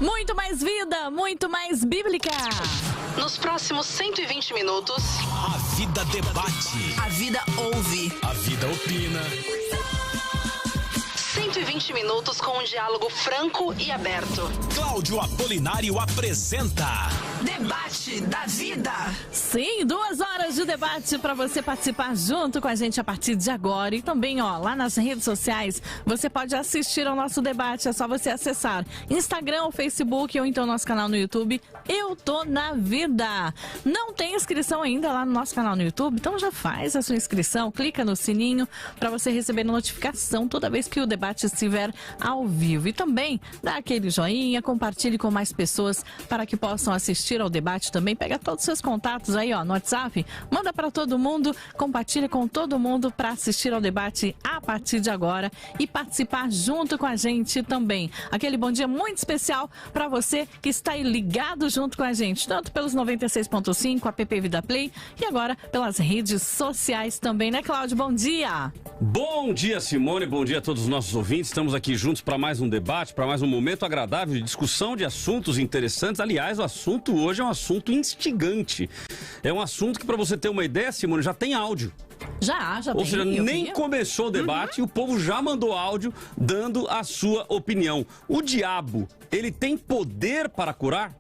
Muito mais vida, muito mais bíblica. Nos próximos 120 minutos, a vida debate. A vida ouve. A vida opina. 120 minutos com um diálogo franco e aberto. Cláudio Apolinário apresenta Debate da Vida. Sim, 2 horas de debate para você participar junto com a gente a partir de agora. E também, lá nas redes sociais, você pode assistir ao nosso debate. É só você acessar Instagram, Facebook ou então nosso canal no YouTube. Eu tô na vida. Não tem inscrição ainda lá no nosso canal no YouTube? Então já faz a sua inscrição, clica no sininho para você receber notificação toda vez que o debate estiver ao vivo. E também dá aquele joinha, compartilhe com mais pessoas para que possam assistir ao debate também. Pega todos os seus contatos aí, no WhatsApp, manda para todo mundo, compartilha com todo mundo para assistir ao debate a partir de agora e participar junto com a gente também. Aquele bom dia muito especial para você que está aí ligado junto com a gente, tanto pelos 96.5, app Vida Play e agora pelas redes sociais também, né, Cláudio? Bom dia! Bom dia, Simone, bom dia a todos os nossos ouvintes. Estamos aqui juntos para mais um debate, para mais um momento agradável de discussão de assuntos interessantes. Aliás, o assunto hoje é um assunto instigante. É um assunto que, para você ter uma ideia, Simone, já tem áudio. Já Ou seja, nem começou o debate e o povo já mandou áudio dando a sua opinião. O diabo, ele tem poder para curar?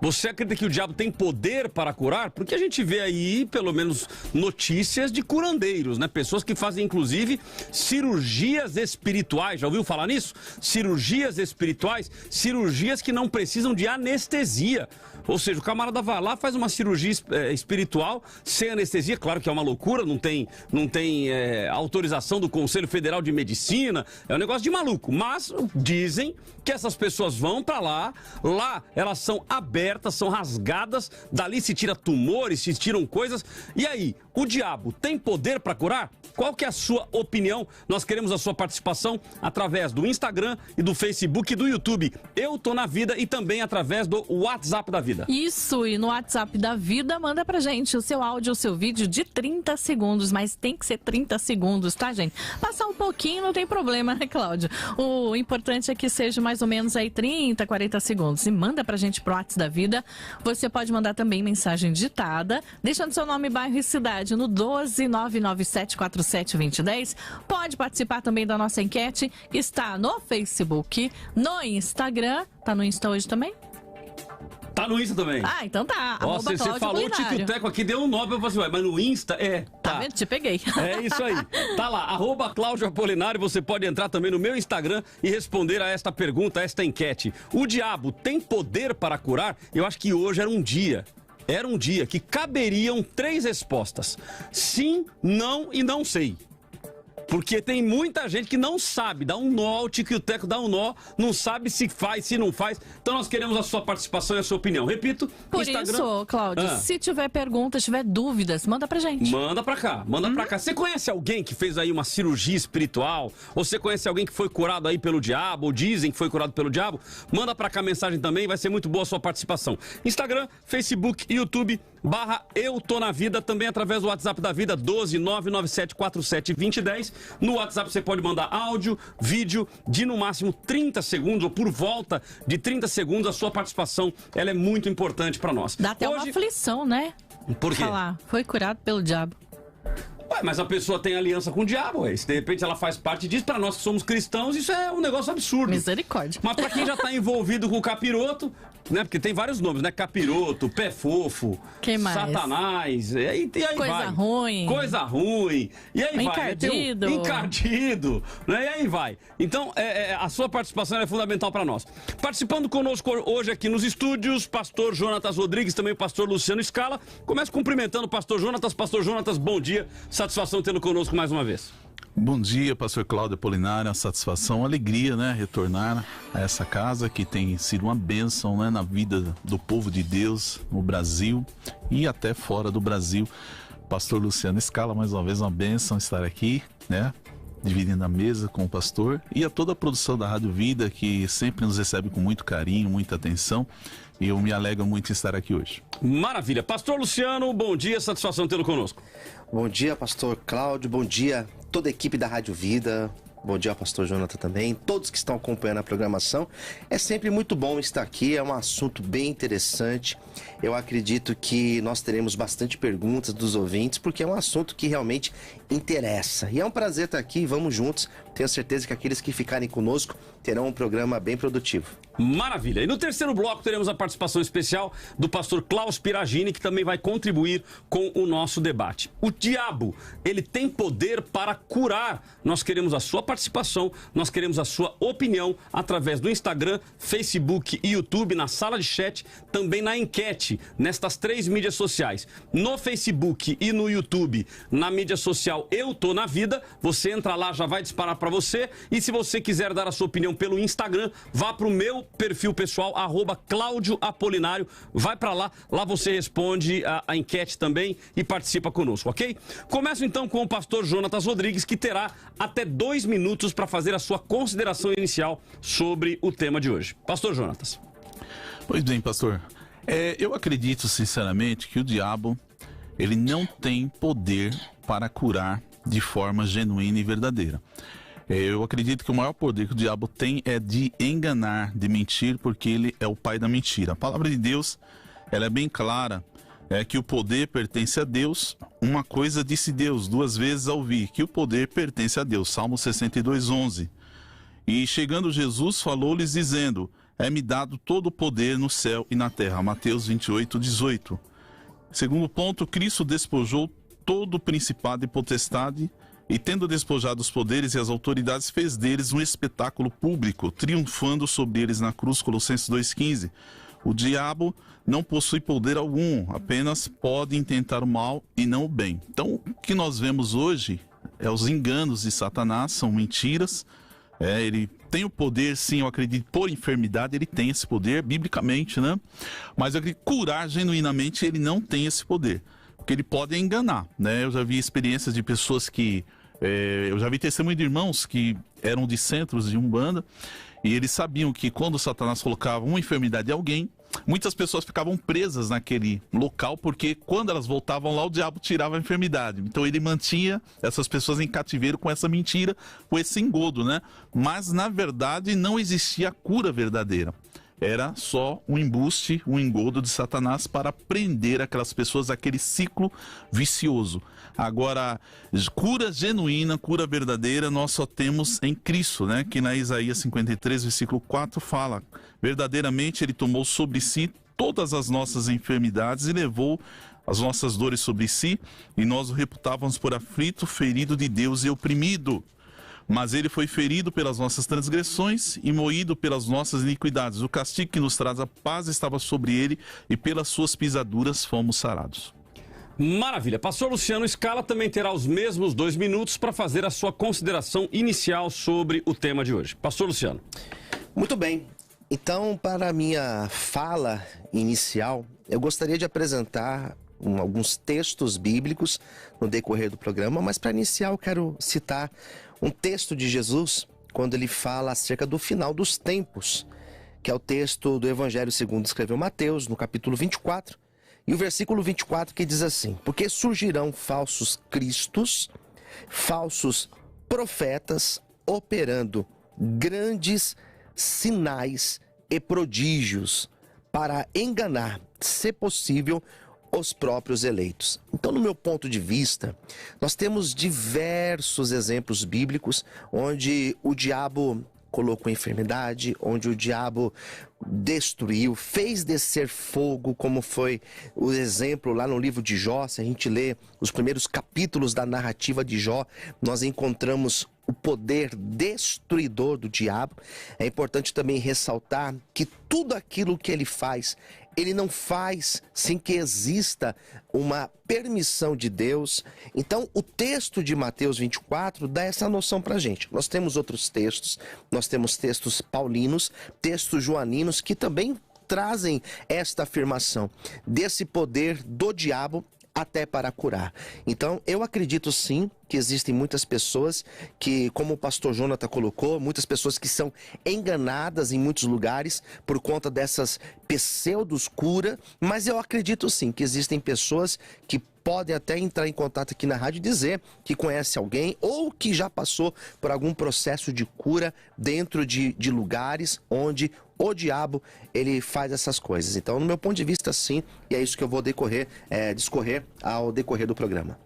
Você acredita que o diabo tem poder para curar? Porque a gente vê aí, pelo menos, notícias de curandeiros, né? Pessoas que fazem, inclusive, cirurgias espirituais. Já ouviu falar nisso? Cirurgias espirituais, cirurgias que não precisam de anestesia. Ou seja, o camarada vai lá, faz uma cirurgia espiritual sem anestesia. Claro que é uma loucura, não tem autorização do Conselho Federal de Medicina. É um negócio de maluco. Mas dizem que essas pessoas vão para lá elas são abertas, são rasgadas, dali se tira tumores, se tiram coisas. E aí, o diabo tem poder para curar? Qual que é a sua opinião? Nós queremos a sua participação através do Instagram e do Facebook e do YouTube. Eu tô na vida e também através do WhatsApp da vida. Isso, e no WhatsApp da vida, manda pra gente o seu áudio, o seu vídeo de 30 segundos, mas tem que ser 30 segundos, tá, gente? Passar um pouquinho não tem problema, né, Cláudio? O importante é que seja mais ou menos aí 30, 40 segundos. E manda pra gente pro WhatsApp da vida. Você pode mandar também mensagem digitada, deixando seu nome, bairro e cidade no 12997472010. Pode participar também da nossa enquete, que está no Facebook, no Instagram. Tá no Insta hoje também? Tá no Insta também. Ah, então tá. Nossa, você falou o Tico-Teco aqui, deu um nó pra você, mas no Insta Tá vendo? Te peguei. É isso aí. Tá lá, @Cláudio Apolinário. Você pode entrar também no meu Instagram e responder a esta pergunta, a esta enquete. O diabo tem poder para curar? Eu acho que hoje era um dia que caberiam 3 respostas: sim, não e não sei. Porque tem muita gente que não sabe, dá um nó, o Tico e o Teco dá um nó, não sabe se faz, se não faz. Então nós queremos a sua participação e a sua opinião. Repito, por Instagram. Isso, Cláudio, se tiver perguntas, tiver dúvidas, manda pra gente. Manda pra cá, manda pra cá. Você conhece alguém que fez aí uma cirurgia espiritual? Ou você conhece alguém que foi curado aí pelo diabo? Ou dizem que foi curado pelo diabo? Manda pra cá a mensagem também, vai ser muito boa a sua participação. Instagram, Facebook e YouTube, /Eu Tô Na Vida, também através do WhatsApp da vida, 12997472010. No WhatsApp você pode mandar áudio, vídeo de no máximo 30 segundos ou por volta de 30 segundos. A sua participação, ela é muito importante pra nós. Dá até uma aflição, né? Por quê? Falar, foi curado pelo diabo. Ué, mas a pessoa tem aliança com o diabo, ué. Se de repente ela faz parte disso, pra nós que somos cristãos, isso é um negócio absurdo. Misericórdia. Mas pra quem já tá envolvido com o capiroto, né? Porque tem vários nomes, né? Capiroto, pé fofo, quem mais? Satanás, e aí coisa vai. Coisa ruim. E aí encardido. vai. Encardido. Né? E aí vai. Então, a sua participação é fundamental pra nós. Participando conosco hoje aqui nos estúdios, pastor Jonatas Rodrigues, também o pastor Luciano Scala. Começo cumprimentando o pastor Jonatas. Pastor Jonatas, bom dia. Satisfação tê-lo conosco mais uma vez. Bom dia, pastor Cláudio Apolinário, uma satisfação, uma alegria, né, retornar a essa casa que tem sido uma bênção, né, na vida do povo de Deus no Brasil e até fora do Brasil. Pastor Luciano Scala, mais uma vez uma bênção estar aqui, né, dividindo a mesa com o pastor e a toda a produção da Rádio Vida, que sempre nos recebe com muito carinho, muita atenção, e eu me alegro muito em estar aqui hoje. Maravilha. Pastor Luciano, bom dia, satisfação tê-lo conosco. Bom dia, pastor Cláudio, bom dia toda a equipe da Rádio Vida. Bom dia, pastor Jonathan também, todos que estão acompanhando a programação. É sempre muito bom estar aqui, é um assunto bem interessante. Eu acredito que nós teremos bastante perguntas dos ouvintes, porque é um assunto que realmente interessa. E é um prazer estar aqui, vamos juntos. Tenho certeza que aqueles que ficarem conosco terão um programa bem produtivo. Maravilha. E no terceiro bloco teremos a participação especial do pastor Klaus Piragini, que também vai contribuir com o nosso debate. O diabo, ele tem poder para curar. Nós queremos a sua participação, nós queremos a sua opinião através do Instagram, Facebook e YouTube, na sala de chat, também na enquete, nestas 3 mídias sociais. No Facebook e no YouTube, na mídia social Eu Tô Na Vida, você entra lá, já vai disparar para você. E se você quiser dar a sua opinião pelo Instagram, vá para o meu perfil pessoal, @Cláudio Apolinário, vai para lá, lá você responde a enquete também e participa conosco, ok? Começo então com o pastor Jonatas Rodrigues, que terá até 2 minutos para fazer a sua consideração inicial sobre o tema de hoje. Pastor Jonatas. Pois bem, pastor. Eu acredito sinceramente que o diabo, ele não tem poder para curar de forma genuína e verdadeira. Eu acredito que o maior poder que o diabo tem é de enganar, de mentir, porque ele é o pai da mentira. A palavra de Deus, ela é bem clara, que o poder pertence a Deus. Uma coisa disse Deus 2 vezes ao ouvir, que o poder pertence a Deus. Salmo 62:11. E chegando Jesus, falou-lhes dizendo: é-me dado todo o poder no céu e na terra. Mateus 28:18. Segundo ponto, Cristo despojou todo o principado e potestade, e tendo despojado os poderes e as autoridades, fez deles um espetáculo público, triunfando sobre eles na cruz. Colossenses 2:15. O diabo não possui poder algum, apenas pode intentar o mal e não o bem. Então, o que nós vemos hoje é os enganos de Satanás, são mentiras. Ele tem o poder, sim, eu acredito, por enfermidade, ele tem esse poder, biblicamente, né? Mas eu acredito que curar genuinamente, ele não tem esse poder, porque ele pode enganar, né? Eu já vi experiências de pessoas que... eu já vi testemunho de irmãos que eram de centros de Umbanda, e eles sabiam que quando Satanás colocava uma enfermidade em alguém, muitas pessoas ficavam presas naquele local, porque quando elas voltavam lá, o diabo tirava a enfermidade. Então ele mantinha essas pessoas em cativeiro com essa mentira, com esse engodo, né? Mas na verdade não existia a cura verdadeira. Era só um embuste, um engodo de Satanás para prender aquelas pessoas àquele ciclo vicioso. Agora, cura genuína, cura verdadeira, nós só temos em Cristo, né? Que na Isaías 53, versículo 4 fala: verdadeiramente ele tomou sobre si todas as nossas enfermidades e levou as nossas dores sobre si, e nós o reputávamos por aflito, ferido de Deus e oprimido. Mas ele foi ferido pelas nossas transgressões e moído pelas nossas iniquidades. O castigo que nos traz a paz estava sobre ele, e pelas suas pisaduras fomos sarados. Maravilha. Pastor Luciano Scala também terá os mesmos 2 minutos para fazer a sua consideração inicial sobre o tema de hoje. Pastor Luciano. Muito bem. Então, para a minha fala inicial, eu gostaria de apresentar alguns textos bíblicos no decorrer do programa, mas para iniciar eu quero citar um texto de Jesus, quando ele fala acerca do final dos tempos, que é o texto do Evangelho segundo escreveu Mateus, no capítulo 24, e o versículo 24 que diz assim: porque surgirão falsos cristos, falsos profetas, operando grandes sinais e prodígios, para enganar, se possível, os próprios eleitos. Então, no meu ponto de vista, nós temos diversos exemplos bíblicos onde o diabo colocou enfermidade, onde o diabo destruiu, fez descer fogo, como foi o exemplo lá no livro de Jó. Se a gente lê os primeiros capítulos da narrativa de Jó, nós encontramos o poder destruidor do diabo. É importante também ressaltar que tudo aquilo que ele faz, ele não faz sem que exista uma permissão de Deus. Então, o texto de Mateus 24 dá essa noção pra gente. Nós temos outros textos, nós temos textos paulinos, textos joaninos, que também trazem esta afirmação desse poder do diabo até para curar. Então, eu acredito sim que existem muitas pessoas que, como o pastor Jonathan colocou, muitas pessoas que são enganadas em muitos lugares por conta dessas pseudos cura, mas eu acredito sim que existem pessoas que podem até entrar em contato aqui na rádio e dizer que conhece alguém ou que já passou por algum processo de cura dentro de lugares onde o diabo, ele faz essas coisas. Então, no meu ponto de vista, sim, e é isso que eu vou discorrer ao decorrer do programa.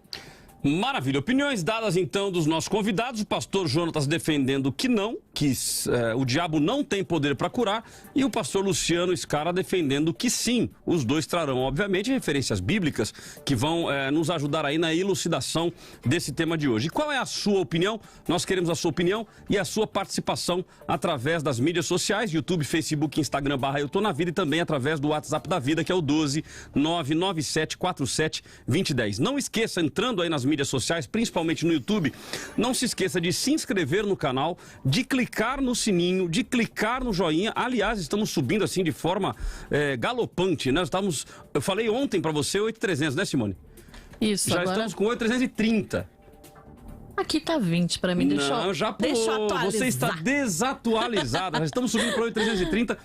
Maravilha. Opiniões dadas, então, dos nossos convidados. O pastor Jonatas defendendo que não, que o diabo não tem poder para curar. E o pastor Luciano Scara defendendo que sim. Os dois trarão, obviamente, referências bíblicas que vão nos ajudar aí na elucidação desse tema de hoje. E qual é a sua opinião? Nós queremos a sua opinião e a sua participação através das mídias sociais, YouTube, Facebook, Instagram, /Eu Tô Na Vida, e também através do WhatsApp da Vida, que é o 12997472010. Não esqueça, entrando aí nas mídias sociais, principalmente no YouTube, não se esqueça de se inscrever no canal, de clicar no sininho, de clicar no joinha. Aliás, estamos subindo assim de forma galopante, né? Eu falei ontem para você 8.300, né, Simone? Isso, já agora... estamos com 8.330. Aqui tá 20 para mim, já pulou. Você está desatualizada. Já estamos subindo para 8.330.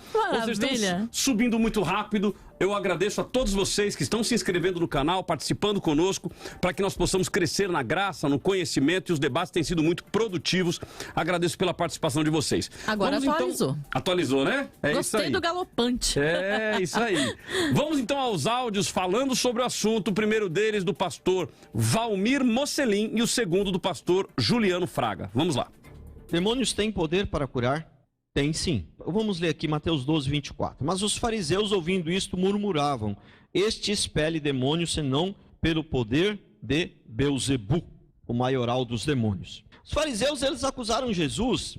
Vocês estão subindo muito rápido. Eu agradeço a todos vocês que estão se inscrevendo no canal, participando conosco, para que nós possamos crescer na graça, no conhecimento, e os debates têm sido muito produtivos. Agradeço pela participação de vocês. Agora atualizou. Então... Atualizou, né? Gostei do galopante. É, isso aí. Vamos então aos áudios falando sobre o assunto. O primeiro deles do pastor Valmir Mocelin e o segundo do pastor Juliano Fraga. Vamos lá. Demônios têm poder para curar? Tem sim. Vamos ler aqui Mateus 12, 24. Mas os fariseus, ouvindo isto, murmuravam: este expele demônios, senão pelo poder de Beelzebu, o maioral dos demônios. Os fariseus, eles acusaram Jesus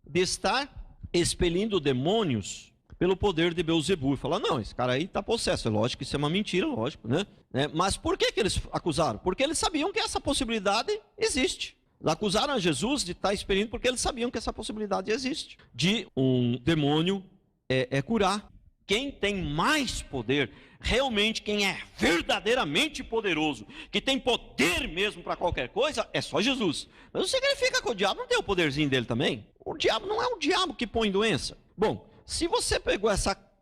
de estar expelindo demônios pelo poder de Beelzebu. E falaram: não, esse cara aí está possesso. É lógico que isso é uma mentira, lógico, né? Mas por que eles acusaram? Porque eles sabiam que essa possibilidade existe. Acusaram a Jesus de estar expelindo porque eles sabiam que essa possibilidade existe, de um demônio curar. Quem tem mais poder, realmente quem é verdadeiramente poderoso, que tem poder mesmo para qualquer coisa, é só Jesus. Mas não significa que o diabo não tem o poderzinho dele também. O diabo não é o diabo que põe doença. Bom, se você pegou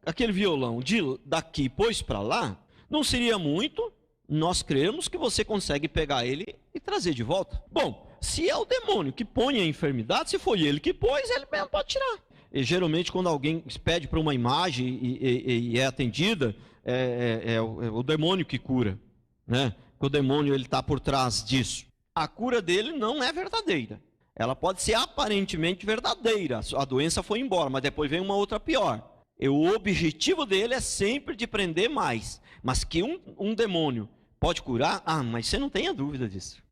aquele violão daqui e pôs para lá, não seria muito nós cremos que você consegue pegar ele e trazer de volta. Bom, se é o demônio que põe a enfermidade, se foi ele que pôs, ele mesmo pode tirar. E geralmente quando alguém pede para uma imagem e é atendida, é o demônio que cura, né? O demônio ele está por trás disso. A cura dele não é verdadeira. Ela pode ser aparentemente verdadeira. A doença foi embora, mas depois vem uma outra pior. E o objetivo dele é sempre de prender mais. Mas que um demônio pode curar? Ah, mas você não tenha dúvida disso.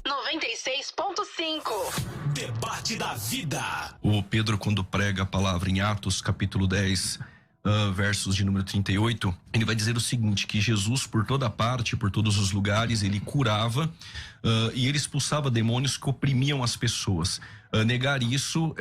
96.5 Debate da Vida. O Pedro, quando prega a palavra em Atos, capítulo 10, versos de número 38, ele vai dizer o seguinte, que Jesus, por toda parte, por todos os lugares, ele curava e ele expulsava demônios que oprimiam as pessoas. Negar isso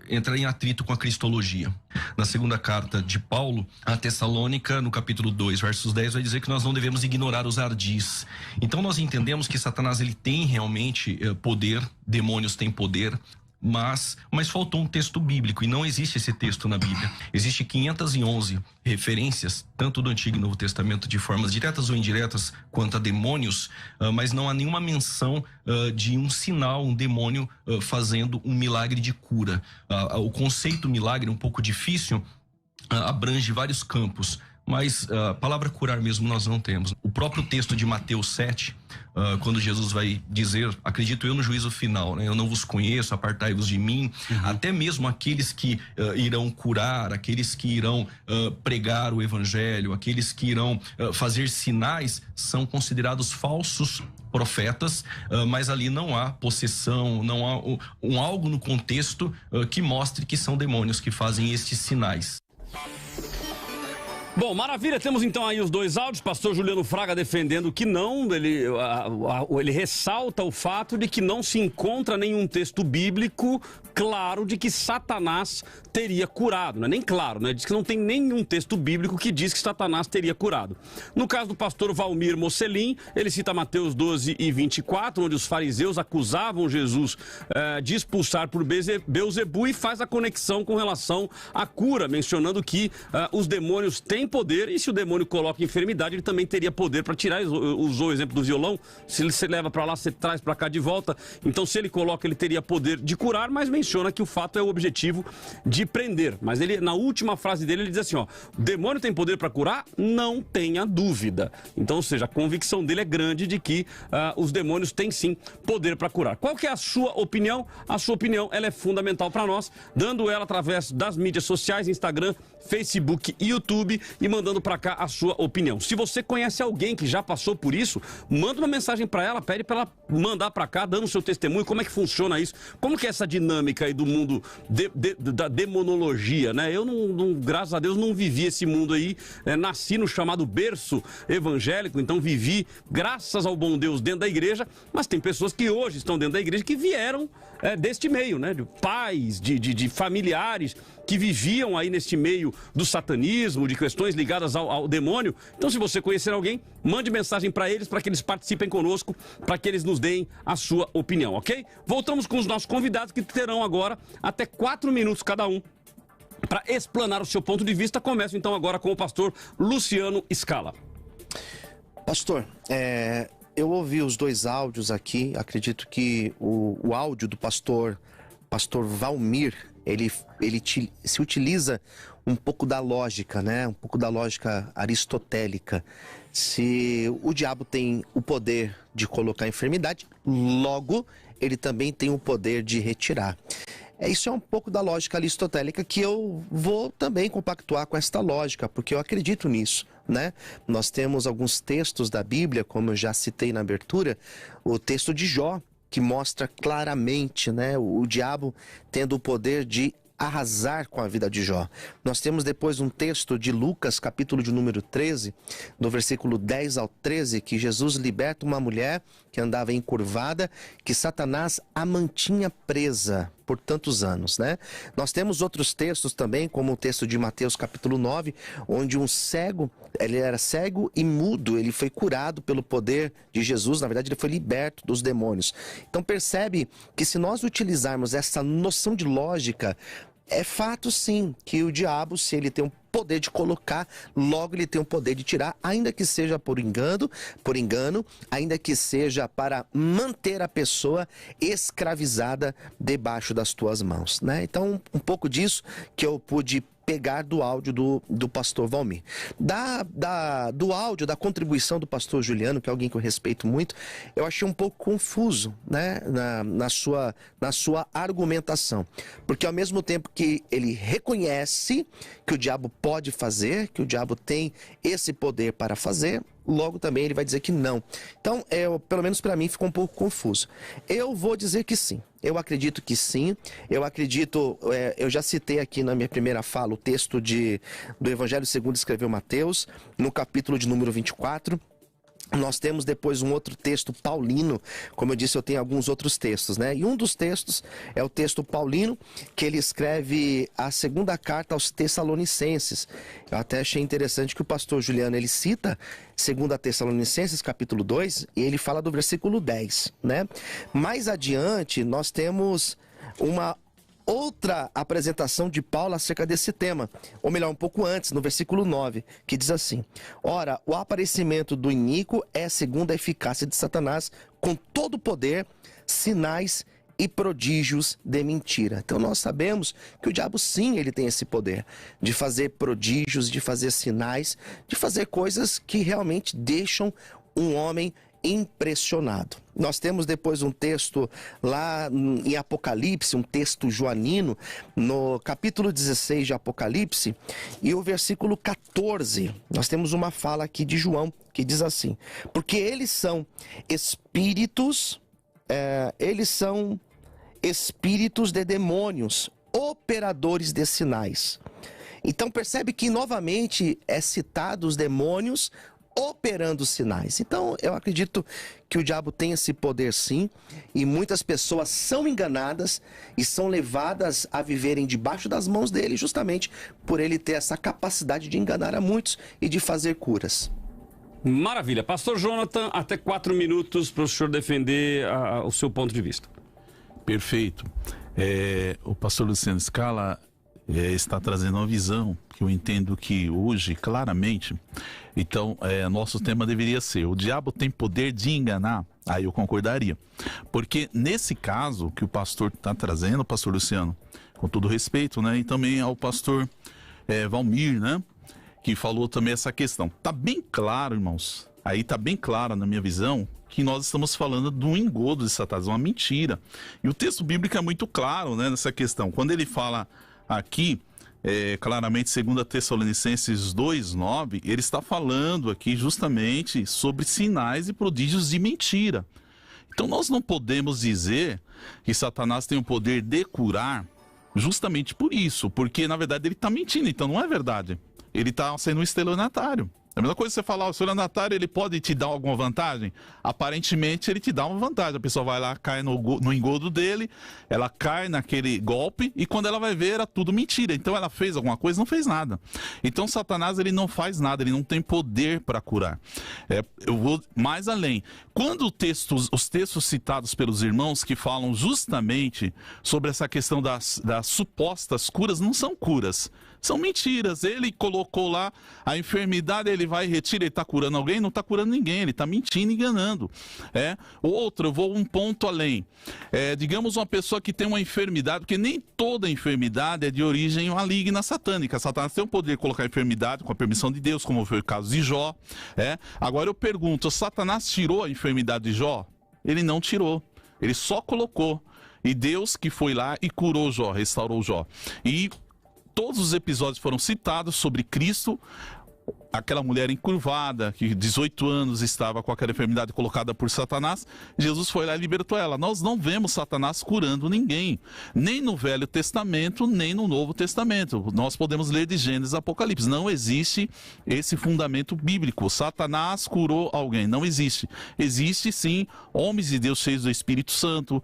entra em atrito com a cristologia. Na segunda carta de Paulo a Tessalônica, no capítulo 2, versos 10, vai dizer que nós não devemos ignorar os ardis. Então nós entendemos que Satanás ele tem realmente poder, demônios têm poder, mas faltou um texto bíblico e não existe esse texto na Bíblia. Existe 511 referências, tanto do Antigo e Novo Testamento, de formas diretas ou indiretas, quanto a demônios, mas não há nenhuma menção de um sinal, um demônio fazendo um milagre de cura. O conceito milagre é um pouco difícil, abrange vários campos, mas a palavra curar mesmo nós não temos. O próprio texto de Mateus 7, quando Jesus vai dizer, acredito eu no juízo final, né? Eu não vos conheço, apartai-vos de mim. Até mesmo aqueles que irão curar, aqueles que irão pregar o evangelho, aqueles que irão fazer sinais, são considerados falsos profetas, mas ali não há possessão, não há algo no contexto que mostre que são demônios que fazem estes sinais. Bom, maravilha, temos então aí os dois áudios, pastor Juliano Fraga defendendo que não, ele ressalta o fato de que não se encontra nenhum texto bíblico claro de que Satanás teria curado, não é nem claro, né? Diz que não tem nenhum texto bíblico que diz que Satanás teria curado. No caso do pastor Valmir Mocelin, ele cita Mateus 12 e 24, onde os fariseus acusavam Jesus de expulsar por Beelzebu, e faz a conexão com relação à cura, mencionando que os demônios têm tem poder, e se o demônio coloca enfermidade, ele também teria poder para tirar. Usou o exemplo do violão, se você leva para lá, você traz para cá de volta. Então, se ele coloca, ele teria poder de curar, mas menciona que o fato é o objetivo de prender. Mas ele, na última frase dele, ele diz assim, ó, o demônio tem poder para curar? Não tenha dúvida. Então, ou seja, a convicção dele é grande de que os demônios têm sim poder para curar. Qual que é a sua opinião? A sua opinião, ela é fundamental para nós, dando ela através das mídias sociais, Instagram, Facebook e YouTube, e mandando para cá a sua opinião. Se você conhece alguém que já passou por isso, manda uma mensagem para ela, pede para ela mandar para cá, dando o seu testemunho, como é que funciona isso, como que é essa dinâmica aí do mundo da demonologia, né? Eu, graças a Deus, não vivi esse mundo aí, nasci no chamado berço evangélico, então vivi, graças ao bom Deus, dentro da igreja, mas tem pessoas que hoje estão dentro da igreja que vieram deste meio, né? De pais, de familiares que viviam aí neste meio do satanismo, de questões ligadas ao demônio. Então, se você conhecer alguém, mande mensagem para eles, para que eles participem conosco, para que eles nos deem a sua opinião, ok? Voltamos com os nossos convidados, que terão agora até 4 minutos cada um para explanar o seu ponto de vista. Começo então agora com o pastor Luciano Scala. Pastor, eu ouvi os 2 áudios aqui. Acredito que o áudio do pastor Valmir, ele se utiliza um pouco da lógica, né? Um pouco da lógica aristotélica. Se o diabo tem o poder de colocar enfermidade, logo ele também tem o poder de retirar. Isso é um pouco da lógica aristotélica, que eu vou também compactuar com esta lógica, porque eu acredito nisso, né? Nós temos alguns textos da Bíblia, como eu já citei na abertura, o texto de Jó, que mostra claramente, né, o diabo tendo o poder de arrasar com a vida de Jó. Nós temos depois um texto de Lucas, capítulo de número 13, do versículo 10 ao 13, que Jesus liberta uma mulher que andava encurvada, que Satanás a mantinha presa por tantos anos, né? Nós temos outros textos também, como o texto de Mateus capítulo 9, onde um cego, ele era cego e mudo, ele foi curado pelo poder de Jesus, na verdade ele foi liberto dos demônios. Então percebe que se nós utilizarmos essa noção de lógica, é fato sim que o diabo, se ele tem um poder de colocar, logo ele tem o poder de tirar, ainda que seja por engano, ainda que seja para manter a pessoa escravizada debaixo das tuas mãos, né? Então, um pouco disso que eu pude pegar do áudio do pastor Valmir. Do áudio, da contribuição do pastor Juliano, que é alguém que eu respeito muito, eu achei um pouco confuso, né, na sua argumentação. Porque ao mesmo tempo que ele reconhece que o diabo pode fazer, que o diabo tem esse poder para fazer, logo também ele vai dizer que não. Então, pelo menos para mim, ficou um pouco confuso. Eu vou dizer que sim. Eu acredito que sim. Eu acredito, eu já citei aqui na minha primeira fala o texto do Evangelho segundo escreveu Mateus, no capítulo de número 24. Nós temos depois um outro texto paulino, como eu disse, eu tenho alguns outros textos, né? E um dos textos é o texto paulino, que ele escreve a segunda carta aos Tessalonicenses. Eu até achei interessante que o pastor Juliano, ele cita 2 Tessalonicenses, capítulo 2, e ele fala do versículo 10, né? Mais adiante, nós temos uma outra apresentação de Paulo acerca desse tema, ou melhor, um pouco antes, no versículo 9, que diz assim: ora, o aparecimento do iníquo é segundo a eficácia de Satanás, com todo o poder, sinais e prodígios de mentira. Então nós sabemos que o diabo sim, ele tem esse poder de fazer prodígios, de fazer sinais, de fazer coisas que realmente deixam um homem impressionado. Nós temos depois um texto lá em Apocalipse, um texto joanino, no capítulo 16 de Apocalipse, e o versículo 14, nós temos uma fala aqui de João, que diz assim: porque eles são espíritos de demônios, operadores de sinais. Então percebe que novamente é citado os demônios operando sinais. Então eu acredito que o diabo tem esse poder sim, e muitas pessoas são enganadas e são levadas a viverem debaixo das mãos dele, justamente por ele ter essa capacidade de enganar a muitos e de fazer curas. Maravilha. Pastor Jonathan, até 4 minutos para o senhor defender o seu ponto de vista. Perfeito. O pastor Luciano Scala está trazendo uma visão que eu entendo que hoje, claramente, então, nosso tema deveria ser: o diabo tem poder de enganar? Aí eu concordaria. Porque nesse caso que o pastor está trazendo, pastor Luciano, com todo respeito, né? E também ao pastor Valmir, né? Que falou também essa questão. Tá bem claro, irmãos, aí tá bem claro na minha visão, que nós estamos falando de um engodo de Satanás, uma mentira. E o texto bíblico é muito claro, né, nessa questão. Quando ele fala aqui, claramente, 2 Tessalonicenses 2:9, ele está falando aqui justamente sobre sinais e prodígios de mentira. Então nós não podemos dizer que Satanás tem o poder de curar justamente por isso, porque na verdade ele está mentindo, então não é verdade. Ele está sendo um estelionatário. É a mesma coisa que você falar, o estelionatário, ele pode te dar alguma vantagem? Aparentemente, ele te dá uma vantagem. A pessoa vai lá, cai no engodo dele, ela cai naquele golpe, e quando ela vai ver, era tudo mentira. Então, ela fez alguma coisa? Não fez nada. Então, Satanás, ele não faz nada, ele não tem poder para curar. Eu vou mais além. Quando os textos citados pelos irmãos, que falam justamente sobre essa questão das supostas curas, não são curas. São mentiras. Ele colocou lá a enfermidade, ele vai e retira, ele está curando alguém? Não está curando ninguém, ele está mentindo e enganando. Outro, eu vou um ponto além. Digamos uma pessoa que tem uma enfermidade, porque nem toda enfermidade é de origem maligna satânica. Satanás tem o poder de colocar enfermidade com a permissão de Deus, como foi o caso de Jó. Agora eu pergunto, Satanás tirou a enfermidade de Jó? Ele não tirou, ele só colocou. E Deus que foi lá e curou Jó, restaurou Jó. E todos os episódios foram citados sobre Cristo, aquela mulher encurvada, que 18 anos estava com aquela enfermidade colocada por Satanás. Jesus foi lá e libertou ela. Nós não vemos Satanás curando ninguém, nem no Velho Testamento, nem no Novo Testamento. Nós podemos ler de Gênesis a Apocalipse. Não existe esse fundamento bíblico. Satanás curou alguém. Não existe. Existe sim homens de Deus cheios do Espírito Santo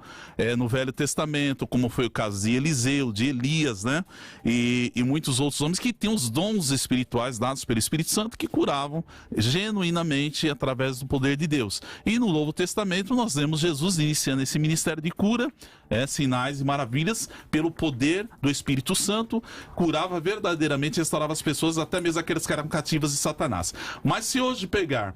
no Velho Testamento, como foi o caso de Eliseu, de Elias, né? E muitos outros homens que têm os dons espirituais dados pelo Espírito Santo, que curavam genuinamente através do poder de Deus. E no Novo Testamento nós vemos Jesus iniciando esse ministério de cura, sinais e maravilhas, pelo poder do Espírito Santo, curava verdadeiramente, restaurava as pessoas, até mesmo aqueles que eram cativas de Satanás. Mas se hoje pegar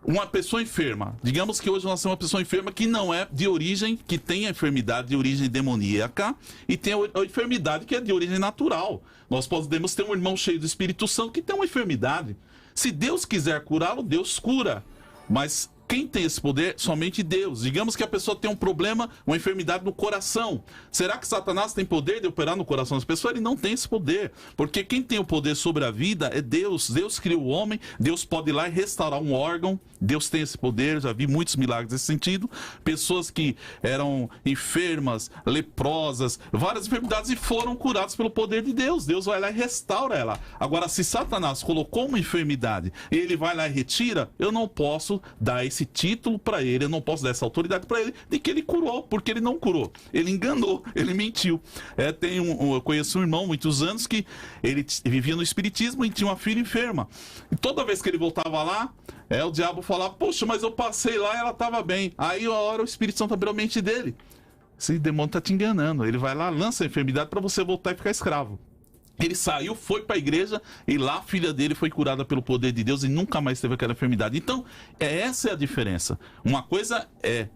uma pessoa enferma, digamos que hoje nós temos uma pessoa enferma que não é de origem, que tem a enfermidade de origem demoníaca e tem a enfermidade que é de origem natural. Nós podemos ter um irmão cheio do Espírito Santo que tem uma enfermidade. Se Deus quiser curá-lo, Deus cura. Mas quem tem esse poder? Somente Deus. Digamos que a pessoa tem um problema, uma enfermidade no coração. Será que Satanás tem poder de operar no coração das pessoas? Ele não tem esse poder. Porque quem tem o poder sobre a vida é Deus. Deus criou o homem, Deus pode ir lá e restaurar um órgão. Deus tem esse poder, já vi muitos milagres nesse sentido. Pessoas que eram enfermas, leprosas, várias enfermidades e foram curadas pelo poder de Deus. Deus vai lá e restaura ela. Agora, se Satanás colocou uma enfermidade e ele vai lá e retira, eu não posso dar esse título para ele, eu não posso dar essa autoridade para ele de que ele curou, porque ele não curou. Ele enganou, ele mentiu. Eu conheço um irmão, muitos anos, que ele vivia no espiritismo e tinha uma filha enferma. E toda vez que ele voltava lá, o diabo falava, poxa, mas eu passei lá e ela estava bem. Aí, uma hora, o Espírito Santo abriu a mente dele. Esse demônio está te enganando. Ele vai lá, lança a enfermidade para você voltar e ficar escravo. Ele saiu, foi para a igreja e lá a filha dele foi curada pelo poder de Deus e nunca mais teve aquela enfermidade. Então, essa é a diferença. Uma coisa é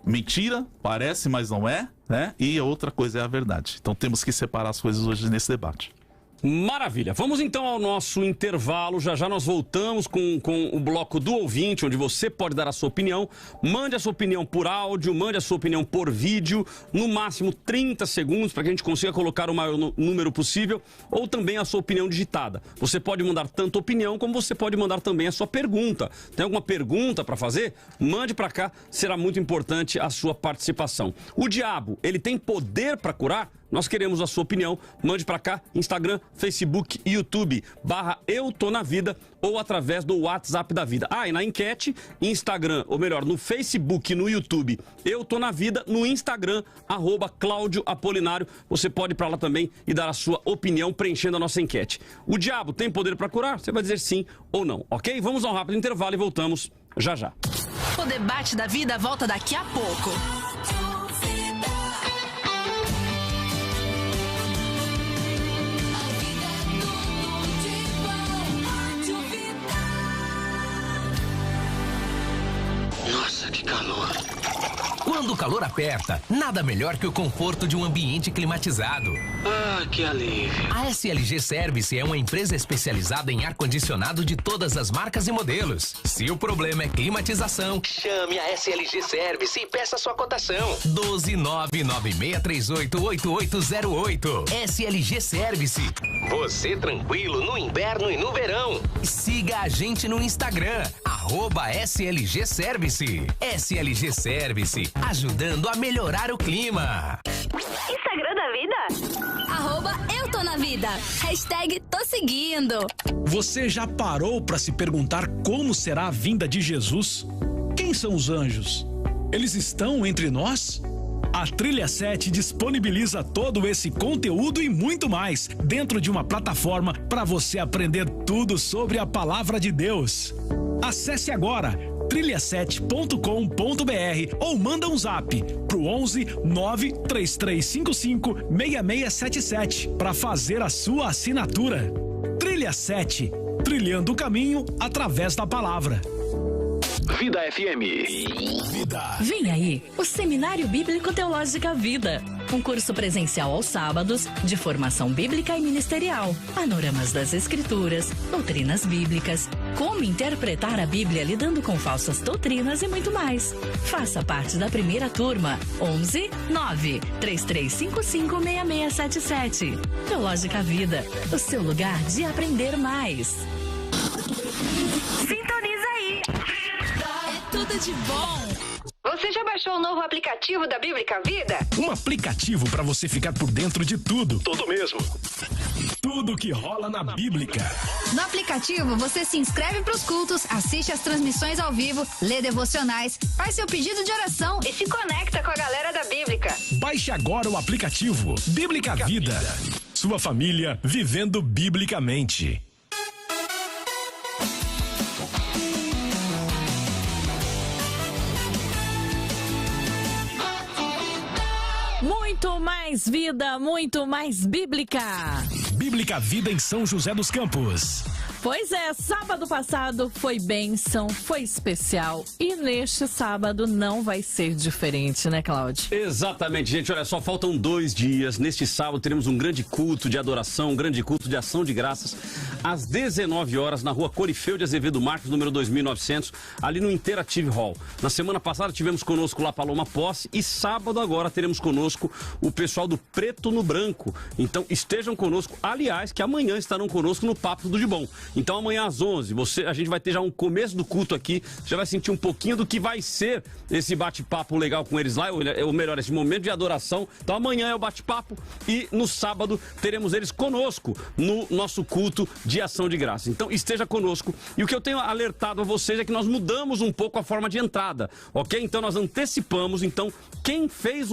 mentira, parece, mas não é, né? E a outra coisa é a verdade. Então, temos que separar as coisas hoje nesse debate. Maravilha. Vamos então ao nosso intervalo. Já já nós voltamos com o bloco do ouvinte, onde você pode dar a sua opinião. Mande a sua opinião por áudio, mande a sua opinião por vídeo, no máximo 30 segundos, para que a gente consiga colocar o maior número possível, ou também a sua opinião digitada. Você pode mandar tanto opinião, como você pode mandar também a sua pergunta. Tem alguma pergunta para fazer? Mande para cá, será muito importante a sua participação. O diabo, ele tem poder para curar? Nós queremos a sua opinião. Mande para cá, Instagram, Facebook e YouTube, /EuToNaVida, ou através do WhatsApp da Vida. E na enquete, Instagram, ou melhor, no Facebook e no YouTube, Eu Tô Na Vida, no Instagram, @Cláudio Apolinário. Você pode ir para lá também e dar a sua opinião preenchendo a nossa enquete. O diabo tem poder para curar? Você vai dizer sim ou não, ok? Vamos a um rápido intervalo e voltamos já já. O debate da vida volta daqui a pouco. Quando o calor aperta, nada melhor que o conforto de um ambiente climatizado. Ah, que alívio. A SLG Service é uma empresa especializada em ar-condicionado de todas as marcas e modelos. Se o problema é climatização, chame a SLG Service e peça sua cotação. 12996388808. SLG Service. Você tranquilo no inverno e no verão. Siga a gente no Instagram, @SLG Service. SLG Service, ajudando a melhorar o clima. Instagram da vida? @Eu tô na vida. #tô seguindo. Você já parou para se perguntar como será a vinda de Jesus? Quem são os anjos? Eles estão entre nós? A Trilha 7 disponibiliza todo esse conteúdo e muito mais dentro de uma plataforma para você aprender tudo sobre a palavra de Deus. Acesse agora trilha7.com.br ou manda um zap pro 11 93355 6677 para fazer a sua assinatura. Trilha 7, trilhando o caminho através da palavra. Vida FM. Vida. Vem aí o Seminário Bíblico Teológica Vida. Um curso presencial aos sábados, de formação bíblica e ministerial. Panoramas das Escrituras, doutrinas bíblicas, como interpretar a Bíblia lidando com falsas doutrinas e muito mais. Faça parte da primeira turma. 11 93355 6677. Teológica Vida, o seu lugar de aprender mais. Sintoniza aí. É tudo de bom. Você já baixou o novo aplicativo da Bíblica Vida? Um aplicativo para você ficar por dentro de tudo. Tudo mesmo. Tudo que rola na Bíblica. No aplicativo, você se inscreve para os cultos, assiste às transmissões ao vivo, lê devocionais, faz seu pedido de oração e se conecta com a galera da Bíblica. Baixe agora o aplicativo Bíblica Vida. Sua família vivendo biblicamente. Muito mais vida, muito mais bíblica. Bíblica Vida em São José dos Campos. Pois é, sábado passado foi bênção, foi especial e neste sábado não vai ser diferente, né, Cláudio? Exatamente, gente. Olha só, faltam 2 dias. Neste sábado teremos um grande culto de adoração, um grande culto de ação de graças, às 19 horas, na rua Corifeu de Azevedo Marques, número 2900, ali no Interactive Hall. Na semana passada tivemos conosco lá Paloma Posse e sábado agora teremos conosco o pessoal do Preto no Branco. Então estejam conosco, aliás, que amanhã estarão conosco no Papo Tudo de Bom. Então amanhã às 11, a gente vai ter já um começo do culto aqui, já vai sentir um pouquinho do que vai ser esse bate-papo legal com eles lá, ou melhor, esse momento de adoração. Então amanhã é o bate-papo e no sábado teremos eles conosco no nosso culto de ação de graça. Então esteja conosco. E o que eu tenho alertado a vocês é que nós mudamos um pouco a forma de entrada, ok? Então nós antecipamos, então quem fez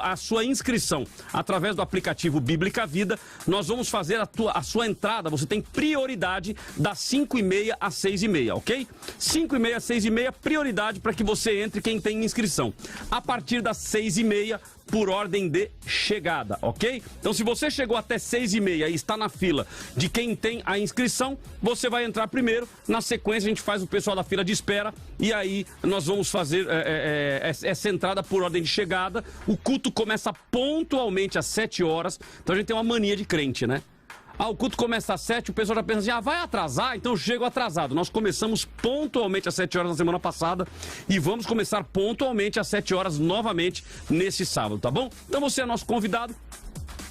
a sua inscrição através do aplicativo Bíblica Vida, nós vamos fazer a sua entrada, você tem prioridade das 5h30 às 6h30, ok? 5h30 às 6h30, prioridade para que você entre quem tem inscrição. A partir das 6h30, por ordem de chegada, ok? Então, se você chegou até 6h30 e está na fila de quem tem a inscrição, você vai entrar primeiro. Na sequência, a gente faz o pessoal da fila de espera e aí nós vamos fazer essa entrada por ordem de chegada. O culto começa pontualmente às 7 horas. Então, a gente tem uma mania de crente, né? O culto começa às 7, o pessoal já pensa assim, vai atrasar? Então eu chego atrasado. Nós começamos pontualmente às 7 horas na semana passada e vamos começar pontualmente às 7 horas novamente nesse sábado, tá bom? Então você é nosso convidado.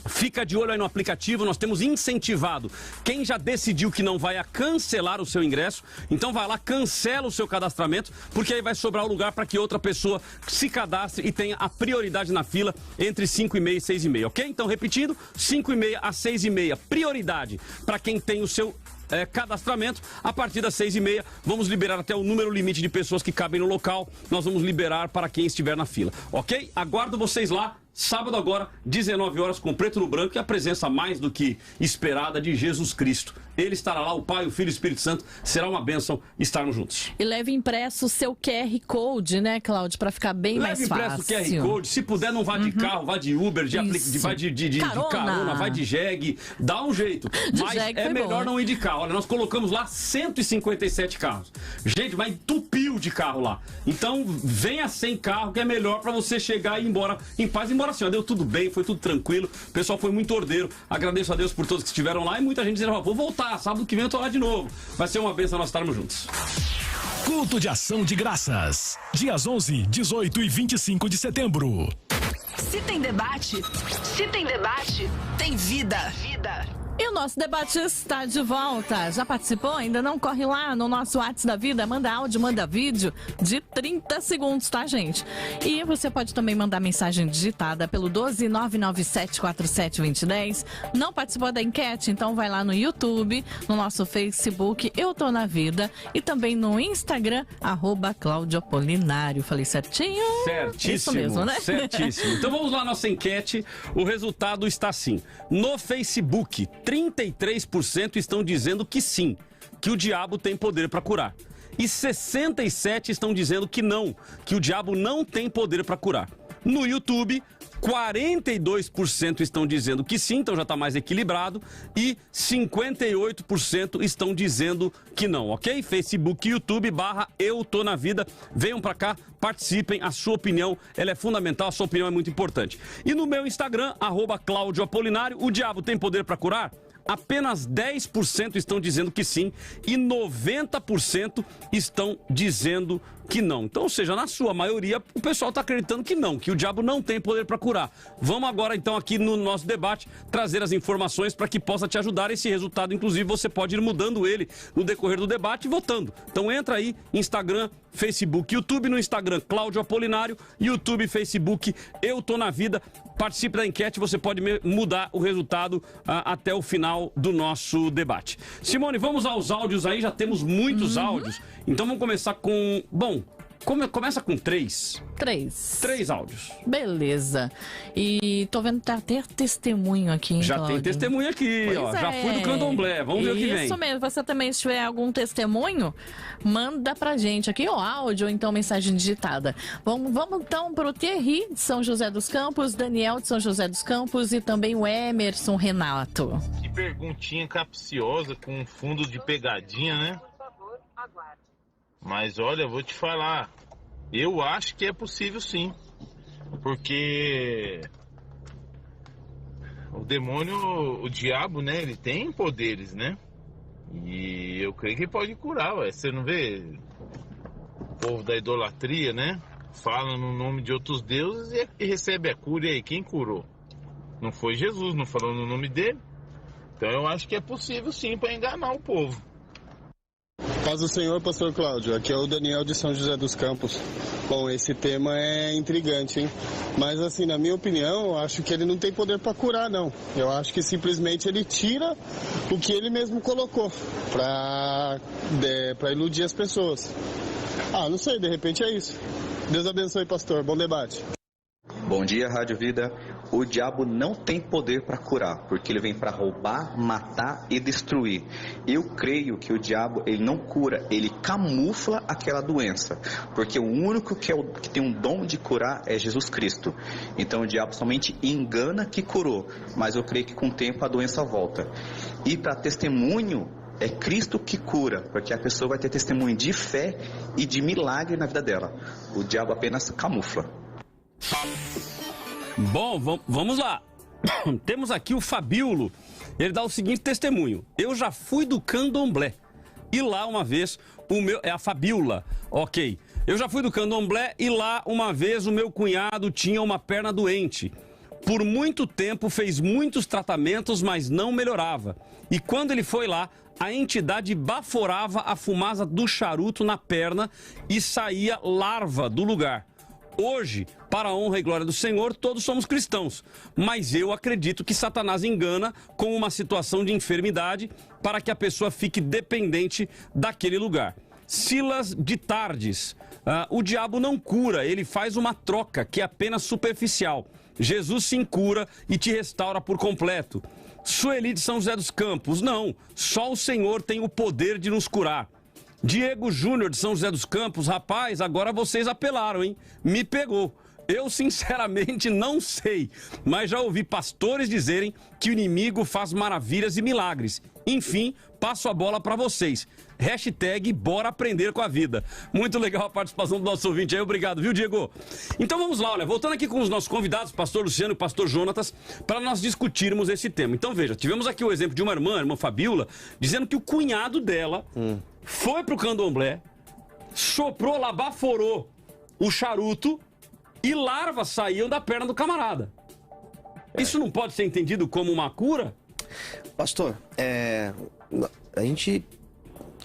Fica de olho aí no aplicativo, nós temos incentivado quem já decidiu que não vai a cancelar o seu ingresso, então vai lá, cancela o seu cadastramento, porque aí vai sobrar o lugar para que outra pessoa se cadastre e tenha a prioridade na fila entre 5h30 e 6h30, ok? Então, repetindo, 5h30 a 6h30, prioridade para quem tem o seu cadastramento. A partir das 6h30, vamos liberar até o número limite de pessoas que cabem no local, nós vamos liberar para quem estiver na fila, ok? Aguardo vocês lá. Sábado agora, 19 horas, com Preto no Branco e a presença mais do que esperada de Jesus Cristo Ele estará lá, o Pai, o Filho e o Espírito Santo. Será uma bênção estarmos juntos. E leve impresso o seu QR Code, né, Cláudio, para ficar bem mais fácil. Leve impresso o QR Code. Se puder, não vá de carro, vá de Uber, vai de carona, vai de jegue. Dá um jeito. Mas é melhor não ir de carro. Olha, nós colocamos lá 157 carros. Gente, mas entupiu de carro lá. Então, venha sem carro, que é melhor para você chegar e ir embora em paz. Embora assim, ó, deu tudo bem, foi tudo tranquilo. O pessoal foi muito ordeiro. Agradeço a Deus por todos que estiveram lá e muita gente dizendo, vou voltar, sábado que vem eu tô lá de novo. Vai ser uma bênção nós estarmos juntos. Culto de Ação de Graças. Dias 11, 18 e 25 de setembro. Se tem debate, tem vida. E o nosso debate está de volta. Já participou? Ainda não? Corre lá no nosso WhatsApp da Vida, manda áudio, manda vídeo de 30 segundos, tá, gente? E você pode também mandar mensagem digitada pelo 12997472010. Não participou da enquete? Então vai lá no YouTube, no nosso Facebook, Eu Tô na Vida, e também no Instagram, @CláudioApolinário. Falei certinho? Certíssimo. Isso mesmo, né? Certíssimo. Então vamos lá, nossa enquete. O resultado está assim. No Facebook, 33% estão dizendo que sim, que o diabo tem poder para curar. E 67% estão dizendo que não, que o diabo não tem poder para curar. No YouTube, 42% estão dizendo que sim, então já está mais equilibrado, e 58% estão dizendo que não, ok? Facebook, YouTube, /Eu Tô na Vida. Venham para cá, participem, a sua opinião, ela é fundamental, a sua opinião é muito importante. E no meu Instagram, @CláudioApolinário, o diabo tem poder para curar? Apenas 10% estão dizendo que sim e 90% estão dizendo que não. Então, ou seja, na sua maioria, o pessoal está acreditando que não, que o diabo não tem poder para curar. Vamos agora, então, aqui no nosso debate, trazer as informações para que possa te ajudar. Esse resultado, inclusive, você pode ir mudando ele no decorrer do debate e votando. Então, entra aí, Instagram, Facebook, YouTube. No Instagram, Cláudio Apolinário, YouTube, Facebook, Eu Tô na Vida. Participe da enquete, você pode mudar o resultado até o final do nosso debate. Simone, vamos aos áudios aí, já temos muitos áudios. Então vamos começar com... Bom, começa com 3. 3 áudios. Beleza. E tô vendo que tá até testemunho aqui, hein, já Cláudio? Tem testemunho aqui, ó. Já fui do Candomblé. Vamos ver o que vem. Isso mesmo. Você também, se tiver algum testemunho, manda pra gente aqui, ó, áudio ou então mensagem digitada. Vamos então pro Thierry de São José dos Campos, Daniel de São José dos Campos e também o Emerson Renato. Que perguntinha capciosa com fundo de pegadinha, né? Mas olha, eu vou te falar, eu acho que é possível sim, porque o demônio, o diabo, né, ele tem poderes, né? E eu creio que ele pode curar, ué. Você não vê o povo da idolatria, né? Fala no nome de outros deuses e recebe a cura. E aí, quem curou? Não foi Jesus, não falou no nome dele. Então eu acho que é possível sim para enganar o povo. Paz do Senhor, pastor Cláudio. Aqui é o Daniel de São José dos Campos. Bom, esse tema é intrigante, hein? Mas assim, na minha opinião, eu acho que ele não tem poder para curar, não. Eu acho que simplesmente ele tira o que ele mesmo colocou para iludir as pessoas. Não sei, de repente é isso. Deus abençoe, pastor. Bom debate. Bom dia, Rádio Vida. O diabo não tem poder para curar, porque ele vem para roubar, matar e destruir. Eu creio que o diabo, ele não cura, ele camufla aquela doença, porque o único que tem um dom de curar é Jesus Cristo. Então o diabo somente engana que curou, mas eu creio que com o tempo a doença volta. E para testemunho, é Cristo que cura, porque a pessoa vai ter testemunho de fé e de milagre na vida dela. O diabo apenas camufla. Bom, vamos lá. Temos aqui o Fabíolo. Ele dá o seguinte testemunho. Eu já fui do Candomblé. E lá uma vez, é a Fabíola, ok. Eu já fui do Candomblé e lá uma vez o meu cunhado tinha uma perna doente. Por muito tempo fez muitos tratamentos, mas não melhorava. E quando ele foi lá, a entidade baforava a fumaça do charuto na perna e saía larva do lugar. Hoje, para a honra e glória do Senhor, todos somos cristãos, mas eu acredito que Satanás engana com uma situação de enfermidade para que a pessoa fique dependente daquele lugar. Silas de Tardes, o diabo não cura, ele faz uma troca que é apenas superficial. Jesus sim cura e te restaura por completo. Sueli de São José dos Campos, não, só o Senhor tem o poder de nos curar. Diego Júnior de São José dos Campos, rapaz, agora vocês apelaram, hein? Me pegou. Eu, sinceramente, não sei, mas já ouvi pastores dizerem que o inimigo faz maravilhas e milagres. Enfim, passo a bola para vocês. Hashtag bora aprender com a vida. Muito legal a participação do nosso ouvinte aí, obrigado, viu, Diego? Então vamos lá, olha, voltando aqui com os nossos convidados, pastor Luciano e pastor Jonatas, para nós discutirmos esse tema. Então veja, tivemos aqui o exemplo de uma irmã, a irmã Fabiola, dizendo que o cunhado dela foi pro candomblé, soprou lá, baforou o charuto e larvas saíam da perna do camarada. Isso não pode ser entendido como uma cura? Pastor,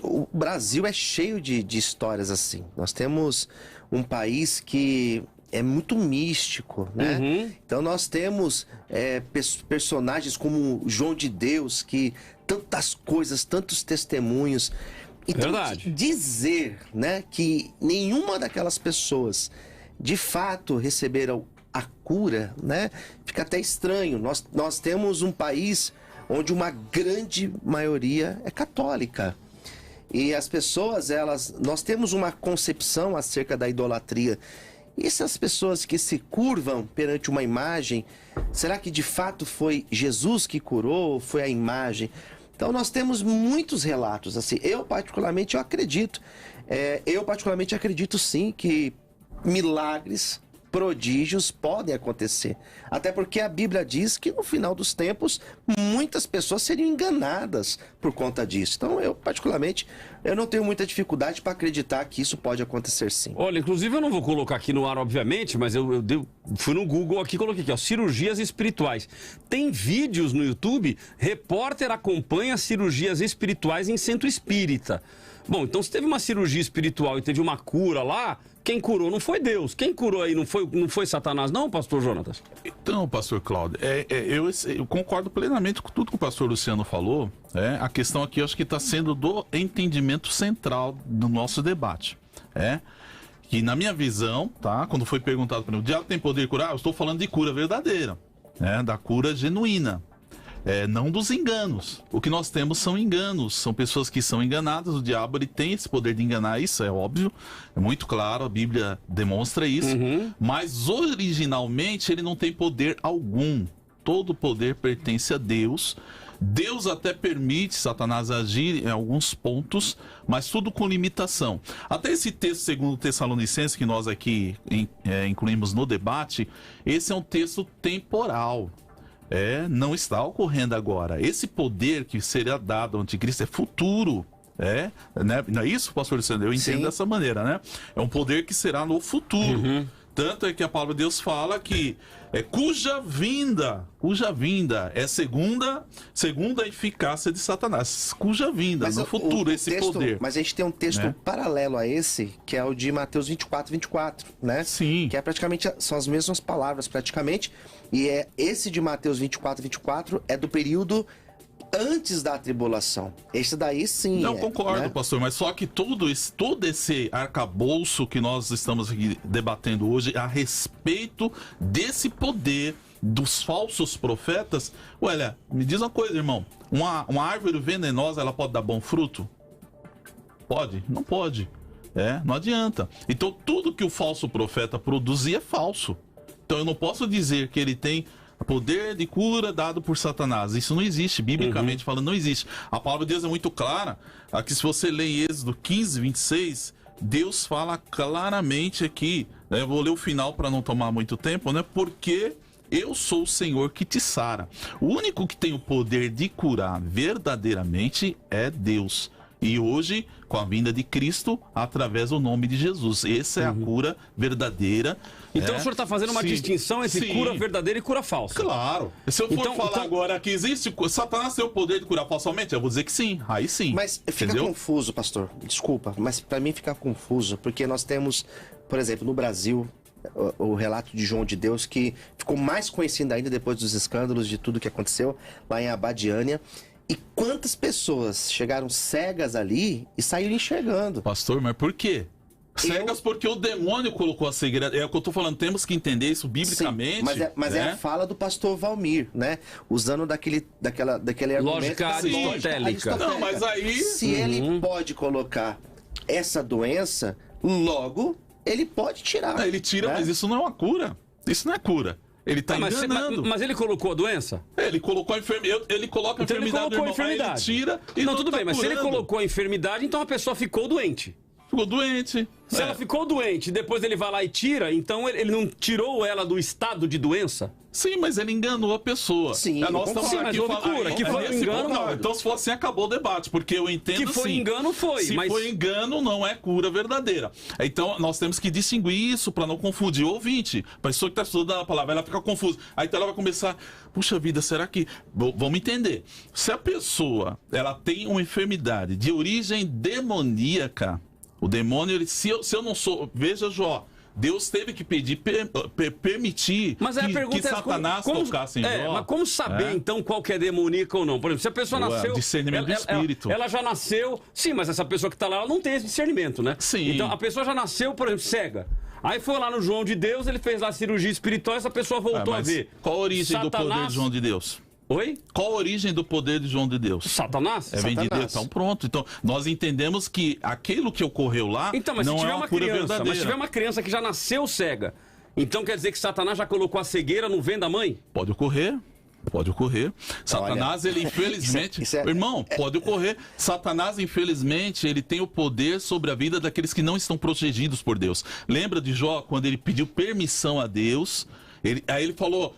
o Brasil é cheio de histórias assim. Nós temos um país que é muito místico, né? Então nós temos personagens como João de Deus, que tantas coisas, tantos testemunhos. Então, verdade. Dizer, né, que nenhuma daquelas pessoas de fato receberam a cura, né? Fica até estranho. Nós temos um país onde uma grande maioria é católica. E as pessoas, nós temos uma concepção acerca da idolatria. E essas pessoas que se curvam perante uma imagem, será que de fato foi Jesus que curou ou foi a imagem? Então nós temos muitos relatos assim. Eu particularmente acredito sim que milagres, prodígios podem acontecer. Até porque a Bíblia diz que no final dos tempos muitas pessoas seriam enganadas por conta disso. Então eu particularmente não tenho muita dificuldade para acreditar que isso pode acontecer sim. Olha, inclusive eu não vou colocar aqui no ar obviamente, mas eu fui no Google aqui, coloquei aqui, ó, cirurgias espirituais. Tem vídeos no YouTube, repórter acompanha cirurgias espirituais em centro espírita. Bom, então se teve uma cirurgia espiritual e teve uma cura lá, quem curou não foi Deus. Quem curou aí não foi Satanás não, pastor Jonatas? Então, pastor Cláudio, eu concordo plenamente com tudo que o pastor Luciano falou. A questão aqui, eu acho que está sendo do entendimento central do nosso debate. Que na minha visão, tá? Quando foi perguntado para mim, o diabo tem poder de curar? Eu estou falando de cura verdadeira, da cura genuína. Não dos enganos. O que nós temos são enganos, são pessoas que são enganadas. O diabo ele tem esse poder de enganar, isso é óbvio, é muito claro, a Bíblia demonstra isso. Mas originalmente ele não tem poder algum. Todo poder pertence a Deus. Deus até permite Satanás agir em alguns pontos, mas tudo com limitação. Até esse texto, segundo Tessalonicenses, que nós aqui incluímos no debate, esse é um texto temporal. Não está ocorrendo agora. Esse poder que seria dado ao anticristo é futuro. Né? Não é isso, pastor Luciano? Eu entendo dessa maneira, né? É um poder que será no futuro. Tanto é que a palavra de Deus fala que cuja vinda é segunda a eficácia de Satanás. Cuja vinda, mas no futuro, esse texto, poder. Mas a gente tem um texto paralelo a esse, que é o de Mateus 24, né? Sim. Que são as mesmas palavras praticamente. E esse de Mateus 24 é do período antes da tribulação. Esse daí sim. Não, concordo, pastor, mas só que todo esse arcabouço que nós estamos aqui debatendo hoje a respeito desse poder dos falsos profetas. Olha, me diz uma coisa, irmão. Uma árvore venenosa, ela pode dar bom fruto? Pode? Não pode. Não adianta. Então tudo que o falso profeta produzia é falso. Então eu não posso dizer que ele tem poder de cura dado por Satanás. Isso não existe, biblicamente falando, não existe. A palavra de Deus é muito clara. Aqui, se você ler em Êxodo 15, 26, Deus fala claramente aqui, eu vou ler o final para não tomar muito tempo, né? Porque eu sou o Senhor que te sara. O único que tem o poder de curar verdadeiramente é Deus. E hoje, com a vinda de Cristo, através do nome de Jesus. Essa é a cura verdadeira. Então o senhor está fazendo uma distinção entre cura verdadeira e cura falsa. Claro. Se eu for falar agora que existe... Satanás tem o poder de curar falsamente, eu vou dizer que sim. Aí sim. Mas fica confuso, pastor. Desculpa, mas para mim fica confuso. Porque nós temos, por exemplo, no Brasil, o relato de João de Deus, que ficou mais conhecido ainda depois dos escândalos de tudo que aconteceu lá em Abadiânia. E quantas pessoas chegaram cegas ali e saíram enxergando? Pastor, mas por quê? Cegas porque o demônio colocou a cegueira. É o que eu tô falando, temos que entender isso biblicamente. Sim, mas é a fala do pastor Valmir, né? Usando daquele argumento... Lógica aristotélica. Não, mas aí... Se ele pode colocar essa doença, logo ele pode tirar. Não, ele tira, mas isso não é uma cura. Isso não é cura. Ele tá enganando. Mas ele colocou a doença? Ele colocou a enfermidade. Ele coloca a então enfermidade. Ele colocou a enfermidade. Ele tira e não, tudo tá bem, mas curando. se ele colocou a enfermidade, então a pessoa ficou doente. Ficou doente. Se ela ficou doente, depois ele vai lá e tira, então ele não tirou ela do estado de doença? Sim, mas ele enganou a pessoa. Sim, nós estamos aqui mas houve cura, que foi engano. Não, então se for assim, acabou o debate, porque eu entendo que foi engano, foi. Se foi engano, não é cura verdadeira. Então nós temos que distinguir isso para não confundir o ouvinte. A pessoa que está estudando a palavra, ela fica confusa. Aí então ela vai começar, puxa vida, será que... Vamos entender. Se a pessoa ela tem uma enfermidade de origem demoníaca, o demônio, se eu não sou... Veja, Jó, Deus teve que pedir, permitir que Satanás tocasse em Jó. Mas como saber, então, qual que é demoníaca ou não? Por exemplo, se a pessoa nasceu... Discernimento do espírito. Ela já nasceu... Sim, mas essa pessoa que está lá, ela não tem esse discernimento, né? Sim. Então, a pessoa já nasceu, por exemplo, cega. Aí foi lá no João de Deus, ele fez lá a cirurgia espiritual, essa pessoa voltou a ver. Qual a origem do poder de João de Deus? Oi? Qual a origem do poder de João de Deus? Satanás? Vem de Deus. Então pronto. Então nós entendemos que aquilo que ocorreu lá mas não se tiver é uma cura verdadeira. Mas se tiver uma criança que já nasceu cega, então quer dizer que Satanás já colocou a cegueira no ventre da mãe? Pode ocorrer. Pode ocorrer. Satanás, ele infelizmente... Irmão, pode ocorrer. Satanás, infelizmente, ele tem o poder sobre a vida daqueles que não estão protegidos por Deus. Lembra de Jó, quando ele pediu permissão a Deus... Aí ele falou,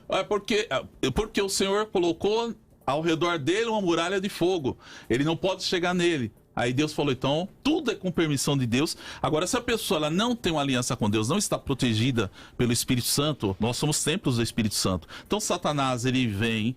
porque o Senhor colocou ao redor dele uma muralha de fogo. Ele não pode chegar nele. Aí Deus falou, então, tudo é com permissão de Deus. Agora, se a pessoa ela não tem uma aliança com Deus, não está protegida pelo Espírito Santo, nós somos templos do Espírito Santo. Então, Satanás, ele vem...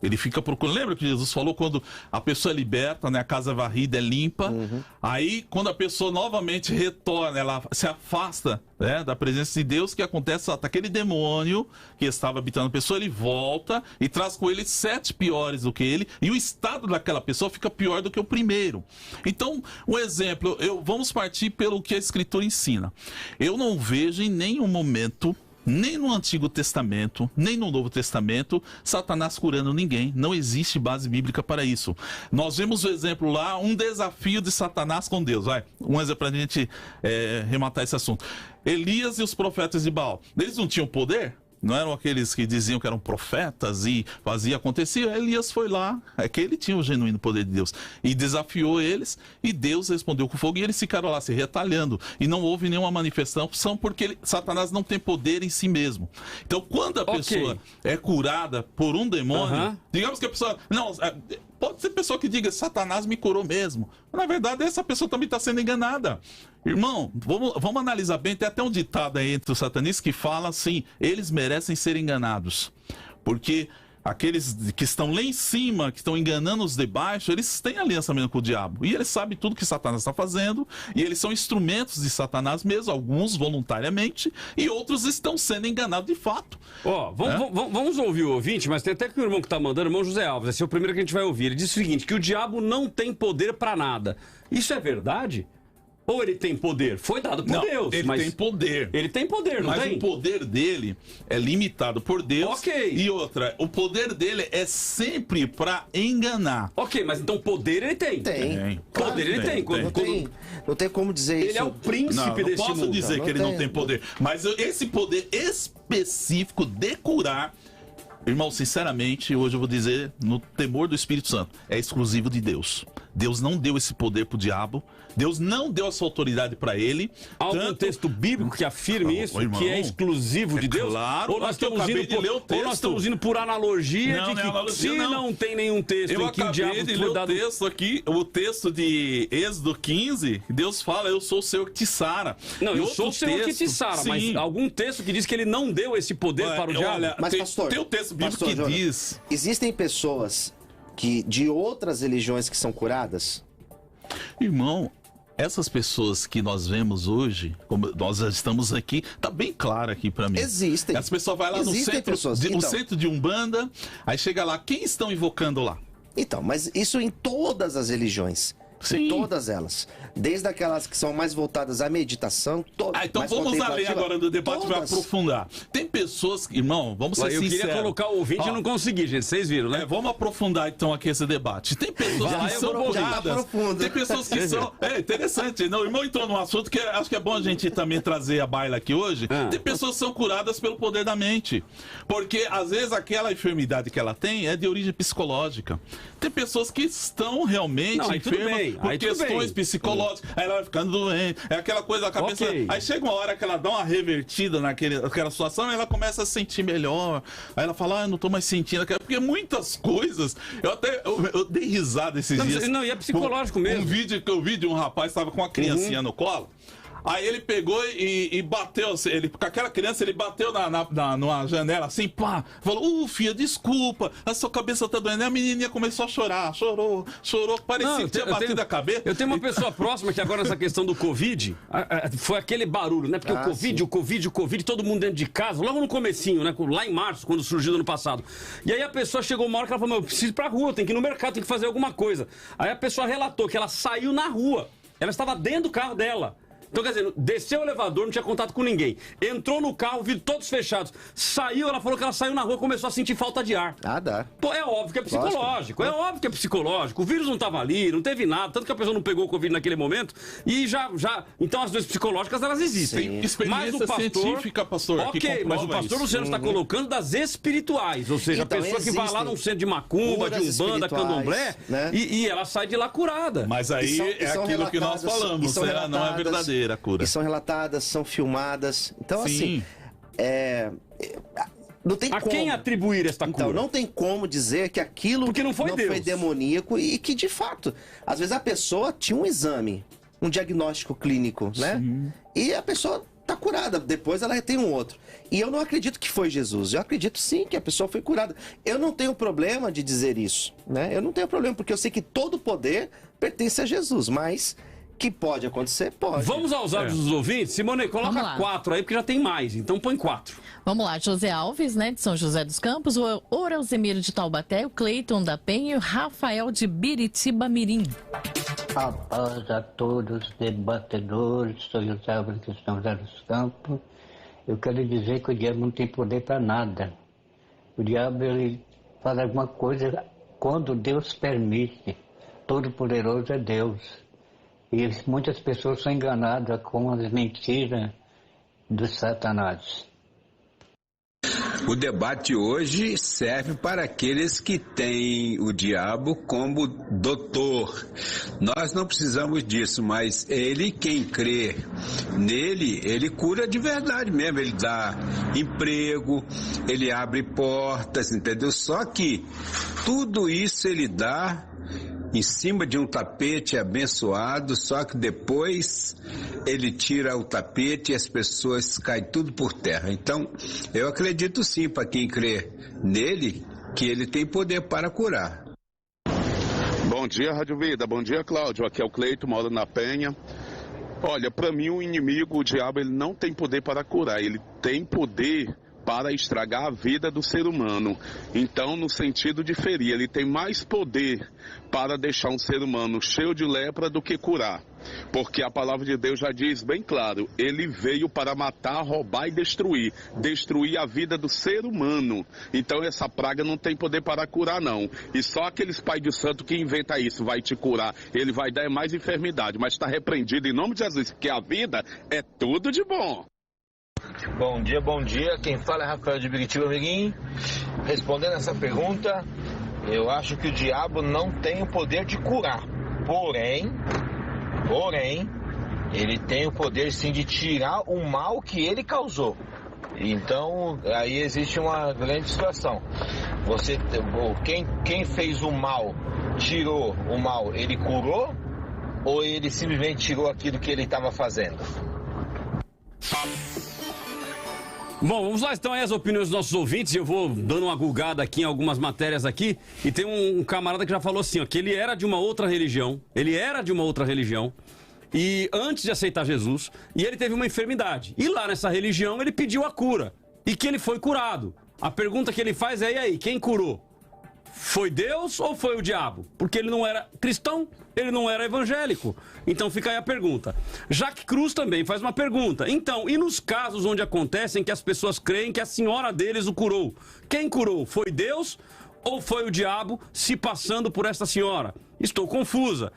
Ele fica procurando. Lembra que Jesus falou quando a pessoa é liberta, né? A casa é varrida, é limpa. Aí, quando a pessoa novamente retorna, ela se afasta, né, da presença de Deus, o que acontece? Aquele demônio que estava habitando a pessoa, ele volta e traz com ele 7 piores do que ele. E o estado daquela pessoa fica pior do que o primeiro. Então, um exemplo, vamos partir pelo que a Escritura ensina. Eu não vejo em nenhum momento... Nem no Antigo Testamento, nem no Novo Testamento, Satanás curando ninguém. Não existe base bíblica para isso. Nós vemos o exemplo lá, um desafio de Satanás com Deus. Um exemplo para a gente rematar esse assunto. Elias e os profetas de Baal, eles não tinham poder? Não eram aqueles que diziam que eram profetas e fazia acontecer? Elias foi lá, é que ele tinha o genuíno poder de Deus, e desafiou eles, e Deus respondeu com fogo, e eles ficaram lá se retalhando, e não houve nenhuma manifestação, porque Satanás não tem poder em si mesmo. Então, quando a pessoa é curada por um demônio, digamos que a pessoa... Não, pode ser pessoa que diga, Satanás me curou mesmo. Mas, na verdade, essa pessoa também está sendo enganada. Irmão, vamos analisar bem, tem até um ditado aí entre os satanistas que fala assim, eles merecem ser enganados. Porque aqueles que estão lá em cima, que estão enganando os de baixo, eles têm aliança mesmo com o diabo. E eles sabem tudo que Satanás está fazendo, e eles são instrumentos de Satanás mesmo, alguns voluntariamente, e outros estão sendo enganados de fato. Vamos ouvir o ouvinte, mas tem até que o irmão que está mandando, o irmão José Alves, esse é o primeiro que a gente vai ouvir. Ele diz o seguinte, que o diabo não tem poder para nada. Isso é verdade? Ou ele tem poder? Foi dado por Deus. Ele tem poder. Ele tem poder, não tem? Mas o poder dele é limitado por Deus. Ok. E outra, o poder dele é sempre para enganar. Ok, mas então poder ele tem. Tem. Poder ele tem. Não tem como dizer isso. Ele é o príncipe desse mundo. Não posso dizer que ele não tem poder. Mas esse poder específico de curar... Irmão, sinceramente, hoje eu vou dizer, no temor do Espírito Santo, é exclusivo de Deus. Deus não deu esse poder pro diabo. Deus não deu essa autoridade para ele. Há algum texto bíblico que afirme isso, irmão, que é exclusivo de Deus? Claro, ou nós estamos indo por analogia de que se não tem nenhum texto em que o diabo foi dado... o texto de Êxodo 15, Deus fala, eu sou o Senhor que te sara. Não, eu sou o Senhor que te sara, mas algum texto que diz que ele não deu esse poder para o diabo? Mas, pastor, tem o texto bíblico que diz... Existem pessoas de outras religiões que são curadas? Irmão, essas pessoas que nós vemos hoje, como nós já estamos aqui, tá bem claro aqui para mim. Existem. As pessoas vão lá no centro de Umbanda, aí chega lá, quem estão invocando lá? Então, mas isso em todas as religiões. Sim. Todas elas. Desde aquelas que são mais voltadas à meditação, todas. Então vamos além agora do debate, vai aprofundar. Tem pessoas que, irmão, vamos ser sinceros. Eu queria colocar o ouvinte e não consegui, gente. Vocês viram, né? Vamos aprofundar então aqui esse debate. Tem pessoas que são curadas. Tem pessoas que são. É interessante. Não, o irmão entrou num assunto que acho que é bom a gente também trazer a baila aqui hoje. Tem pessoas que são curadas pelo poder da mente. Porque às vezes aquela enfermidade que ela tem é de origem psicológica. Tem pessoas que estão realmente enfermas por questões psicológicas. Aí ela vai ficando doente. É aquela coisa da cabeça. Aí chega uma hora que ela dá uma revertida naquela situação e ela começa a sentir melhor. Aí ela fala, eu não tô mais sentindo. Porque muitas coisas. Eu dei risada esses dias. Não, e é psicológico mesmo. Um vídeo que eu vi de um rapaz que estava com uma criancinha no colo. Aí ele pegou e bateu, com aquela criança, ele bateu numa janela assim, pá, falou, filha, desculpa, a sua cabeça tá doendo. E a menininha começou a chorar, chorou, parecia que tinha batido a cabeça. Eu tenho uma pessoa próxima que agora nessa questão do Covid, foi aquele barulho, né? Porque o Covid, todo mundo dentro de casa, logo no comecinho, né? Lá em março, quando surgiu no ano passado. E aí a pessoa chegou uma hora que ela falou, eu preciso ir pra rua, tem que ir no mercado, tem que fazer alguma coisa. Aí a pessoa relatou que ela saiu na rua, ela estava dentro do carro dela. Então, quer dizer, desceu o elevador, não tinha contato com ninguém. Entrou no carro, vidros todos fechados. Saiu, ela falou que ela saiu na rua e começou a sentir falta de ar. Dá. Pô, é óbvio que é psicológico. É óbvio que é psicológico. O vírus não estava ali, não teve nada. Tanto que a pessoa não pegou o Covid naquele momento. E já... Então, as doenças psicológicas, elas existem. Experiência mas o pastor, científica, pastor. Ok, mas o pastor Luciano está colocando das espirituais. Ou seja, então, a pessoa que vai lá num centro de macumba, de umbanda, candomblé, né? e ela sai de lá curada. Mas aí é aquilo que nós falamos. Não é verdadeira a cura. E são relatadas, são filmadas. Então, assim, não tem como. A quem atribuir esta cura? Então, não tem como dizer que aquilo não foi demoníaco e que, de fato, às vezes a pessoa tinha um exame, um diagnóstico clínico, né? E a pessoa tá curada, depois ela tem um outro. E eu não acredito que foi Jesus, eu acredito sim que a pessoa foi curada. Eu não tenho problema de dizer isso, né? Eu não tenho problema, porque eu sei que todo poder pertence a Jesus, mas... que pode acontecer? Pode. Vamos aos áudios dos ouvintes? Simone, coloca 4 aí, porque já tem mais. Então põe 4. Vamos lá. José Alves, né, de São José dos Campos, o Orelzemiro de Taubaté, o Cleiton da Penha e o Rafael de Biritiba Mirim. A paz a todos os debatedores, sou José Alves de São José dos Campos. Eu quero dizer que o diabo não tem poder para nada. O diabo, ele faz alguma coisa quando Deus permite. Todo-poderoso é Deus. E muitas pessoas são enganadas com as mentiras do Satanás. O debate hoje serve para aqueles que têm o diabo como doutor. Nós não precisamos disso, mas ele, quem crê nele, ele cura de verdade mesmo. Ele dá emprego, ele abre portas, entendeu? Só que tudo isso ele dá em cima de um tapete abençoado, só que depois ele tira o tapete e as pessoas caem tudo por terra. Então, eu acredito sim, para quem crê nele, que ele tem poder para curar. Bom dia, Rádio Vida. Bom dia, Cláudio. Aqui é o Cleito, moro na Penha. Olha, para mim o inimigo, o diabo, ele não tem poder para curar, ele tem poder para estragar a vida do ser humano. Então, no sentido de ferir, ele tem mais poder para deixar um ser humano cheio de lepra do que curar. Porque a palavra de Deus já diz bem claro, ele veio para matar, roubar e destruir a vida do ser humano. Então essa praga não tem poder para curar não. E só aqueles pais de santo que inventa isso vai te curar, ele vai dar mais enfermidade, mas está repreendido em nome de Jesus, porque a vida é tudo de bom. Bom dia, quem fala é Rafael de Biritiba Mirim. Respondendo essa pergunta, eu acho que o diabo não tem o poder de curar, porém, ele tem o poder sim de tirar o mal que ele causou. Então, aí existe uma grande situação. Quem fez o mal, tirou o mal, ele curou? Ou ele simplesmente tirou aquilo que ele estava fazendo? Bom, vamos lá então aí as opiniões dos nossos ouvintes. Eu vou dando uma gulgada aqui em algumas matérias aqui. E tem um camarada que já falou assim, ó, que ele era de uma outra religião. E antes de aceitar Jesus, e ele teve uma enfermidade. E lá nessa religião ele pediu a cura. E que ele foi curado. A pergunta que ele faz é, e aí, quem curou? foi Deus ou foi o diabo? Porque ele não era cristão, ele não era evangélico. Então fica aí a pergunta. Jaque Cruz também faz uma pergunta. Então, e nos casos onde acontecem que as pessoas creem que a senhora deles o curou? Quem curou? Foi Deus ou foi o diabo se passando por esta senhora? Estou confusa.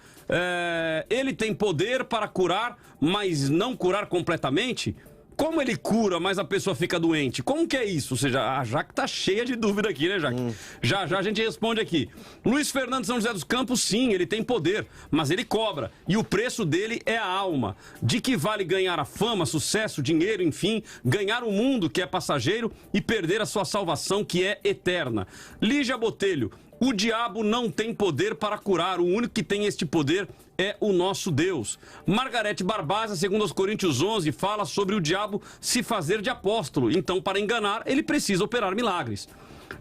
Ele tem poder para curar, mas não curar completamente? Como ele cura, mas a pessoa fica doente? Como que é isso? Ou seja, a Jaque tá cheia de dúvida aqui, né, Jaque? Já a gente responde aqui. Luiz Fernando São José dos Campos, sim, ele tem poder, mas ele cobra. E o preço dele é a alma. De que vale ganhar a fama, sucesso, dinheiro, enfim, ganhar o mundo, que é passageiro, e perder a sua salvação, que é eterna. Lígia Botelho, o diabo não tem poder para curar, o único que tem este poder é o nosso Deus. Margarete Barbaza, segundo aos Coríntios 11, fala sobre o diabo se fazer de apóstolo. Então, para enganar, ele precisa operar milagres.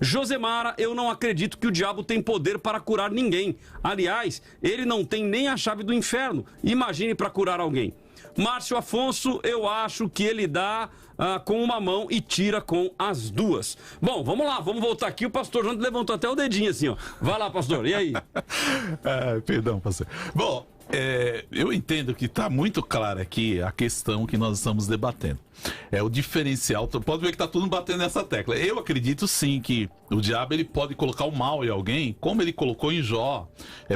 Josemara, eu não acredito que o diabo tem poder para curar ninguém. Aliás, ele não tem nem a chave do inferno. Imagine para curar alguém. Márcio Afonso, eu acho que ele dá com uma mão e tira com as duas. Bom, vamos lá, vamos voltar aqui. O pastor João levantou até o dedinho assim, ó. Vai lá, pastor, e aí? Perdão, pastor. Bom, eu entendo que está muito clara aqui a questão que nós estamos debatendo. É o diferencial. Pode ver que está tudo batendo nessa tecla. Eu acredito sim que o diabo ele pode colocar o mal em alguém, como ele colocou em Jó,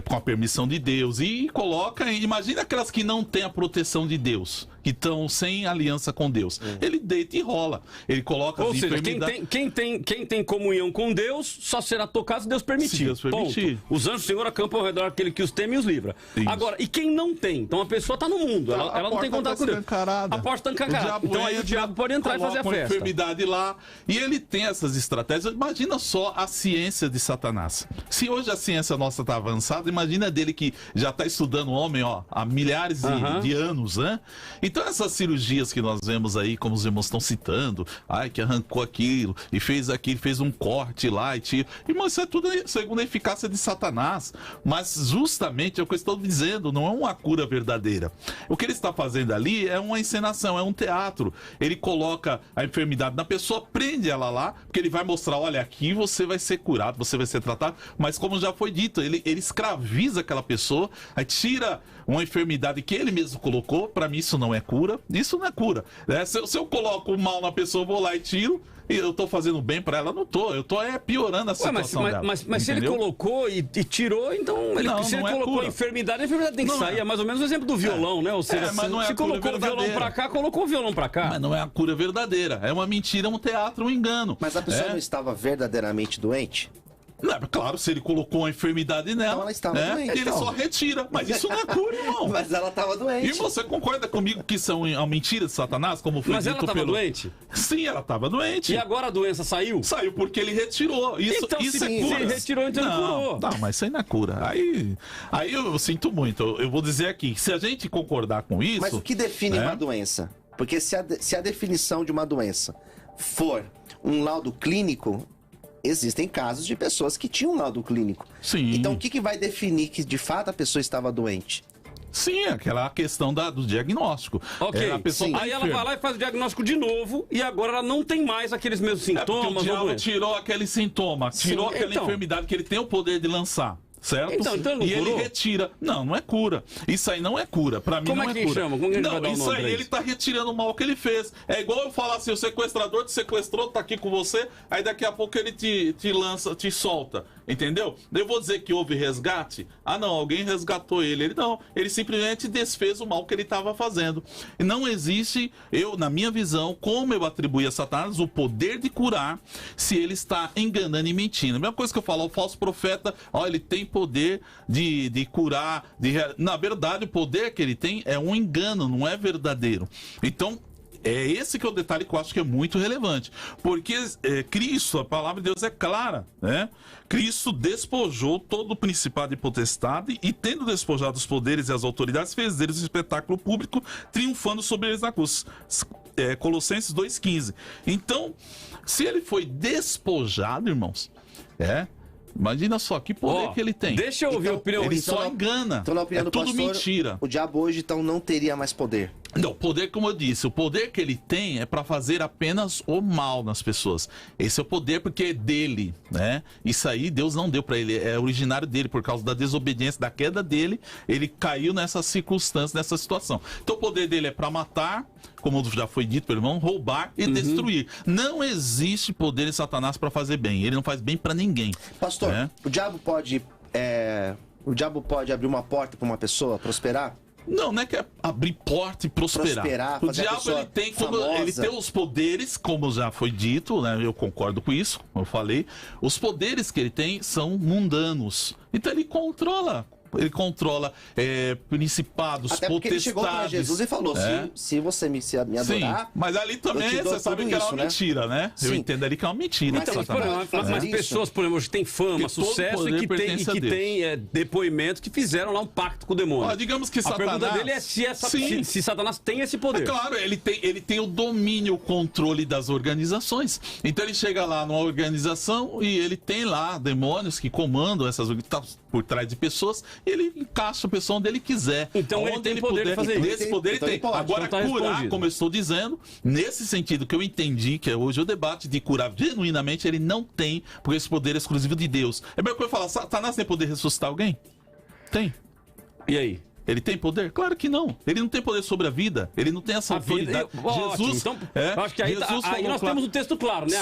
com a permissão de Deus. E coloca, imagina aquelas que não têm a proteção de Deus, que estão sem aliança com Deus. Ele deita e rola. Ele coloca as enfermidades. Quem tem comunhão com Deus só será tocado se Deus permitir. Se Deus permitir. Os anjos do Senhor acampam ao redor daquele que os teme e os livra. Isso. Agora, e quem não tem? Então a pessoa está no mundo, ela não tem contato com Deus. A porta está escancarada. Então aí o diabo pode entrar e fazer a festa. Enfermidade lá. E ele tem essas estratégias. Imagina só a ciência de Satanás. Se hoje a ciência nossa está avançada, imagina dele que já está estudando o homem há milhares de anos, né? Então essas cirurgias que nós vemos aí, como os irmãos estão citando, que arrancou aquilo e fez aquilo, fez um corte lá e tira. Irmão, isso é tudo segundo a eficácia de Satanás. Mas justamente é o que eu estou dizendo, não é uma cura verdadeira. O que ele está fazendo ali é uma encenação, é um teatro. Ele coloca a enfermidade na pessoa, prende ela lá, porque ele vai mostrar, olha, aqui você vai ser curado, você vai ser tratado, mas como já foi dito, ele escraviza aquela pessoa, aí tira uma enfermidade que ele mesmo colocou. Para mim isso não é cura, isso não é cura, né? Se eu coloco o mal na pessoa, eu vou lá e tiro, e eu tô fazendo bem para ela, não tô, eu tô piorando a situação dela. Mas se ele colocou e tirou, então se ele colocou a enfermidade tem que sair. É mais ou menos o exemplo do violão, né? Ou seja, se colocou o violão para cá, colocou o violão para cá. Mas não é a cura verdadeira, é uma mentira, um teatro, um engano. Mas a pessoa não estava verdadeiramente doente? Não, claro, se ele colocou uma enfermidade nela, então ela estava doente, ele só retira. Mas isso não é cura, irmão. Mas ela estava doente. E você concorda comigo que são uma mentira de Satanás, como foi dito pelo... Mas ela estava doente? Sim, ela estava doente. E agora a doença saiu? Saiu porque ele retirou. Isso é cura. Se ele retirou, então ele curou. Não, mas isso aí não é cura. Aí eu sinto muito. Eu vou dizer aqui, se a gente concordar com isso... Mas o que define uma doença? Porque se a definição de uma doença for um laudo clínico... Existem casos de pessoas que tinham um laudo clínico. Sim. Então, o que vai definir que, de fato, a pessoa estava doente? Sim, aquela questão do diagnóstico. Ok, a pessoa aí ela vai lá e faz o diagnóstico de novo e agora ela não tem mais aqueles mesmos sintomas. O diabo tirou aquele sintoma, tirou aquela enfermidade que ele tem o poder de lançar. Certo? Então e ele retira. Não é cura. Isso aí não é cura. Pra mim não é cura. Chama? Como é que não, vai dar isso aí ele tá retirando o mal que ele fez. É igual eu falar assim, o sequestrador te sequestrou, tá aqui com você, aí daqui a pouco ele te lança, te solta. Entendeu? Eu vou dizer que houve resgate? Não, alguém resgatou ele. Ele simplesmente desfez o mal que ele estava fazendo. E não existe, na minha visão, como eu atribuí a Satanás o poder de curar se ele está enganando e mentindo. A mesma coisa que eu falo, o falso profeta, ele tem poder de curar. Na verdade, o poder que ele tem é um engano, não é verdadeiro. Então, é esse que é o detalhe que eu acho que é muito relevante. Porque Cristo, a palavra de Deus é clara, né? Cristo despojou todo o principado e potestade e, tendo despojado os poderes e as autoridades, fez deles um espetáculo público, triunfando sobre eles na cruz. Colossenses 2,15. Então, se ele foi despojado, irmãos, imagina só que poder que ele tem. Deixa eu ouvir a opinião. Ele só engana. Então, na opinião do tudo pastor, mentira. O diabo hoje, então, não teria mais poder. Não, poder, como eu disse, o poder que ele tem é para fazer apenas o mal nas pessoas. Esse é o poder porque é dele, né? Isso aí Deus não deu para ele, é originário dele, por causa da desobediência, da queda dele, ele caiu nessa circunstância, nessa situação. Então o poder dele é para matar, como já foi dito pelo irmão, roubar e destruir. Não existe poder em Satanás para fazer bem, ele não faz bem para ninguém. Pastor, né? o diabo pode abrir uma porta para uma pessoa prosperar? Não é que é abrir porta e prosperar. O diabo ele tem os poderes, como já foi dito, né? Eu concordo com isso, como eu falei. Os poderes que ele tem são mundanos. Então ele controla principados, até porque potestades. Ele chegou para Jesus e falou, se você me adorar... Sim, mas ali também você sabe que é uma mentira, né? Sim. Eu entendo ali que é uma mentira. Mas pessoas, por exemplo, hoje têm fama, sucesso e que tem depoimentos que fizeram lá um pacto com o demônio. Digamos que Satanás... A pergunta dele é se Satanás tem esse poder. É claro, ele tem o domínio, o controle das organizações. Então ele chega lá numa organização e ele tem lá demônios que comandam essas organizações por trás de pessoas, e ele encaixa a pessoa onde ele quiser. Então ele tem poder de fazer isso. Esse poder ele tem. Agora, curar, como eu estou dizendo, nesse sentido que eu entendi, que é hoje o debate de curar genuinamente, ele não tem, porque esse poder é exclusivo de Deus. É melhor que eu falar, Satanás tem poder de ressuscitar alguém? Tem. E aí? Ele tem poder? Claro que não. Ele não tem poder sobre a vida. Ele não tem essa autoridade. Jesus, então, eu acho que aí nós temos um texto claro, né?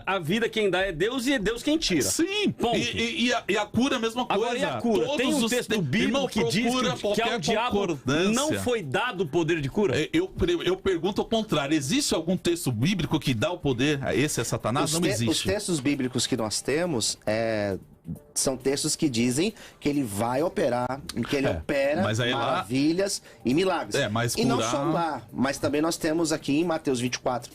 A vida quem dá é Deus e é Deus quem tira. Sim. Ponto. E a cura é a mesma coisa. Agora, e a cura? Tem um texto bíblico que diz que ao diabo não foi dado o poder de cura? Eu pergunto ao contrário. Existe algum texto bíblico que dá o poder? Esse é Satanás? Não existe. Os textos bíblicos que nós temos são textos que dizem que ele vai operar, que ele opera maravilhas e milagres. E não só lá, mas também nós temos aqui em Mateus 24,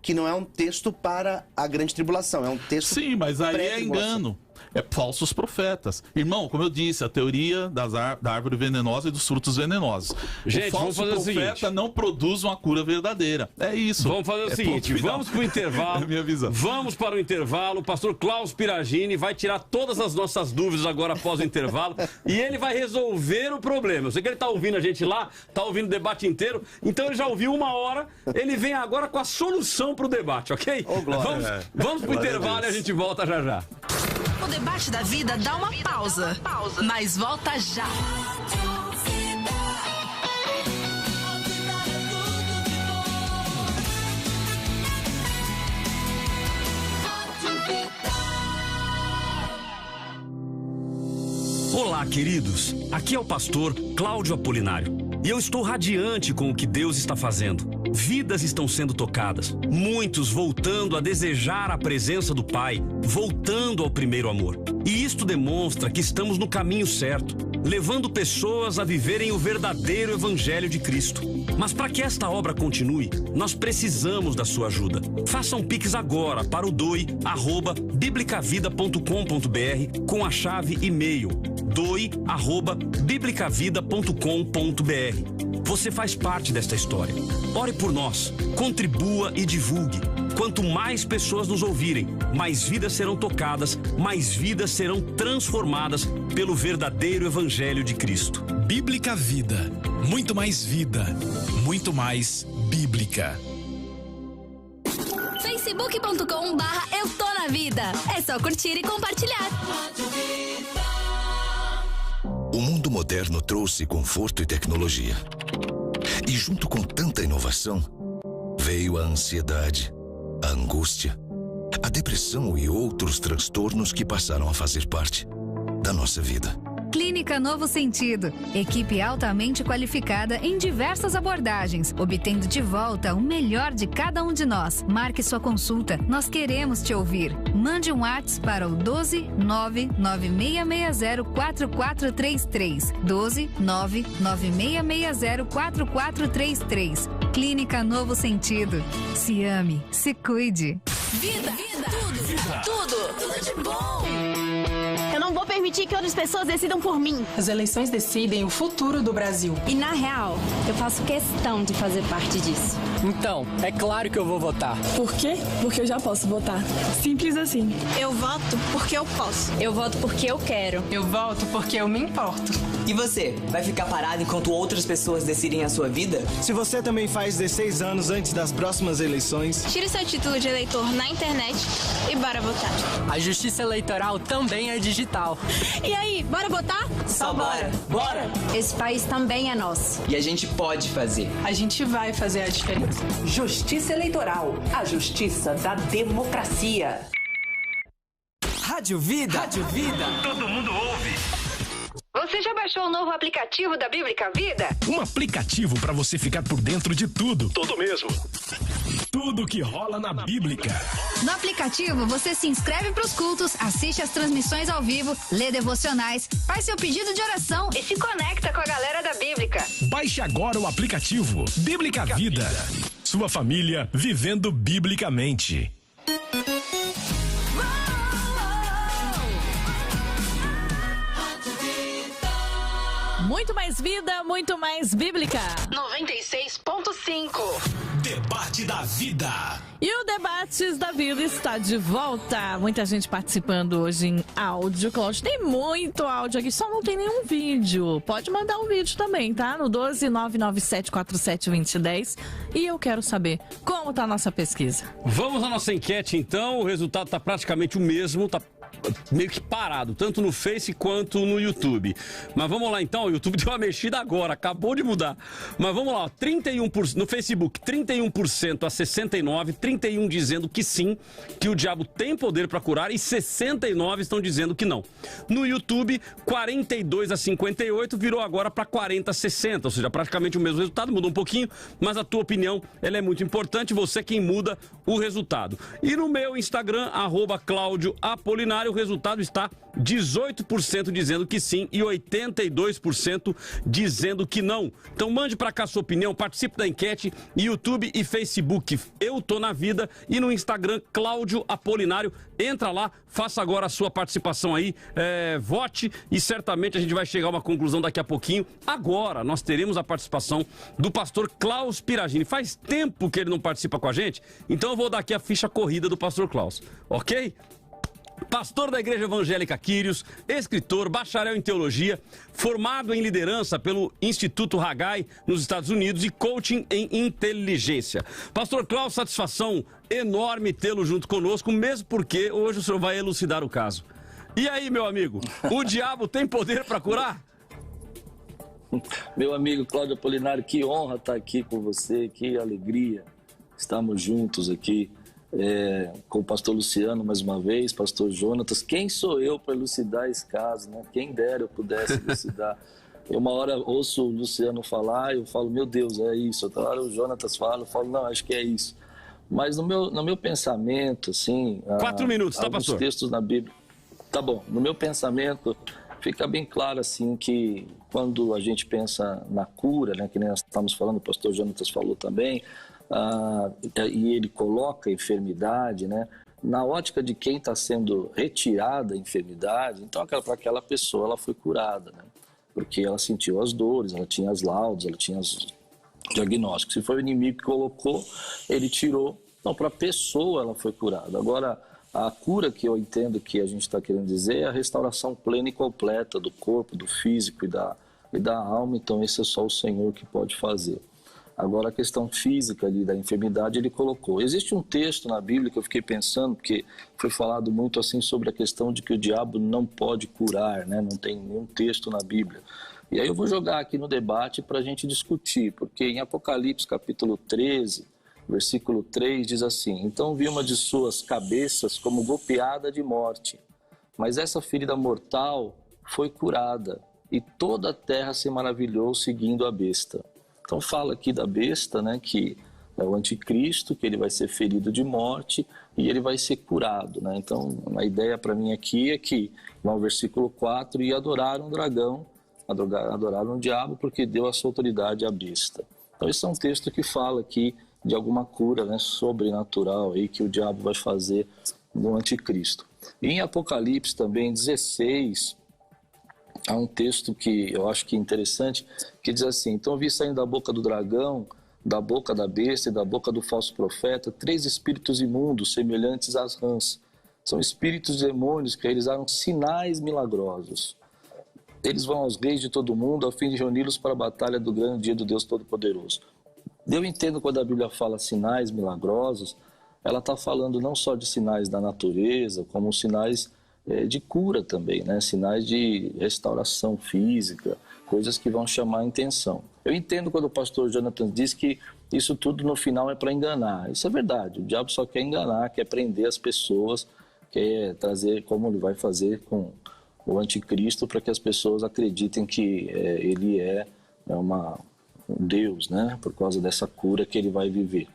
que não é um texto para a grande tribulação, é um texto... Sim, mas aí é engano. É falsos profetas. Irmão, como eu disse, a teoria da árvore venenosa e dos frutos venenosos. Gente, o falso profeta não produz uma cura verdadeira. É isso. Vamos fazer o seguinte, vamos para o intervalo. É minha visão. Vamos para o intervalo. O pastor Klaus Piragini vai tirar todas as nossas dúvidas agora após o intervalo e ele vai resolver o problema. Eu sei que ele está ouvindo a gente lá, está ouvindo o debate inteiro, então ele já ouviu 1 hora, ele vem agora com a solução para o debate, ok? Vamos para o intervalo e a gente volta já já. O debate da vida dá uma pausa, mas volta já. Olá, queridos. Aqui é o pastor Cláudio Apolinário. E eu estou radiante com o que Deus está fazendo. Vidas estão sendo tocadas. Muitos voltando a desejar a presença do Pai, voltando ao primeiro amor. E isto demonstra que estamos no caminho certo, levando pessoas a viverem o verdadeiro Evangelho de Cristo. Mas para que esta obra continue, nós precisamos da sua ajuda. Faça um Pix agora para o doe@biblicavida.com.br com a chave e-mail doe@biblicavida.com.br. Você faz parte desta história. Ore por nós, contribua e divulgue. Quanto mais pessoas nos ouvirem, mais vidas serão tocadas, mais vidas serão transformadas pelo verdadeiro Evangelho de Cristo. Bíblica Vida. Muito mais vida. Muito mais bíblica. facebook.com/eutonavida. É só curtir e compartilhar. O mundo moderno trouxe conforto e tecnologia. E junto com tanta inovação, veio a ansiedade, a angústia, a depressão e outros transtornos que passaram a fazer parte da nossa vida. Clínica Novo Sentido. Equipe altamente qualificada em diversas abordagens, obtendo de volta o melhor de cada um de nós. Marque sua consulta. Nós queremos te ouvir. Mande um WhatsApp para o 12996604433. 12996604433. Clínica Novo Sentido. Se ame, se cuide. Vida. Tudo de bom. Eu não vou permitir que outras pessoas decidam por mim. As eleições decidem o futuro do Brasil. E na real, eu faço questão de fazer parte disso. Então, é claro que eu vou votar. Por quê? Porque eu já posso votar. Simples assim. Eu voto porque eu posso. Eu voto porque eu quero. Eu voto porque eu me importo. E você, vai ficar parado enquanto outras pessoas decidem a sua vida? Se você também faz 16 anos antes das próximas eleições, tire seu título de eleitor na internet e bora votar. A justiça eleitoral também é digital. E aí, bora votar? Só bora! Bora! Esse país também é nosso. E a gente pode fazer. A gente vai fazer a diferença. Justiça Eleitoral, a justiça da democracia. Rádio Vida. Rádio Vida. Todo mundo ouve. Você já baixou o novo aplicativo da Bíblica Vida? Um aplicativo para você ficar por dentro de tudo. Tudo mesmo. Tudo que rola na Bíblica. No aplicativo, você se inscreve para os cultos, assiste as transmissões ao vivo, lê devocionais, faz seu pedido de oração e se conecta com a galera da Bíblica. Baixe agora o aplicativo Bíblica Vida. Sua família vivendo biblicamente. Muito mais vida, muito mais bíblica. 96.5. Debate da Vida. E o Debates da Vida está de volta. Muita gente participando hoje em áudio. Cláudio, tem muito áudio aqui, só não tem nenhum vídeo. Pode mandar um vídeo também, tá? No 12997472010. E eu quero saber como tá a nossa pesquisa. Vamos à nossa enquete, então. O resultado tá praticamente o mesmo, tá meio que parado, tanto no Face quanto no YouTube. Mas vamos lá então, o YouTube deu uma mexida agora, acabou de mudar. Mas vamos lá, 31% no Facebook, 31% a 69%, 31% dizendo que sim, que o diabo tem poder para curar e 69% estão dizendo que não. No YouTube, 42% a 58% virou agora para 40% a 60%, ou seja, praticamente o mesmo resultado, mudou um pouquinho, mas a tua opinião, ela é muito importante, você quem muda o resultado. E no meu Instagram, @CláudioApolinário, o resultado está 18% dizendo que sim e 82% dizendo que não. Então mande para cá a sua opinião, participe da enquete, YouTube e Facebook Eu Tô na Vida e no Instagram Cláudio Apolinário. Entra lá, faça agora a sua participação aí, vote e certamente a gente vai chegar a uma conclusão daqui a pouquinho. Agora nós teremos a participação do pastor Klaus Piragini. Faz tempo que ele não participa com a gente, então eu vou dar aqui a ficha corrida do pastor Klaus, ok? Pastor da Igreja Evangélica Quírios, escritor, bacharel em teologia, formado em liderança pelo Instituto Haggai nos Estados Unidos e coaching em inteligência. Pastor Klaus, satisfação enorme tê-lo junto conosco, mesmo porque hoje o senhor vai elucidar o caso. E aí, meu amigo, o diabo tem poder para curar? Meu amigo Cláudio Apolinário, que honra estar aqui com você, que alegria. Estamos juntos aqui. Com o pastor Luciano mais uma vez, pastor Jonatas. Quem sou eu para elucidar esse caso, né? Quem dera eu pudesse elucidar. Eu uma hora ouço o Luciano falar e eu falo, meu Deus, é isso. Outra hora o Jonatas fala, eu falo, não, acho que é isso. Mas no meu pensamento, assim... 4 minutos, tá, pastor? Textos na Bíblia. Tá bom, no meu pensamento fica bem claro, assim, que quando a gente pensa na cura, né? Que nem nós estamos falando, o pastor Jonatas falou também... e ele coloca a enfermidade, né, na ótica de quem está sendo retirada a enfermidade. Então para aquela pessoa ela foi curada, né, porque ela sentiu as dores, ela tinha as laudas, ela tinha os diagnósticos. Se foi o inimigo que colocou, ele tirou. Então para a pessoa ela foi curada. Agora a cura que eu entendo que a gente está querendo dizer é a restauração plena e completa do corpo, do físico e da alma. Então esse é só o Senhor que pode fazer. Agora, a questão física ali da enfermidade, ele colocou. Existe um texto na Bíblia que eu fiquei pensando, porque foi falado muito assim sobre a questão de que o diabo não pode curar, né? Não tem nenhum texto na Bíblia. E aí eu vou jogar aqui no debate para a gente discutir, porque em Apocalipse, capítulo 13, versículo 3, diz assim: então vi uma de suas cabeças como golpeada de morte, mas essa ferida mortal foi curada, e toda a terra se maravilhou seguindo a besta. Então fala aqui da besta, né, que é o anticristo, que ele vai ser ferido de morte e ele vai ser curado, né? Então a ideia para mim aqui é que, no versículo 4, e adoraram o dragão, adoraram o diabo porque deu a sua autoridade à besta. Então esse é um texto que fala aqui de alguma cura, né, sobrenatural aí que o diabo vai fazer no anticristo. E em Apocalipse também 16... há um texto que eu acho que é interessante, que diz assim: então vi saindo da boca do dragão, da boca da besta e da boca do falso profeta 3 espíritos imundos semelhantes às rãs. São espíritos demônios que realizaram sinais milagrosos. eles vão aos reis de todo mundo, a fim de reuni-los para a batalha do grande dia do Deus Todo-Poderoso. Eu entendo quando a Bíblia fala sinais milagrosos, ela está falando não só de sinais da natureza, como sinais de cura também, né? Sinais de restauração física, coisas que vão chamar a atenção. Eu entendo quando o pastor Jonathan diz que isso tudo no final é para enganar. Isso é verdade, o diabo só quer enganar, quer prender as pessoas, quer trazer, como ele vai fazer com o anticristo, para que as pessoas acreditem que ele é um Deus, né? Por causa dessa cura que ele vai viver.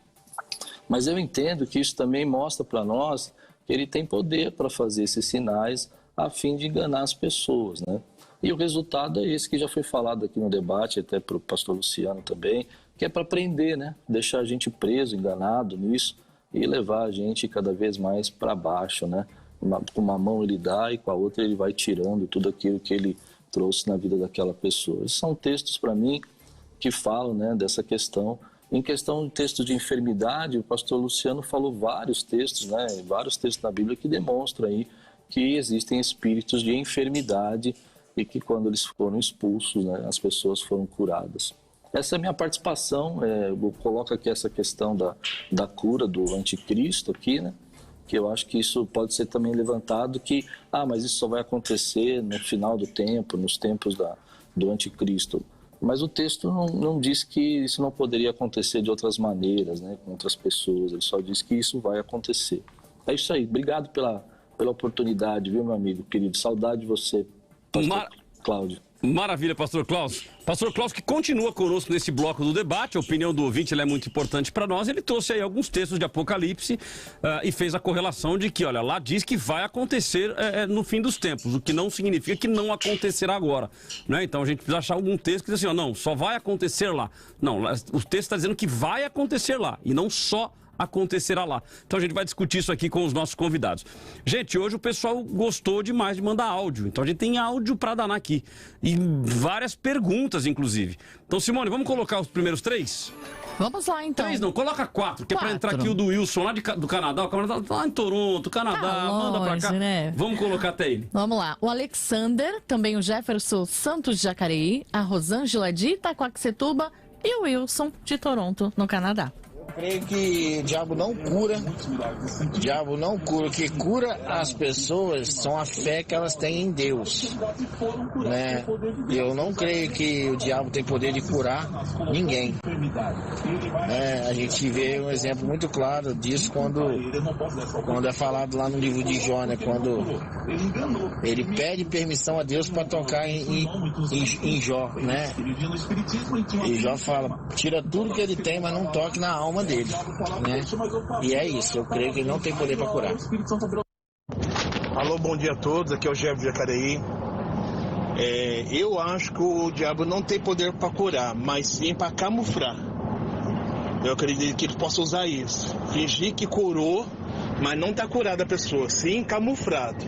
Mas eu entendo que isso também mostra para nós que ele tem poder para fazer esses sinais a fim de enganar as pessoas, né? E o resultado é esse que já foi falado aqui no debate, até para o pastor Luciano também, que é para prender, né? Deixar a gente preso, enganado nisso e levar a gente cada vez mais para baixo, né? Com uma mão ele dá e com a outra ele vai tirando tudo aquilo que ele trouxe na vida daquela pessoa. Esses são textos, para mim, que falam, né, dessa questão. Em questão de texto de enfermidade, o pastor Luciano falou vários textos, né, vários textos na Bíblia que demonstram aí que existem espíritos de enfermidade e que quando eles foram expulsos, né, as pessoas foram curadas. Essa é a minha participação, eu coloco aqui essa questão da cura do anticristo aqui, né, que eu acho que isso pode ser também levantado que, mas isso só vai acontecer no final do tempo, nos tempos do anticristo. Mas o texto não diz que isso não poderia acontecer de outras maneiras, né, com outras pessoas. Ele só diz que isso vai acontecer. É isso aí. Obrigado pela oportunidade, viu, meu amigo querido? Saudade de você, pastor Cláudio. Maravilha, pastor Klaus. Pastor Klaus, que continua conosco nesse bloco do debate. A opinião do ouvinte ela é muito importante para nós. Ele trouxe aí alguns textos de Apocalipse e fez a correlação de que, olha, lá diz que vai acontecer no fim dos tempos, o que não significa que não acontecerá agora, né? Então a gente precisa achar algum texto que diz assim, não, só vai acontecer lá. Não, o texto está dizendo que vai acontecer lá e não só acontecerá lá. Então a gente vai discutir isso aqui com os nossos convidados. Gente, hoje o pessoal gostou demais de mandar áudio, então a gente tem áudio para danar aqui e várias perguntas, inclusive. Então, Simone, vamos colocar os primeiros 3? Vamos lá, então. 3 não, coloca 4, que é para entrar aqui o do Wilson lá do Canadá. O Canadá tá lá em Toronto, Canadá, manda para cá. Né? Vamos colocar até ele. Vamos lá. O Alexander, também o Jefferson Santos de Jacareí, a Rosângela de Itaquaquecetuba e o Wilson de Toronto, no Canadá. Creio que o diabo não cura. O diabo não cura. O que cura as pessoas são a fé que elas têm em Deus, né? Eu não creio que o diabo tem poder de curar ninguém, né? A gente vê um exemplo muito claro disso quando é falado lá no livro de Jó, né? Quando ele pede permissão a Deus para tocar em Jó, né? E Jó fala, tira tudo que ele tem, mas não toque na alma dele, né? E é isso, eu creio que ele não tem poder para curar. Alô, bom dia a todos, aqui é o Jefferson de Jacareí. Eu acho que o diabo não tem poder para curar, mas sim para camuflar. Eu acredito que ele possa usar isso, fingir que curou, mas não está curada a pessoa, sim camuflado.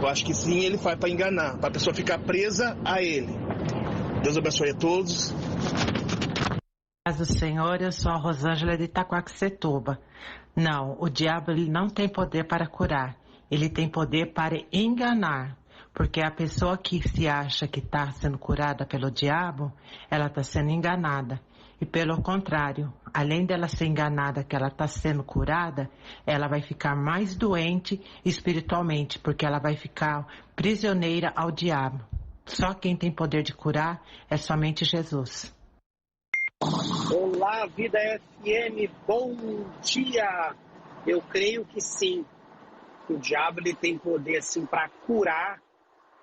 Eu acho que sim, ele faz para enganar, para a pessoa ficar presa a ele. Deus abençoe a todos. Paz do Senhor, eu sou a Rosângela de Itaquaquecetuba. Não, o diabo ele não tem poder para curar, ele tem poder para enganar, porque a pessoa que se acha que está sendo curada pelo diabo, ela está sendo enganada. E pelo contrário, além dela ser enganada que ela está sendo curada, ela vai ficar mais doente espiritualmente, porque ela vai ficar prisioneira ao diabo. Só quem tem poder de curar é somente Jesus. Olá, Vida FM, bom dia! Eu creio que sim, o diabo ele tem poder sim para curar,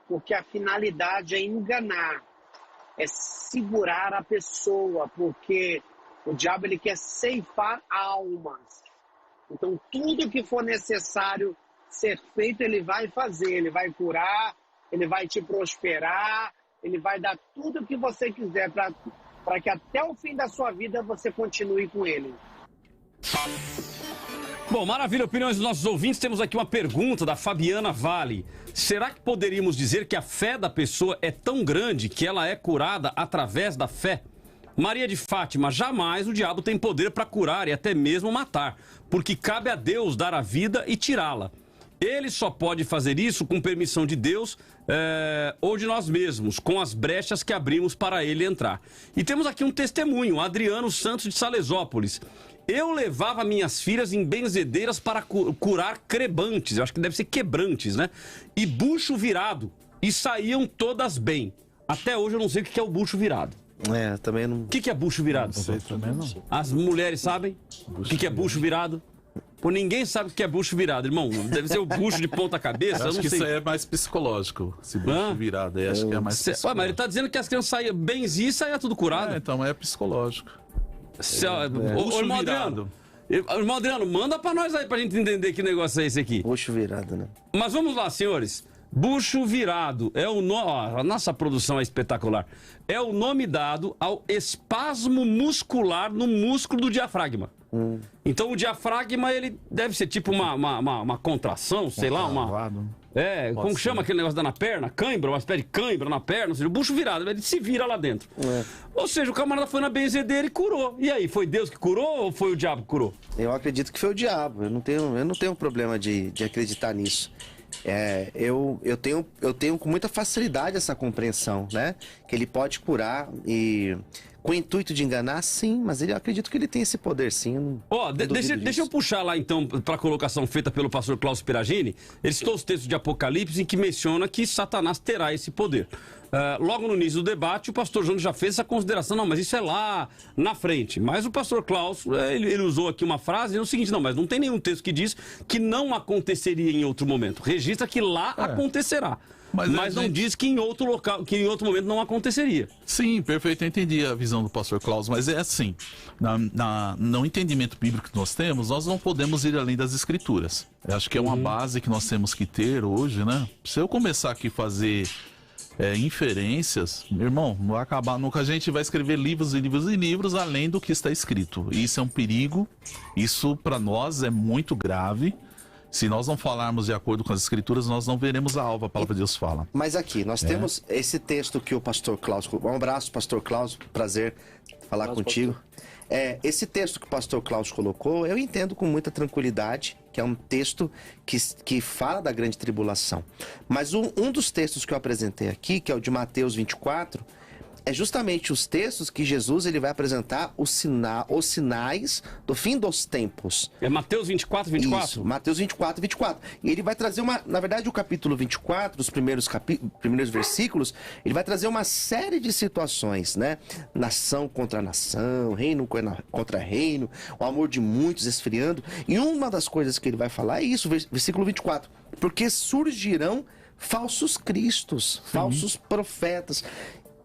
porque a finalidade é enganar, é segurar a pessoa, porque o diabo ele quer ceifar almas. Então tudo que for necessário ser feito ele vai fazer, ele vai curar, ele vai te prosperar, ele vai dar tudo o que você quiser para que até o fim da sua vida você continue com ele. Bom, maravilha, opiniões dos nossos ouvintes. Temos aqui uma pergunta da Fabiana Vale. Será que poderíamos dizer que a fé da pessoa é tão grande que ela é curada através da fé? Maria de Fátima, jamais o diabo tem poder para curar e até mesmo matar, porque cabe a Deus dar a vida e tirá-la. Ele só pode fazer isso com permissão de Deus ou de nós mesmos, com as brechas que abrimos para ele entrar. E temos aqui um testemunho, Adriano Santos de Salesópolis. Eu levava minhas filhas em benzedeiras para curar crebantes, eu acho que deve ser quebrantes, né? E bucho virado, e saíam todas bem. Até hoje eu não sei o que é o bucho virado. Também não... O que é bucho virado? Não sei também não. As mulheres sabem o que é bucho virado? Pô, ninguém sabe o que é bucho virado, irmão. Deve ser o bucho de ponta cabeça. Eu acho não que sei. isso aí é mais psicológico, esse bucho virado. Eu acho que é mais psicológico. Ué, mas ele tá dizendo que as crianças saíam benziam e saía tudo curado. Então é psicológico. Ô, irmão Adriano, irmão Adriano, manda pra nós aí pra gente entender que negócio é esse aqui. Bucho virado, né? Mas vamos lá, senhores. Bucho virado é o nome. A nossa produção é espetacular. É o nome dado ao espasmo muscular no músculo do diafragma. Então o diafragma, ele deve ser tipo uma contração, sei lá, como chama aquele negócio da na perna? Cãibra, uma espécie de cãibra na perna, ou seja, o bucho virado, ele se vira lá dentro. Ou seja, o camarada foi na benzedeira e curou. E aí, foi Deus que curou ou foi o diabo que curou? Eu acredito que foi o diabo, eu não tenho problema de acreditar nisso. Eu tenho com muita facilidade essa compreensão, né? Que ele pode curar e... Com o intuito de enganar, sim, mas eu acredito que ele tem esse poder, sim. Deixa eu puxar lá, então, para a colocação feita pelo pastor Klaus Piragini. Ele citou os textos de Apocalipse em que menciona que Satanás terá esse poder. Logo no início do debate, o pastor Júnior já fez essa consideração. Não, mas isso é lá na frente. Mas o pastor Klaus, ele usou aqui uma frase, é o seguinte, não, mas não tem nenhum texto que diz que não aconteceria em outro momento. Registra que lá acontecerá. Mas não diz que em outro local, que em outro momento não aconteceria. Sim, perfeito, eu entendi a visão do pastor Klaus, mas é assim, no entendimento bíblico que nós temos, nós não podemos ir além das escrituras. Eu acho que é uma base que nós temos que ter hoje, né? Se eu começar aqui a fazer inferências, meu irmão, não vai acabar nunca. A gente vai escrever livros e livros e livros além do que está escrito. Isso é um perigo, isso para nós é muito grave. Se nós não falarmos de acordo com as escrituras, nós não veremos a alva, a palavra de Deus fala. Mas aqui, nós temos esse texto que o pastor Klaus... Um abraço, pastor Klaus, prazer falar contigo. Esse texto que o pastor Klaus colocou, eu entendo com muita tranquilidade, que é um texto que fala da grande tribulação. Mas um dos textos que eu apresentei aqui, que é o de Mateus 24... é justamente os textos que Jesus ele vai apresentar os sinais do fim dos tempos. É Mateus 24, 24? Isso, Mateus 24, 24. E ele vai trazer na verdade, o capítulo 24, os primeiros versículos, ele vai trazer uma série de situações, né? Nação contra nação, reino contra reino, o amor de muitos esfriando. E uma das coisas que ele vai falar é isso, versículo 24. Porque surgirão falsos cristos, falsos profetas,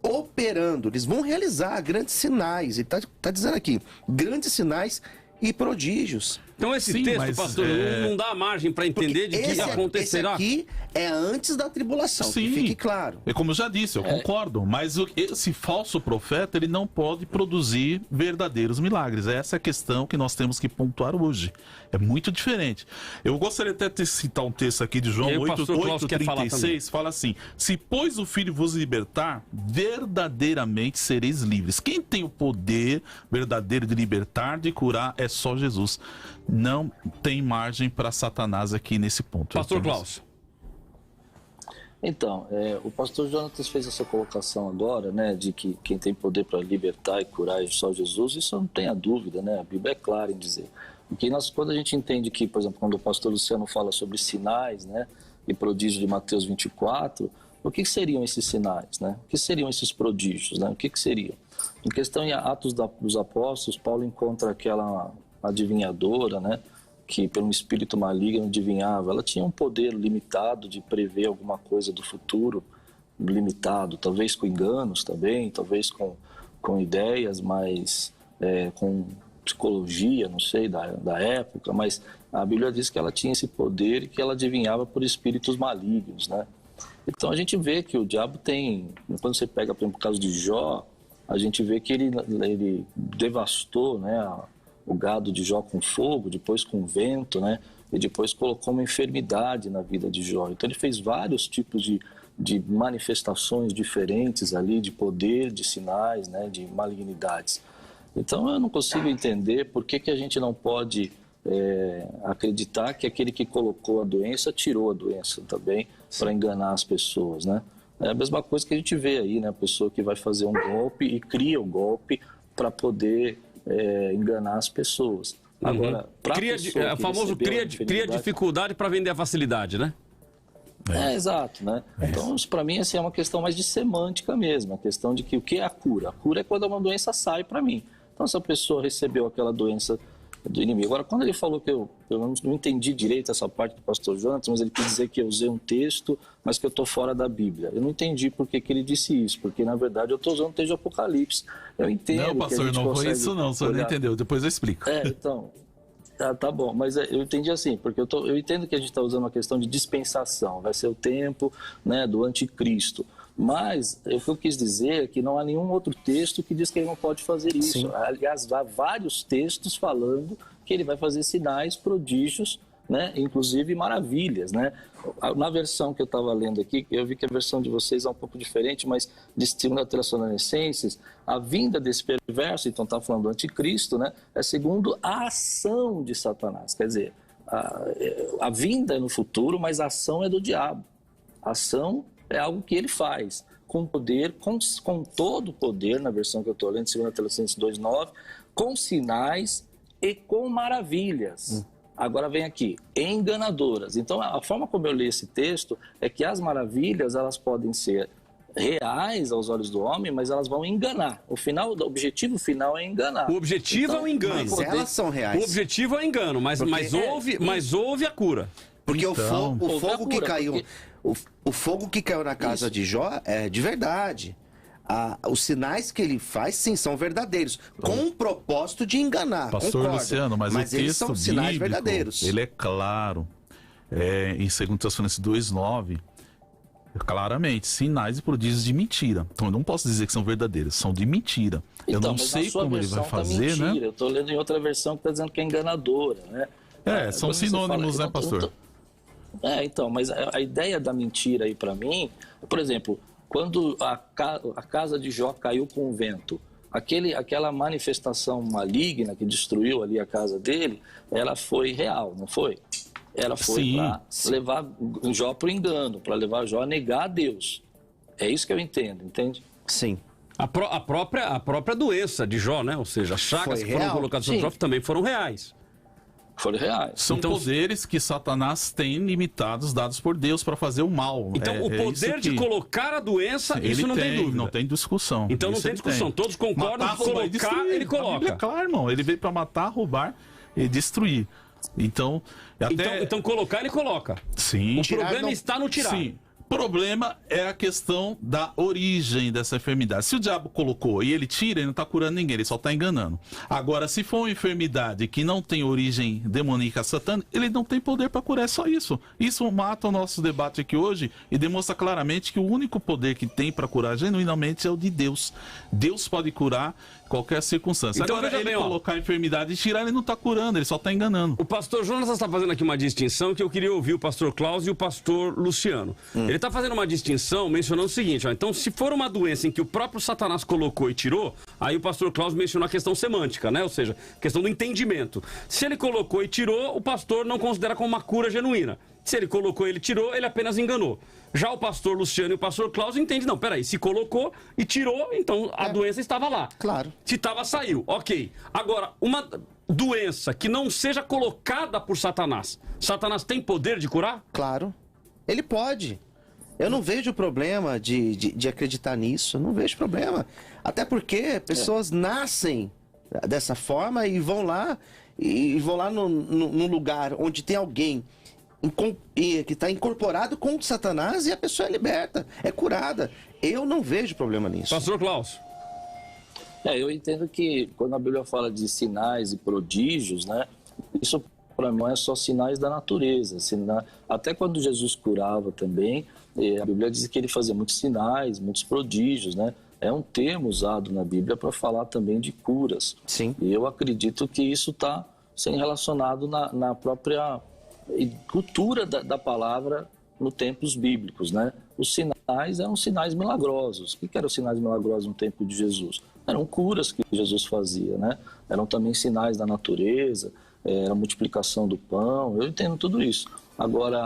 operando, eles vão realizar grandes sinais. Ele tá dizendo aqui, grandes sinais e prodígios. Então esse texto, pastor, não dá margem para entender de que acontecerá. Esse aqui é antes da tribulação, que fique claro. É como eu já disse, eu concordo, mas esse falso profeta, ele não pode produzir verdadeiros milagres. Essa é a questão que nós temos que pontuar hoje. É muito diferente. Eu gostaria até de citar um texto aqui de João 8:36, fala assim: se pois o Filho vos libertar, verdadeiramente sereis livres. Quem tem o poder verdadeiro de libertar, de curar, é só Jesus. Não tem margem para Satanás aqui nesse ponto. Pastor Klaus. Então, o pastor Jonatas fez essa colocação agora, né, de que quem tem poder para libertar e curar é só Jesus. Isso não tenha dúvida, né? A Bíblia é clara em dizer. Porque quando a gente entende que, por exemplo, quando o pastor Luciano fala sobre sinais, né, e prodígios de Mateus 24, o que seriam esses sinais, né? O que seriam esses prodígios, né? O que seriam? Em questão em Atos dos Apóstolos, Paulo encontra aquela adivinhadora, né, que pelo espírito maligno adivinhava. Ela tinha um poder limitado de prever alguma coisa do futuro, limitado, talvez com enganos também, talvez com ideias, mas com psicologia, não sei, da época, mas a Bíblia diz que ela tinha esse poder e que ela adivinhava por espíritos malignos, né? Então a gente vê que o diabo tem, quando você pega, por exemplo, o caso de Jó, a gente vê que ele devastou, né, o gado de Jó com fogo, depois com vento, né? E depois colocou uma enfermidade na vida de Jó. Então ele fez vários tipos de manifestações diferentes ali, de poder, de sinais, né? De malignidades. Então eu não consigo entender por que a gente não pode acreditar que aquele que colocou a doença tirou a doença também para enganar as pessoas, né? É a mesma coisa que a gente vê aí, né? A pessoa que vai fazer um golpe e cria o golpe para poder enganar as pessoas. Agora, o famoso cria dificuldade para vender a facilidade, né? Exato, né? Então, isso para mim assim, é uma questão mais de semântica mesmo, a questão de que o que é a cura? A cura é quando uma doença sai para mim. Então, se a pessoa recebeu aquela doença do inimigo. Agora, quando ele falou que eu pelo menos não entendi direito essa parte do pastor Jonathan, mas ele quis dizer que eu usei um texto, mas que eu estou fora da Bíblia. Eu não entendi por que ele disse isso, porque na verdade eu estou usando o texto de Apocalipse. Eu entendo. Não, pastor, não foi isso não, o senhor não entendeu, depois eu explico. Então... Tá bom, mas eu entendi assim, porque eu entendo que a gente está usando uma questão de dispensação, vai ser o tempo, né, do anticristo. Mas o que eu quis dizer é que não há nenhum outro texto que diz que ele não pode fazer isso. Sim. Aliás, há vários textos falando que ele vai fazer sinais, prodígios, né, inclusive maravilhas, né? Na versão que eu estava lendo aqui, eu vi que a versão de vocês é um pouco diferente, mas de 2 Tessalonicenses, a vinda desse perverso, então está falando do anticristo, né? É segundo a ação de Satanás. Quer dizer, a vinda é no futuro, mas a ação é do diabo. A ação é algo que ele faz com poder, com todo o poder, na versão que eu estou lendo, 2 Tessalonicenses 2:9, com sinais e com maravilhas. Agora vem aqui, enganadoras. Então, a forma como eu li esse texto é que as maravilhas, elas podem ser reais aos olhos do homem, mas elas vão enganar. O objetivo final é enganar. O objetivo é o engano. Mas elas são reais. O objetivo é o engano, mas houve a cura. Porque o fogo que caiu... O fogo que caiu na casa de Jó é de verdade. Os sinais que ele faz, sim, são verdadeiros, com o propósito de enganar. Pastor concordo, Luciano, mas o eles texto são sinais bíblico, verdadeiros. ele é claro. Em 2 Tessalonicenses 2:9, claramente, sinais e prodígios de mentira. Então, eu não posso dizer que são verdadeiros, são de mentira. Eu não sei como ele vai fazer, né? Eu estou lendo em outra versão que está dizendo que é enganadora, né? São sinônimos, né, pastor? Então, mas a ideia da mentira aí para mim, por exemplo, quando a casa de Jó caiu com o vento, aquela manifestação maligna que destruiu ali a casa dele, ela foi real, não foi? Ela foi para levar Jó para o engano, para levar Jó a negar a Deus. É isso que eu entendo, entende? Sim. A própria doença de Jó, né? Ou seja, as chagas que foram colocadas sobre Jó também foram reais. Foram reais. São poderes que Satanás tem limitados, dados por Deus para fazer o mal. Então, o poder de colocar a doença, isso não tem dúvida. Não tem discussão. Então, não tem discussão. Todos concordam que colocar, ele coloca. Claro, irmão. Ele veio para matar, roubar e destruir. Então, então, colocar, ele coloca. Sim. O problema está no tirar. Sim. O problema é a questão da origem dessa enfermidade. Se o diabo colocou e ele tira, ele não está curando ninguém, ele só está enganando. Agora, se for uma enfermidade que não tem origem demoníaca satânica, ele não tem poder para curar, é só isso. Isso mata o nosso debate aqui hoje e demonstra claramente que o único poder que tem para curar genuinamente é o de Deus. Deus pode curar qualquer circunstância. Então, agora, ele colocar a enfermidade e tirar, ele não está curando, ele só está enganando. O pastor Jonas está fazendo aqui uma distinção que eu queria ouvir o pastor Klaus e o pastor Luciano. Ele está fazendo uma distinção mencionando o seguinte, então se for uma doença em que o próprio Satanás colocou e tirou, aí o pastor Klaus mencionou a questão semântica, né? Ou seja, questão do entendimento. Se ele colocou e tirou, o pastor não considera como uma cura genuína. Se ele colocou e ele tirou, ele apenas enganou. Já o pastor Luciano e o pastor Klaus entendem, não, peraí, se colocou e tirou, então a doença estava lá. Claro. Se estava, saiu. Ok. Agora, uma doença que não seja colocada por Satanás, Satanás tem poder de curar? Claro. Ele pode. Eu não vejo problema de acreditar nisso, eu não vejo problema. Até porque pessoas nascem dessa forma e vão lá num lugar onde tem alguém que está incorporado com Satanás e a pessoa é liberta, é curada. Eu não vejo problema nisso. Pastor Klaus. Eu entendo que quando a Bíblia fala de sinais e prodígios, né, isso para mim não é só sinais da natureza. Até quando Jesus curava também, a Bíblia diz que ele fazia muitos sinais, muitos prodígios, né? É um termo usado na Bíblia para falar também de curas. Sim. E eu acredito que isso está sendo relacionado na própria cultura da palavra no tempos bíblicos, né? Os sinais eram sinais milagrosos. O que eram os sinais milagrosos no tempo de Jesus? Eram curas que Jesus fazia, né? Eram também sinais da natureza. a multiplicação do pão, eu entendo tudo isso. Agora,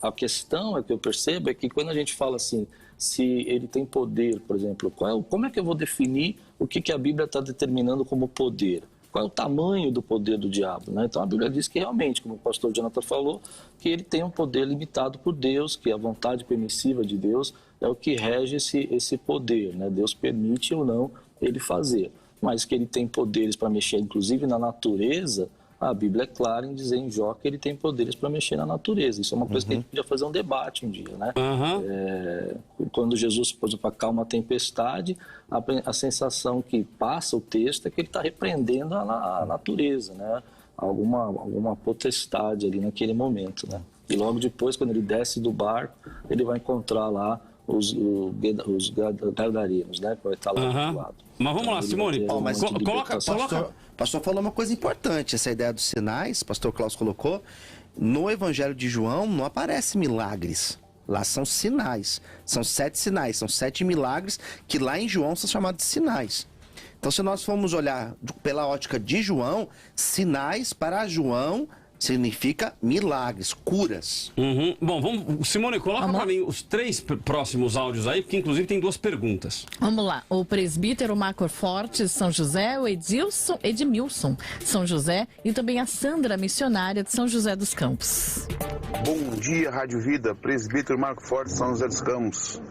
a questão é que eu percebo é que quando a gente fala assim, se ele tem poder, por exemplo, como é que eu vou definir o que a Bíblia está determinando como poder? Qual é o tamanho do poder do diabo, né? Então a Bíblia diz que realmente, como o pastor Jonathan falou, que ele tem um poder limitado por Deus, que a vontade permissiva de Deus é o que rege esse poder, né? Deus permite ou não ele fazer, mas que ele tem poderes para mexer, inclusive na natureza. A Bíblia é clara em dizer em Jó que ele tem poderes para mexer na natureza. Isso é uma coisa que a gente podia fazer um debate um dia, né? Quando Jesus, por exemplo, acalma a tempestade, a sensação que passa o texto é que ele está repreendendo a natureza, né? Alguma potestade ali naquele momento, né? E logo depois, quando ele desce do barco, ele vai encontrar lá os gadarenos, né? Que vai estar lá do lado. Mas vamos lá, Simone. O pastor falou uma coisa importante, essa ideia dos sinais, o pastor Klaus colocou, no Evangelho de João não aparece milagres, lá são sinais, são 7 sinais, são 7 milagres que lá em João são chamados de sinais. Então se nós formos olhar pela ótica de João, sinais para João significa milagres, curas. Bom, Simone, coloca para mim os 3 próximos áudios aí, porque inclusive tem 2 perguntas. Vamos lá. O presbítero Marco Forte, São José, o Edmilson, São José, e também a Sandra, missionária de São José dos Campos. Bom dia, Rádio Vida. Presbítero Marco Forte, São José dos Campos.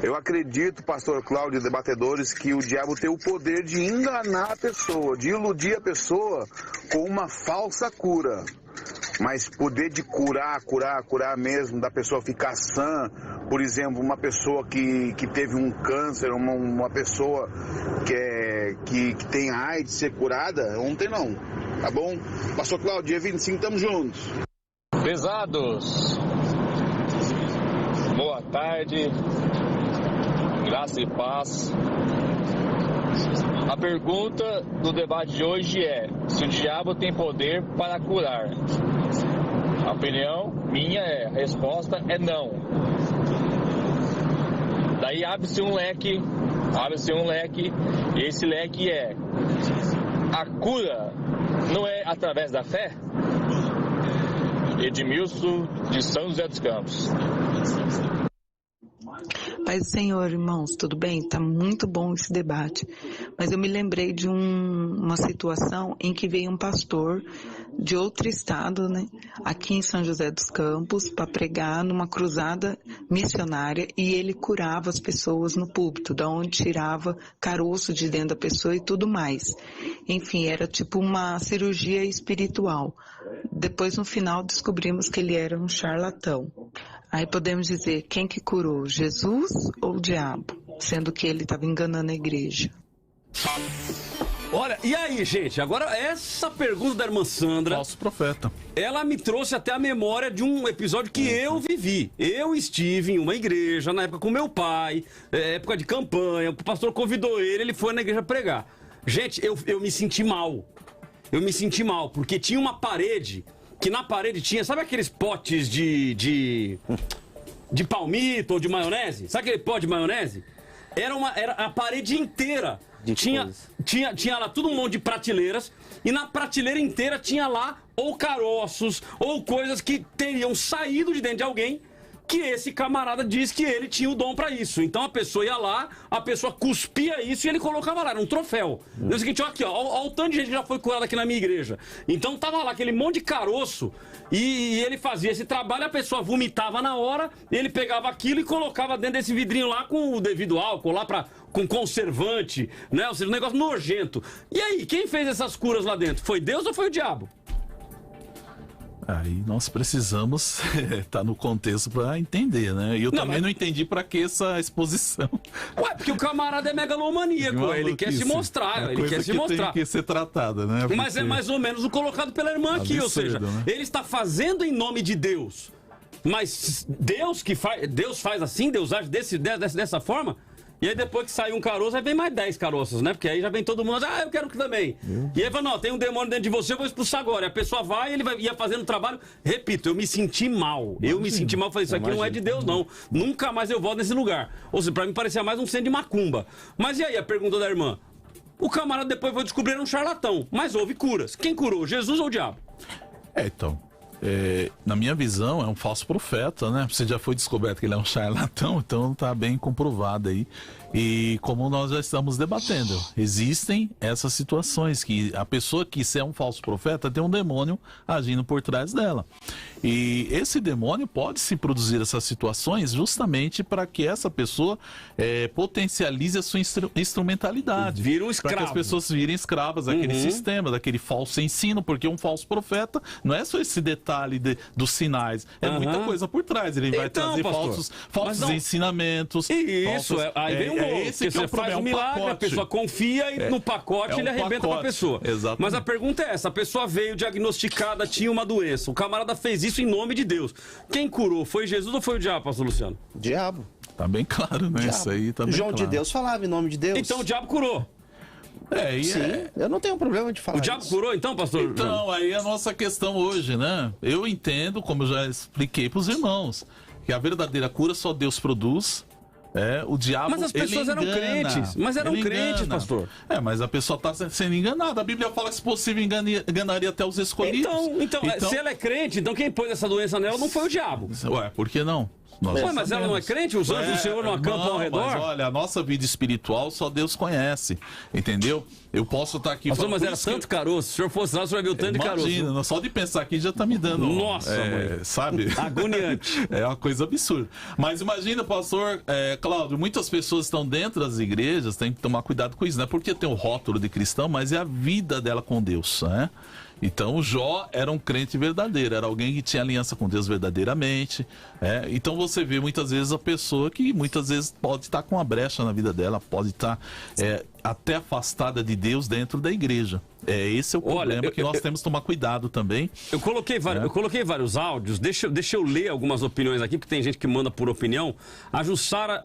Eu acredito, pastor Cláudio e debatedores, que o diabo tem o poder de enganar a pessoa, de iludir a pessoa com uma falsa cura. Mas poder de curar mesmo, da pessoa ficar sã, por exemplo, uma pessoa que teve um câncer, uma pessoa que tem AIDS ser curada, não tem não, tá bom? Pastor Cláudio, dia 25, tamo juntos. Pesados, boa tarde, graça e paz. A pergunta do debate de hoje é: se o diabo tem poder para curar? A opinião minha a resposta é não. Daí abre-se um leque, e esse leque é: a cura não é através da fé? Edmilson, de São José dos Campos. Paz do Senhor, irmãos, tudo bem? Tá muito bom esse debate. Mas eu me lembrei de uma situação em que veio um pastor de outro estado, né, aqui em São José dos Campos, para pregar numa cruzada missionária, e ele curava as pessoas no púlpito, da onde tirava caroço de dentro da pessoa e tudo mais. Enfim, era tipo uma cirurgia espiritual. Depois, no final, descobrimos que ele era um charlatão. Aí podemos dizer, quem que curou, Jesus ou o diabo? Sendo que ele estava enganando a igreja. Olha, e aí, gente, agora essa pergunta da irmã Sandra... Falso profeta. Ela me trouxe até a memória de um episódio que eu vivi. Eu estive em uma igreja, na época com meu pai, época de campanha, o pastor convidou ele foi na igreja pregar. Gente, eu me senti mal. Eu me senti mal, porque tinha uma parede, que na parede tinha, sabe aqueles potes de palmito ou de maionese? Sabe aquele pote de maionese? Era a parede inteira. Tinha lá tudo um monte de prateleiras, e na prateleira inteira tinha lá ou caroços ou coisas que teriam saído de dentro de alguém, que esse camarada diz que ele tinha o dom pra isso. Então a pessoa ia lá, a pessoa cuspia isso e ele colocava lá, era um troféu. No seguinte, ó, aqui, ó o tanto de gente que já foi curada aqui na minha igreja. Então tava lá aquele monte de caroço, e ele fazia esse trabalho, a pessoa vomitava na hora, ele pegava aquilo e colocava dentro desse vidrinho lá com o devido álcool, lá com conservante, né? Ou seja, um negócio nojento. E aí, quem fez essas curas lá dentro? Foi Deus ou foi o diabo? Aí nós precisamos estar no contexto para entender, né? E eu também não entendi para que essa exposição. Ué, porque o camarada é megalomaníaco, ele quer se mostrar, ele quer se mostrar. Tem que ser tratada, né? Porque... Mas é mais ou menos o colocado pela irmã aqui, ou seja, né? Ele está fazendo em nome de Deus. Mas Deus faz assim, Deus age dessa forma. E aí depois que sai um caroço, aí vem mais 10 caroços, né? Porque aí já vem todo mundo, eu quero que também. E aí fala, não, tem um demônio dentro de você, eu vou expulsar agora. E a pessoa vai, ele ia fazendo o trabalho. Repito, eu me senti mal. Falei, isso aqui não é de Deus, não. Nunca mais eu volto nesse lugar. Ou seja, pra mim parecia mais um centro de macumba. Mas e aí, a pergunta da irmã? O camarada depois foi descobrir um charlatão, mas houve curas. Quem curou, Jesus ou o diabo? Então, na minha visão, é um falso profeta, né? Você já foi descoberto que ele é um charlatão, então tá bem comprovado aí. E como nós já estamos debatendo, existem essas situações que a pessoa que se é um falso profeta tem um demônio agindo por trás dela. E esse demônio pode se produzir essas situações justamente para que essa pessoa potencialize a sua instrumentalidade. Vira um escravo. Para que as pessoas virem escravas daquele sistema, daquele falso ensino, porque um falso profeta não é só esse detalhe dos sinais, é muita coisa por trás. Ele vai trazer falsos ensinamentos. Isso, aí vem um esse que você faz um milagre, pacote. A pessoa confia e no pacote ele arrebenta com a pessoa. Exatamente. Mas a pergunta é essa, a pessoa veio diagnosticada, tinha uma doença, o camarada fez isso em nome de Deus. Quem curou, foi Jesus ou foi o diabo, pastor Luciano? Diabo. Tá bem claro, né? Isso aí tá bem João claro. de Deus falava em nome de Deus. Então o diabo curou. Sim, eu não tenho problema de falar. O diabo curou então, pastor? Então, aí a nossa questão hoje, né? Eu entendo, como eu já expliquei pros irmãos, que a verdadeira cura só Deus produz. O diabo. Mas as pessoas eram crentes. Mas eram crentes, pastor. Mas a pessoa está sendo enganada. A Bíblia fala que, se possível, enganaria até os escolhidos. Então, se ela é crente, então quem pôs essa doença nela não foi o diabo. Ué, por que não? Mas ela não é crente? Os anjos do Senhor não acampam ao redor? Mas olha, a nossa vida espiritual só Deus conhece, entendeu? Eu posso estar aqui... Mas era tanto caroço. Se o senhor fosse lá, o senhor vai ver o tanto de caroço. Imagina, só de pensar aqui já tá me dando... Nossa, mãe. Sabe? Agoniante. É uma coisa absurda. Mas imagina, pastor Cláudio, muitas pessoas estão dentro das igrejas, tem que tomar cuidado com isso, não é porque tem o rótulo de cristão, mas é a vida dela com Deus, né? Então o Jó era um crente verdadeiro, era alguém que tinha aliança com Deus verdadeiramente. Então você vê muitas vezes a pessoa que muitas vezes pode estar com uma brecha na vida dela, pode estar até afastada de Deus dentro da igreja. Esse é o problema que nós temos que tomar cuidado também. Eu coloquei vários áudios, deixa eu ler algumas opiniões aqui, porque tem gente que manda por opinião. A Jussara,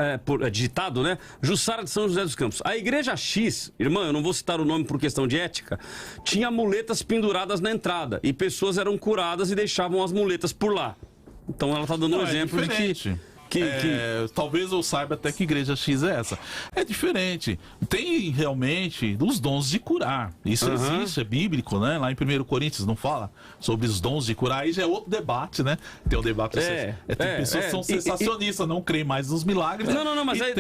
digitado, né? Jussara de São José dos Campos. A igreja X, irmã, eu não vou citar o nome por questão de ética, tinha muletas penduradas na entrada e pessoas eram curadas e deixavam as muletas por lá. Então ela está dando um exemplo de que... Talvez eu saiba até que igreja X é essa. É diferente. Tem realmente os dons de curar. Isso existe, é bíblico, né? Lá em 1 Coríntios não fala sobre os dons de curar. Aí já é outro debate, né? Tem o debate... tem pessoas que são sensacionistas, não creem mais nos milagres. Não, mas aí,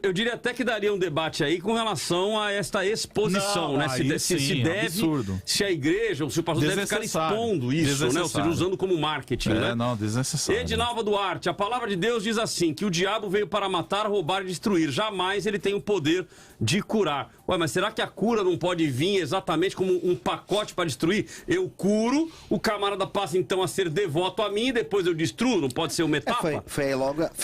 eu diria até que daria um debate aí com relação a esta exposição, né? Se a igreja, ou se o pastor deve ficar expondo isso, né? Ou seja, usando como marketing, né? Não, desnecessário. Edinalva Duarte, a palavra de Deus diz assim, que o diabo veio para matar, roubar e destruir. Jamais ele tem o poder de curar. Ué, mas será que a cura não pode vir exatamente como um pacote para destruir? Eu curo, o camarada passa então a ser devoto a mim e depois eu destruo? Não pode ser uma etapa? Foi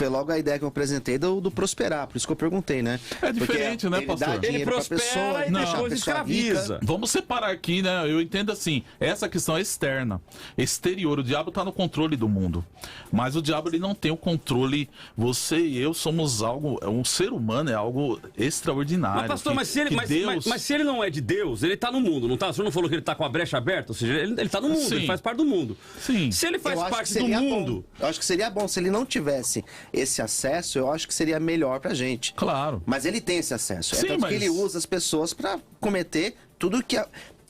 logo a ideia que eu apresentei do prosperar, por isso que eu perguntei, né? É diferente, né, pastor? Ele prospera e depois escraviza. Vamos separar aqui, né? Eu entendo assim, essa questão é externa, exterior. O diabo está no controle do mundo, mas o diabo ele não tem o controle. Você e eu somos algo, um ser humano é algo extraordinário. Mas pastor, mas se ele não é de Deus, ele está no mundo, não tá? O senhor não falou que ele está com a brecha aberta? Ou seja, ele está no mundo, ele faz parte do mundo. Sim. Se ele faz parte do mundo... Eu acho que seria bom, se ele não tivesse esse acesso, eu acho que seria melhor pra gente. Claro. Mas ele tem esse acesso. Sim, tanto que ele usa as pessoas pra cometer tudo que...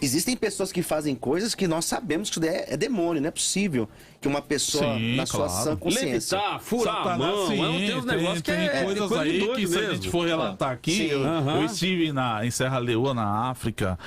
Existem pessoas que fazem coisas que nós sabemos que é demônio, não é possível que uma pessoa, na sua sã consciência... Levitar, furar a mão, tem uns negócios que tem coisas aí que, se a gente for relatar aqui, eu estive em Serra Leoa, na África,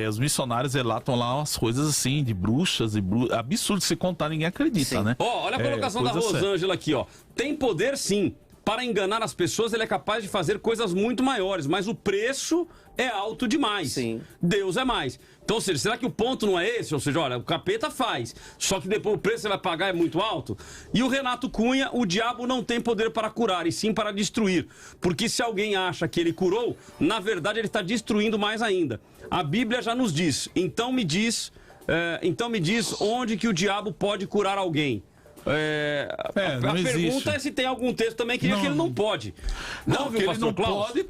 os missionários relatam lá umas coisas assim, de bruxas, absurdo, se contar, ninguém acredita, né? Olha a colocação da Rosângela aqui, ó. Tem poder, sim. Para enganar as pessoas, ele é capaz de fazer coisas muito maiores, mas o preço é alto demais. Sim. Deus é mais. Então, ou seja, será que o ponto não é esse? Ou seja, olha, o capeta faz, só que depois o preço que você vai pagar é muito alto? E o Renato Cunha, o diabo não tem poder para curar, e sim para destruir. Porque se alguém acha que ele curou, na verdade ele está destruindo mais ainda. A Bíblia já nos diz, então me diz onde que o diabo pode curar alguém. A pergunta é se tem algum texto também que diz que ele não pode. Não, que ele não pode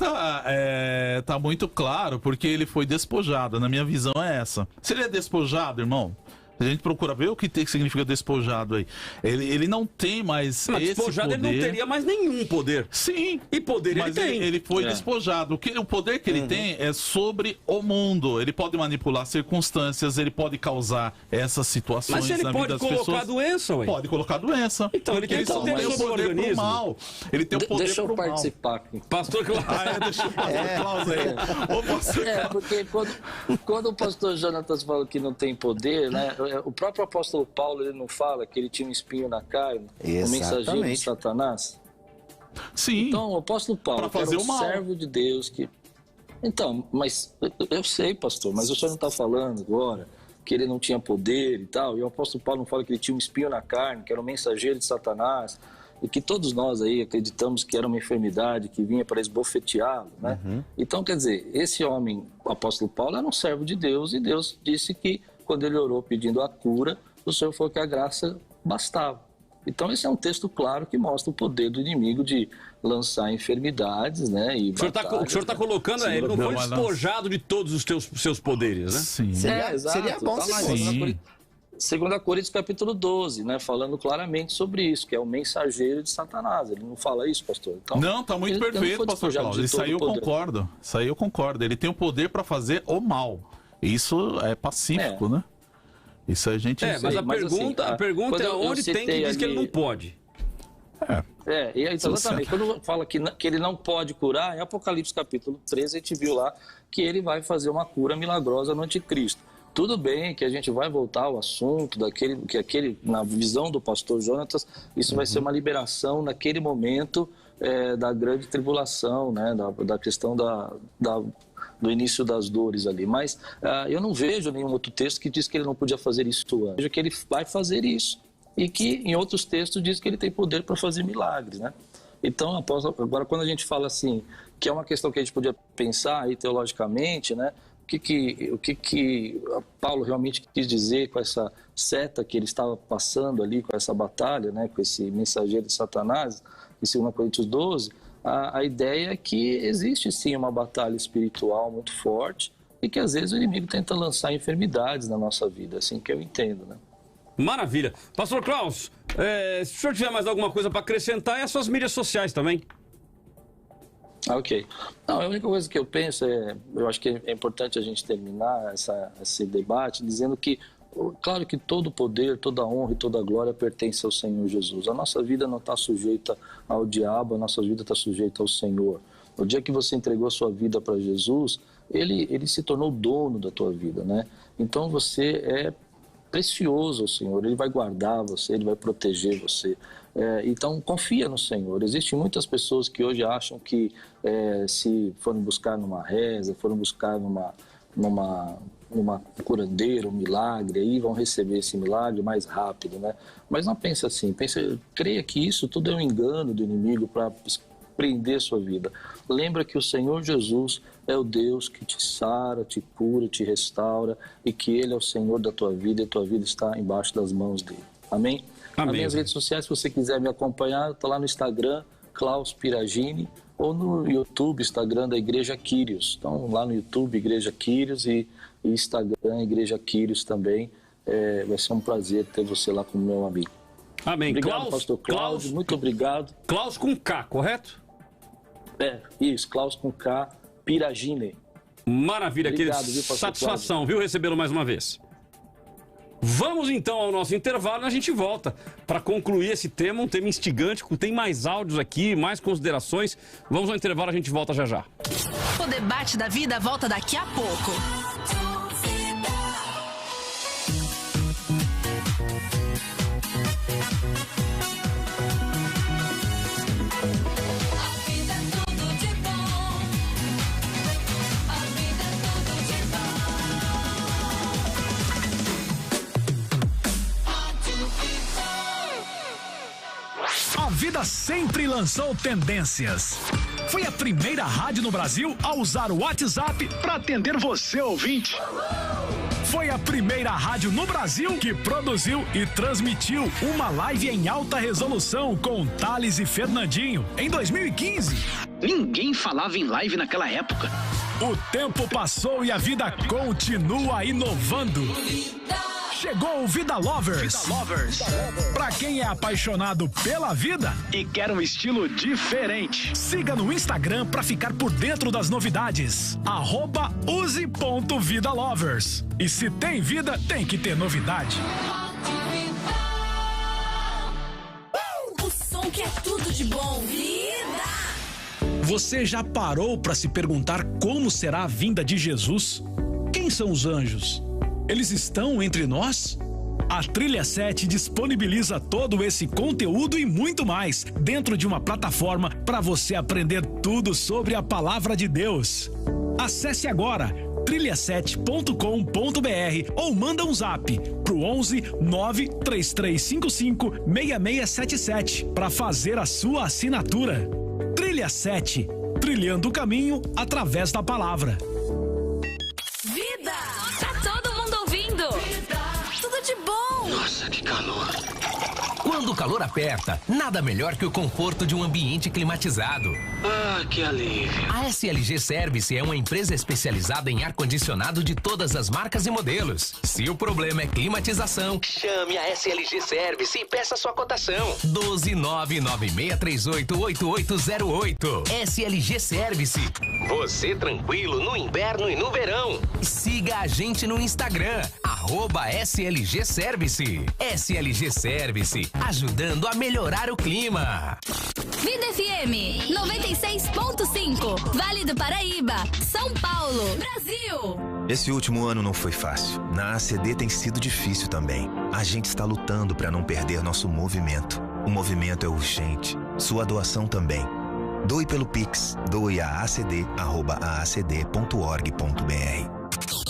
tá muito claro, porque ele foi despojado. Na minha visão é essa. Se ele é despojado, irmão, A gente procura ver o que significa despojado aí. Ele não tem mais mas esse despojado poder. ele não teria mais nenhum poder. Sim. E poder mas ele tem. Ele foi despojado. O poder que ele tem é sobre o mundo. Ele pode manipular circunstâncias, ele pode causar essas situações na vida das pessoas. Mas ele pode colocar doença, ué? Pode colocar doença. Então ele tem o poder pro mal. Ele tem o poder Deixa eu pro participar aqui. Pastor Klaus. Deixa o pastor Klaus aí. Ô, pastor Klaus. Porque quando o pastor Jonatas fala que não tem poder, né? O próprio apóstolo Paulo, ele não fala que ele tinha um espinho na carne, um mensageiro de Satanás? Sim. Então, o apóstolo Paulo, que era um servo de Deus, que... Então, mas eu sei, pastor, mas o senhor não está falando agora que ele não tinha poder e tal, e o apóstolo Paulo não fala que ele tinha um espinho na carne, que era um mensageiro de Satanás, e que todos nós aí acreditamos que era uma enfermidade que vinha para esbofeteá-lo, né? Então, quer dizer, esse homem, o apóstolo Paulo, era um servo de Deus, e Deus disse que quando ele orou pedindo a cura, o Senhor falou que a graça bastava. Então esse é um texto claro que mostra o poder do inimigo de lançar enfermidades, né? E o senhor está colocando, ele não foi despojado de todos os seus poderes, né? Sim. Seria bom sim. 2 Coríntios capítulo 12, né? Falando claramente sobre isso, que é o mensageiro de Satanás. Ele não fala isso, pastor? Então, não, está muito perfeito, pastor Cláudio. Isso aí eu concordo. Isso aí eu concordo. Ele tem o poder para fazer o mal. Isso é pacífico, né? Isso a gente... mas a pergunta é onde tem que diz que ele não pode. Exatamente. Quando fala que ele não pode curar, em Apocalipse capítulo 13, a gente viu lá que ele vai fazer uma cura milagrosa no anticristo. Tudo bem que a gente vai voltar ao assunto na visão do pastor Jonatas, isso vai ser uma liberação naquele momento da grande tribulação, né? Da questão do início das dores ali. Mas eu não vejo nenhum outro texto que diz que ele não podia fazer isso antes. Vejo que ele vai fazer isso. E que em outros textos diz que ele tem poder para fazer milagres, né? Então, agora quando a gente fala assim, que é uma questão que a gente podia pensar aí teologicamente, né? O que Paulo realmente quis dizer com essa seta que ele estava passando ali, com essa batalha, né? Com esse mensageiro de Satanás, em 2 Coríntios 12, a ideia é que existe sim uma batalha espiritual muito forte e que às vezes o inimigo tenta lançar enfermidades na nossa vida, assim que eu entendo, né? Maravilha. Pastor Klaus, se o senhor tiver mais alguma coisa para acrescentar, é as suas mídias sociais também. Ok. Não, a única coisa que eu penso eu acho que é importante a gente terminar esse debate dizendo que, claro que todo poder, toda honra e toda glória pertence ao Senhor Jesus. A nossa vida não está sujeita ao diabo, a nossa vida está sujeita ao Senhor. No dia que você entregou a sua vida para Jesus, ele se tornou dono da tua vida, né? Então você é precioso ao Senhor, Ele vai guardar você, Ele vai proteger você. Então confia no Senhor. Existem muitas pessoas que hoje acham que se forem buscar numa reza, forem buscar numa curandeira, um milagre, aí vão receber esse milagre mais rápido, né? Mas não pense assim, creia que isso tudo é um engano do inimigo para prender sua vida. Lembra que o Senhor Jesus é o Deus que te sara, te cura, te restaura e que Ele é o Senhor da tua vida e a tua vida está embaixo das mãos dele. Amém? Amém. Nas minhas redes sociais, se você quiser me acompanhar, está lá no Instagram, Klaus Piragini, ou no YouTube, Instagram da Igreja Quírios. Então, lá no YouTube, Igreja Quírios e Instagram, Igreja Quírios também. Vai ser um prazer ter você lá como meu amigo. Amém. Obrigado, pastor Klaus, muito obrigado. Klaus com K, correto? Isso, Klaus com K, Piragini. Maravilha, querido. Satisfação, viu, recebê-lo mais uma vez. Vamos então ao nosso intervalo e a gente volta para concluir esse tema, um tema instigante, tem mais áudios aqui, mais considerações. Vamos ao intervalo, a gente volta já já. O debate da vida volta daqui a pouco. A Vida sempre lançou tendências. Foi a primeira rádio no Brasil a usar o WhatsApp para atender você, ouvinte. Foi a primeira rádio no Brasil que produziu e transmitiu uma live em alta resolução com Thales e Fernandinho em 2015. Ninguém falava em live naquela época. O tempo passou e a vida continua inovando. Chegou o Vida Lovers. Pra quem é apaixonado pela vida e quer um estilo diferente. Siga no Instagram pra ficar por dentro das novidades. @use.vidalovers. E se tem vida, tem que ter novidade. O som que é tudo de bom. Vida! Você já parou pra se perguntar como será a vinda de Jesus? Quem são os anjos? Eles estão entre nós? A Trilha 7 disponibiliza todo esse conteúdo e muito mais dentro de uma plataforma para você aprender tudo sobre a palavra de Deus. Acesse agora trilha7.com.br ou manda um zap pro 11 93355 6677 para fazer a sua assinatura. Trilha 7, trilhando o caminho através da palavra. Vida! Tá todo mundo ouvindo! Vida! Tudo de bom! Nossa, que calor! Quando o calor aperta, nada melhor que o conforto de um ambiente climatizado. Ah, que alívio. A SLG Service é uma empresa especializada em ar-condicionado de todas as marcas e modelos. Se o problema é climatização, chame a SLG Service e peça sua cotação. 12996388808. SLG Service. Você tranquilo no inverno e no verão. Siga a gente no Instagram, @SLG Service. SLG Service, ajudando a melhorar o clima. Vida FM 96.5, Vale do Paraíba, São Paulo, Brasil. Esse último ano não foi fácil. Na ACD tem sido difícil também. A gente está lutando para não perder nosso movimento. O movimento é urgente. Sua doação também. Doe pelo Pix. Doe a acd@acd.org.br.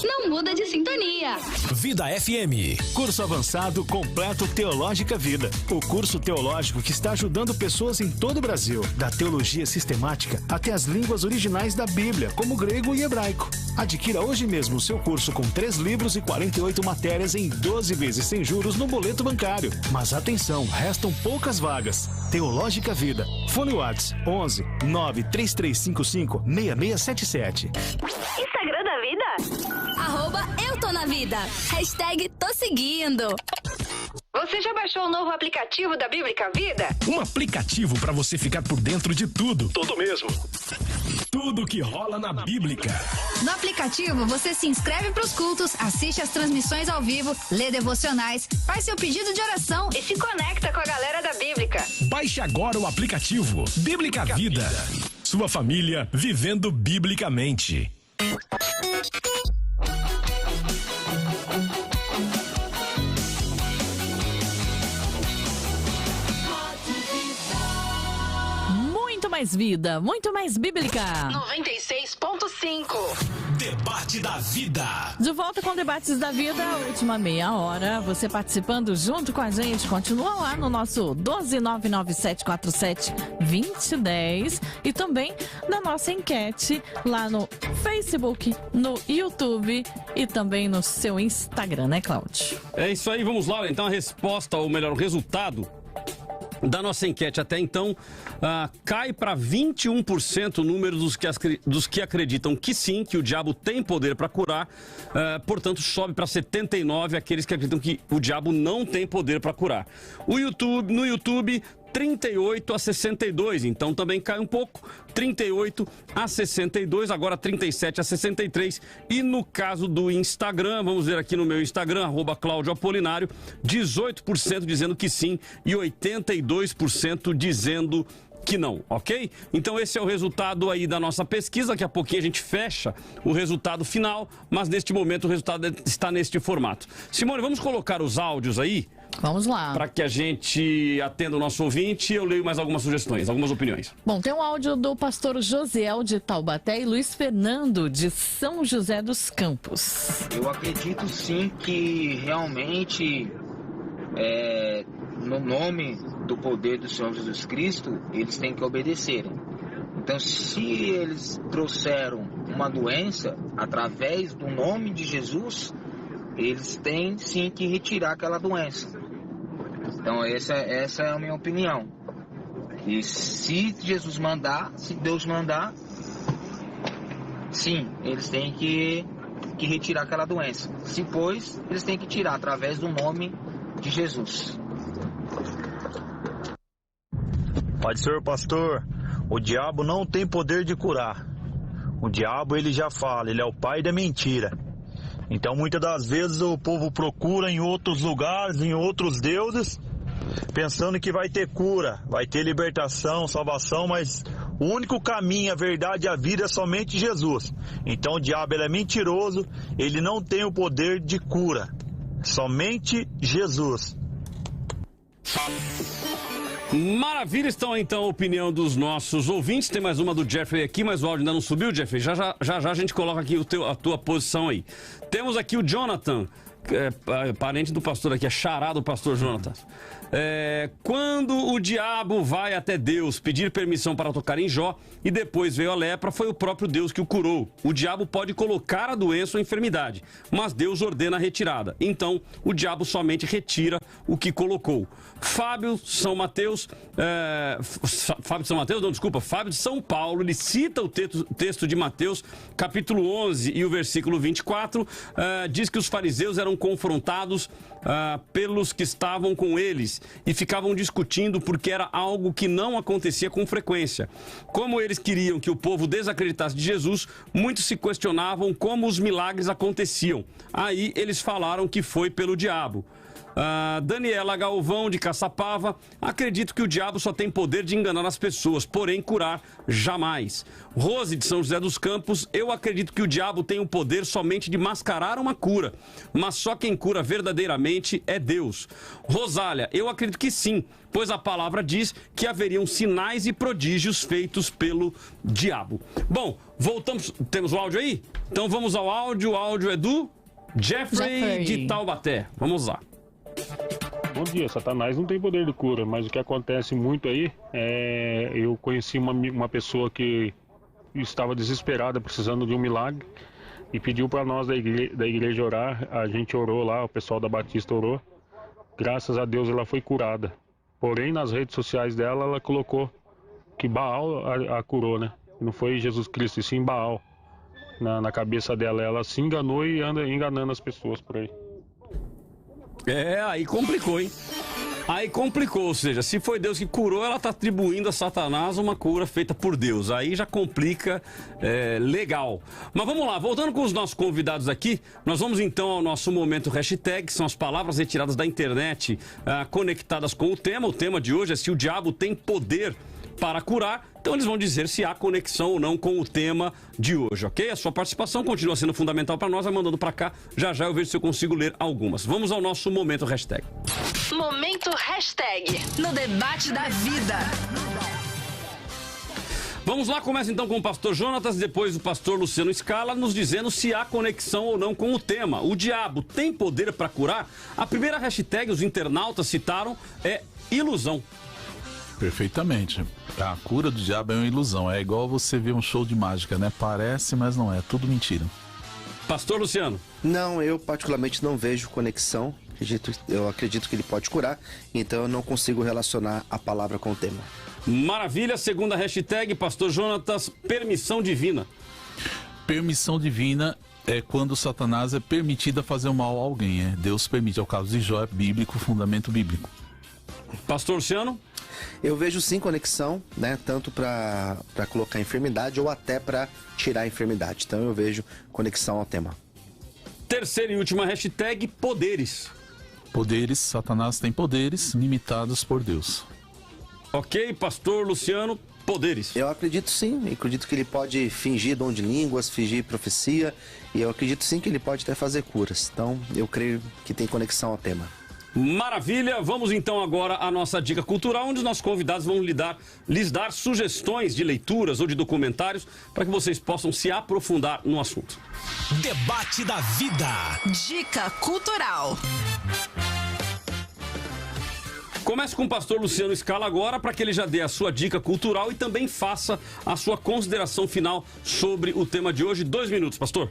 Não muda de sintonia. Vida FM, curso avançado completo Teológica Vida. O curso teológico que está ajudando pessoas em todo o Brasil, da teologia sistemática até as línguas originais da Bíblia, como grego e hebraico. Adquira hoje mesmo o seu curso com 3 livros e 48 matérias em 12 vezes sem juros no boleto bancário. Mas atenção, restam poucas vagas. Teológica Vida. Fone Whats 11 93355 6677. Instagram da Vida? @eu tô na vida. Hashtag tô seguindo. Você já baixou o novo aplicativo da Bíblica Vida? Um aplicativo para você ficar por dentro de tudo. Tudo mesmo. Tudo que rola na Bíblica. No aplicativo, você se inscreve para os cultos, assiste às transmissões ao vivo, lê devocionais, faz seu pedido de oração e se conecta com a galera da Bíblica. Baixe agora o aplicativo Bíblica Vida. Sua família vivendo biblicamente. Muito mais vida, muito mais bíblica. 96.5. Debate da Vida. De volta com Debates da Vida, última meia hora. Você participando junto com a gente. Continua lá no nosso 12997472010 e também na nossa enquete lá no Facebook, no YouTube e também no seu Instagram, né, Cláudio? É isso aí, vamos lá. Então a resposta, ou melhor, o resultado da nossa enquete até então cai para 21% o número dos que acreditam que sim, que o diabo tem poder para curar, portanto sobe para 79% aqueles que acreditam que o diabo não tem poder para curar. No YouTube 38-62, então também cai um pouco, 38-62, agora 37-63, e no caso do Instagram, vamos ver aqui no meu Instagram, @CláudioApolinário, 18% dizendo que sim e 82% dizendo que não, ok? Então esse é o resultado aí da nossa pesquisa, daqui a pouquinho a gente fecha o resultado final, mas neste momento o resultado está neste formato. Simone, vamos colocar os áudios aí? Vamos lá. Para que a gente atenda o nosso ouvinte, eu leio mais algumas sugestões, algumas opiniões. Bom, tem um áudio do pastor Josiel de Taubaté e Luiz Fernando de São José dos Campos. Eu acredito sim que realmente no nome do poder do Senhor Jesus Cristo, eles têm que obedecer. Então, se eles trouxeram uma doença através do nome de Jesus, eles têm sim que retirar aquela doença. Então essa é a minha opinião. E se Jesus mandar, se Deus mandar, sim, eles têm que que retirar aquela doença. Se pôs, eles têm que tirar através do nome de Jesus. Pai do Senhor, pastor, o diabo não tem poder de curar. O diabo, ele já fala, ele é o pai da mentira. Então, muitas das vezes o povo procura em outros lugares, em outros deuses, pensando que vai ter cura, vai ter libertação, salvação, mas o único caminho, a verdade e a vida é somente Jesus. Então o diabo, ele é mentiroso, ele não tem o poder de cura, somente Jesus. Maravilha, então a opinião dos nossos ouvintes. Tem mais uma do Jeffrey aqui, mas o áudio ainda não subiu, Jeffrey. Já a gente coloca aqui a tua posição aí. Temos aqui o Jonathan, parente do pastor aqui, é xará do pastor Jonathan. Quando o diabo vai até Deus pedir permissão para tocar em Jó e depois veio a lepra, foi o próprio Deus que o curou. O diabo pode colocar a doença ou a enfermidade, mas Deus ordena a retirada. Então, o diabo somente retira o que colocou. Fábio de São Paulo, ele cita o texto de Mateus, capítulo 11 e o versículo 24, diz que os fariseus eram confrontados pelos que estavam com eles e ficavam discutindo porque era algo que não acontecia com frequência. Como eles queriam que o povo desacreditasse de Jesus, muitos se questionavam como os milagres aconteciam. Aí eles falaram que foi pelo diabo. Daniela Galvão, de Caçapava: acredito que o diabo só tem poder de enganar as pessoas, porém curar jamais. Rose, de São José dos Campos: eu acredito que o diabo tem o poder somente de mascarar uma cura, mas só quem cura verdadeiramente é Deus. Rosália: eu acredito que sim, pois a palavra diz que haveriam sinais e prodígios feitos pelo diabo. Bom, voltamos, temos o áudio aí? Então vamos ao áudio. O áudio é do Jeffrey de Taubaté. Vamos lá. Bom dia. Satanás não tem poder de cura, mas o que acontece muito aí eu conheci uma pessoa que estava desesperada, precisando de um milagre, e pediu para nós da igreja orar. A gente orou lá, o pessoal da Batista orou. Graças a Deus ela foi curada. Porém, nas redes sociais dela, ela colocou que Baal a curou, né? Não foi Jesus Cristo, e sim Baal. Na cabeça dela, ela se enganou e anda enganando as pessoas por aí. Aí complicou, hein? Aí complicou, ou seja, se foi Deus que curou, ela está atribuindo a Satanás uma cura feita por Deus. Aí já complica legal. Mas vamos lá, voltando com os nossos convidados aqui, nós vamos então ao nosso momento hashtag, que são as palavras retiradas da internet conectadas com o tema. O tema de hoje é se o diabo tem poder para curar. Então eles vão dizer se há conexão ou não com o tema de hoje, ok? A sua participação continua sendo fundamental para nós, vai mandando para cá. Já eu vejo se eu consigo ler algumas. Vamos ao nosso momento hashtag. Momento hashtag no debate da vida. Vamos lá, começa então com o pastor Jonatas, depois o pastor Luciano Scala, nos dizendo se há conexão ou não com o tema. O diabo tem poder para curar? A primeira hashtag, os internautas citaram, é ilusão. Perfeitamente. A cura do diabo é uma ilusão. É igual você ver um show de mágica, né? Parece, mas não é. Tudo mentira. Pastor Luciano. Não, eu particularmente não vejo conexão. Eu acredito que ele pode curar, então eu não consigo relacionar a palavra com o tema. Maravilha. Segunda hashtag, pastor Jonatas, permissão divina. Permissão divina é quando Satanás é permitido a fazer o mal a alguém. Deus permite. É o caso de Jó, é bíblico, fundamento bíblico. Pastor Luciano. Eu vejo sim conexão, né? Tanto para colocar enfermidade ou até para tirar a enfermidade. Então eu vejo conexão ao tema. Terceira e última hashtag, poderes. Poderes, Satanás tem poderes limitados por Deus. Ok, pastor Luciano, poderes. Eu acredito sim, eu acredito que ele pode fingir dom de línguas, fingir profecia, e eu acredito sim que ele pode até fazer curas. Então eu creio que tem conexão ao tema. Maravilha, vamos então agora à nossa dica cultural, onde os nossos convidados vão lhes dar sugestões de leituras ou de documentários para que vocês possam se aprofundar no assunto. Debate da vida. Dica cultural. Comece com o pastor Luciano Scala agora, para que ele já dê a sua dica cultural e também faça a sua consideração final sobre o tema de hoje. 2 minutos, pastor.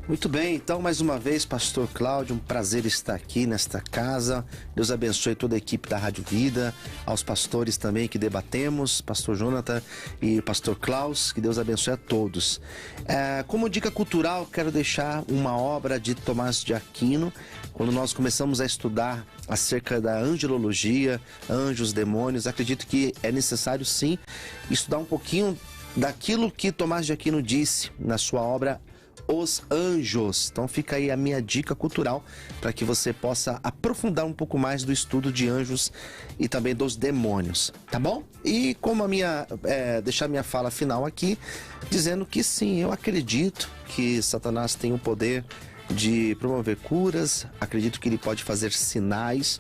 Muito bem, então mais uma vez, pastor Cláudio, um prazer estar aqui nesta casa. Deus abençoe toda a equipe da Rádio Vida, aos pastores também que debatemos, pastor Jonathan e pastor Klaus, que Deus abençoe a todos. Como dica cultural, quero deixar uma obra de Tomás de Aquino. Quando nós começamos a estudar acerca da angelologia, anjos, demônios, acredito que é necessário sim estudar um pouquinho daquilo que Tomás de Aquino disse na sua obra Os Anjos. Então fica aí a minha dica cultural para que você possa aprofundar um pouco mais do estudo de anjos e também dos demônios, tá bom? E como deixar minha fala final aqui, dizendo que sim, eu acredito que Satanás tem o poder de promover curas, acredito que ele pode fazer sinais.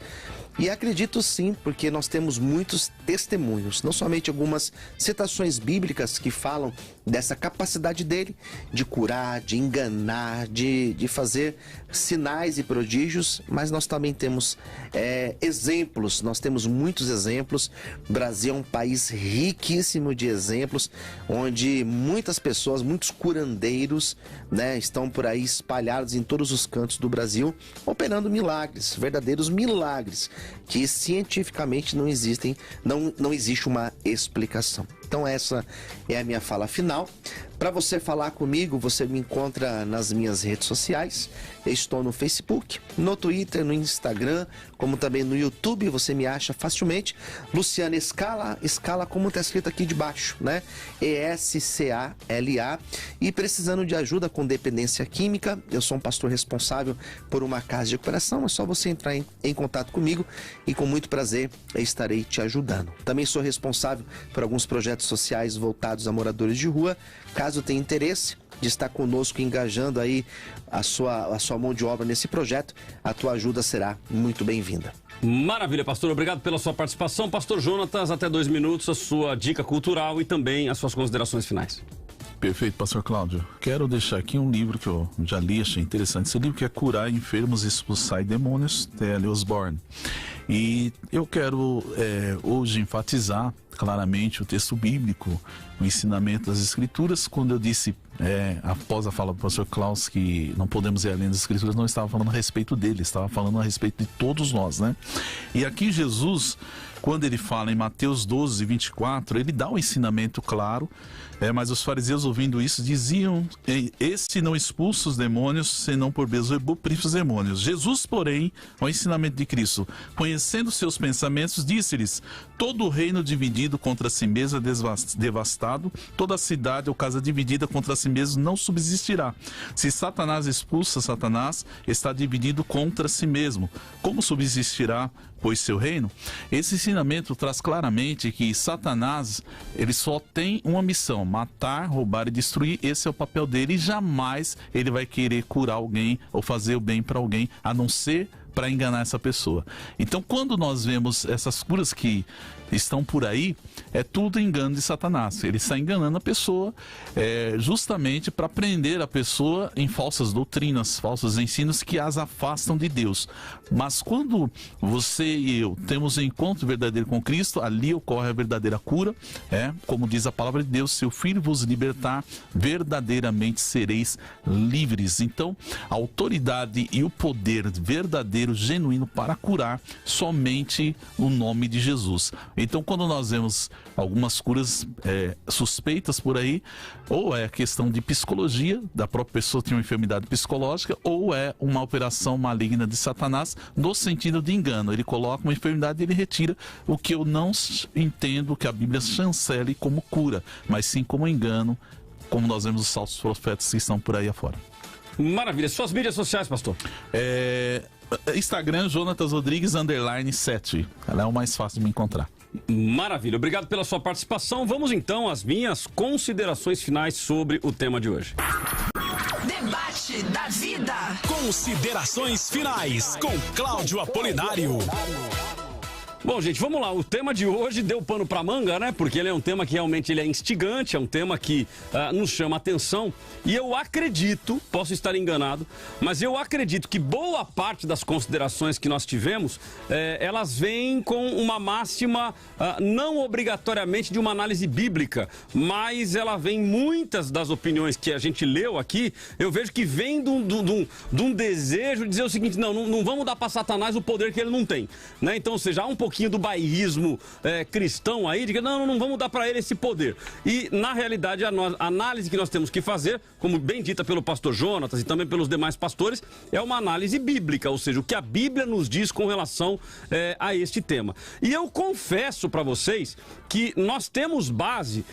E acredito sim, porque nós temos muitos testemunhos, não somente algumas citações bíblicas que falam dessa capacidade dele de curar, de enganar, de fazer sinais e prodígios, mas nós também temos exemplos, nós temos muitos exemplos. O Brasil é um país riquíssimo de exemplos, onde muitas pessoas, muitos curandeiros, né, estão por aí espalhados em todos os cantos do Brasil, operando milagres, verdadeiros milagres, que cientificamente não existem, não existe uma explicação. Então essa é a minha fala final. Para você falar comigo, você me encontra nas minhas redes sociais. Eu estou no Facebook, no Twitter, no Instagram, como também no YouTube, você me acha facilmente. Luciano Escala como está escrito aqui debaixo, né? ESCALA. E precisando de ajuda com dependência química, eu sou um pastor responsável por uma casa de recuperação. É só você entrar em contato comigo e com muito prazer eu estarei te ajudando. Também sou responsável por alguns projetos sociais voltados a moradores de rua. Caso tenha interesse de estar conosco engajando aí a sua mão de obra nesse projeto, a tua ajuda será muito bem-vinda. Maravilha, pastor. Obrigado pela sua participação. Pastor Jonatas, até 2 minutos, a sua dica cultural e também as suas considerações finais. Perfeito, pastor Cláudio. Quero deixar aqui um livro que eu já li, achei interessante. Esse livro que é Curar Enfermos e Expulsar Demônios, T.L. Osborne. E eu quero hoje enfatizar claramente o texto bíblico, o ensinamento das Escrituras. Quando eu disse, após a fala do pastor Klaus, que não podemos ir além das Escrituras, não estava falando a respeito dele, estava falando a respeito de todos nós, né? E aqui Jesus, quando ele fala em Mateus 12, 24, ele dá um ensinamento claro, mas os fariseus, ouvindo isso, diziam: este não expulsa os demônios, senão por Beelzebub, príncipe dos demônios. Jesus, porém, ao ensinamento de Cristo, conhecendo seus pensamentos, disse-lhes: todo o reino dividido contra si mesmo é devastado, toda a cidade ou casa dividida contra si mesmo não subsistirá. Se Satanás expulsa Satanás, está dividido contra si mesmo. Como subsistirá, pois, seu reino? Esse ensinamento traz claramente que Satanás, ele só tem uma missão: matar, roubar e destruir. Esse é o papel dele, e jamais ele vai querer curar alguém ou fazer o bem para alguém, a não ser para enganar essa pessoa. Então, quando nós vemos essas curas que estão por aí, é tudo engano de Satanás. Ele está enganando a pessoa justamente para prender a pessoa em falsas doutrinas, falsos ensinos que as afastam de Deus. Mas quando você e eu temos um encontro verdadeiro com Cristo, ali ocorre a verdadeira cura. Como diz a palavra de Deus: se o Filho vos libertar, verdadeiramente sereis livres. Então, a autoridade e o poder verdadeiro, genuíno para curar, somente o nome de Jesus. Então, quando nós vemos algumas curas suspeitas por aí, ou é questão de psicologia, da própria pessoa tem uma enfermidade psicológica, ou é uma operação maligna de Satanás, no sentido de engano. Ele coloca uma enfermidade e ele retira, o que eu não entendo que a Bíblia chancele como cura, mas sim como engano, como nós vemos os falsos profetas que estão por aí afora. Maravilha. Suas mídias sociais, pastor? Instagram, Jonatas Rodrigues, _7. Ela é o mais fácil de me encontrar. Maravilha, obrigado pela sua participação. Vamos então às minhas considerações finais sobre o tema de hoje. Debate da vida. Considerações finais com Cláudio Apolinário. Bom, gente, vamos lá. O tema de hoje deu pano pra manga, né? Porque ele é um tema que realmente ele é instigante, é um tema que nos chama a atenção. E eu acredito, posso estar enganado, mas eu acredito que boa parte das considerações que nós tivemos, elas vêm com uma máxima não obrigatoriamente de uma análise bíblica, mas ela vem, muitas das opiniões que a gente leu aqui, eu vejo que vem de um desejo de dizer o seguinte, não vamos dar para Satanás o poder que ele não tem, né? Então, ou seja, há um pouquinho do bairrismo cristão aí, de que não vamos dar para ele esse poder. E, na realidade, a análise que nós temos que fazer, como bem dita pelo pastor Jonatas e também pelos demais pastores, é uma análise bíblica, ou seja, o que a Bíblia nos diz com relação a este tema. E eu confesso para vocês que nós temos base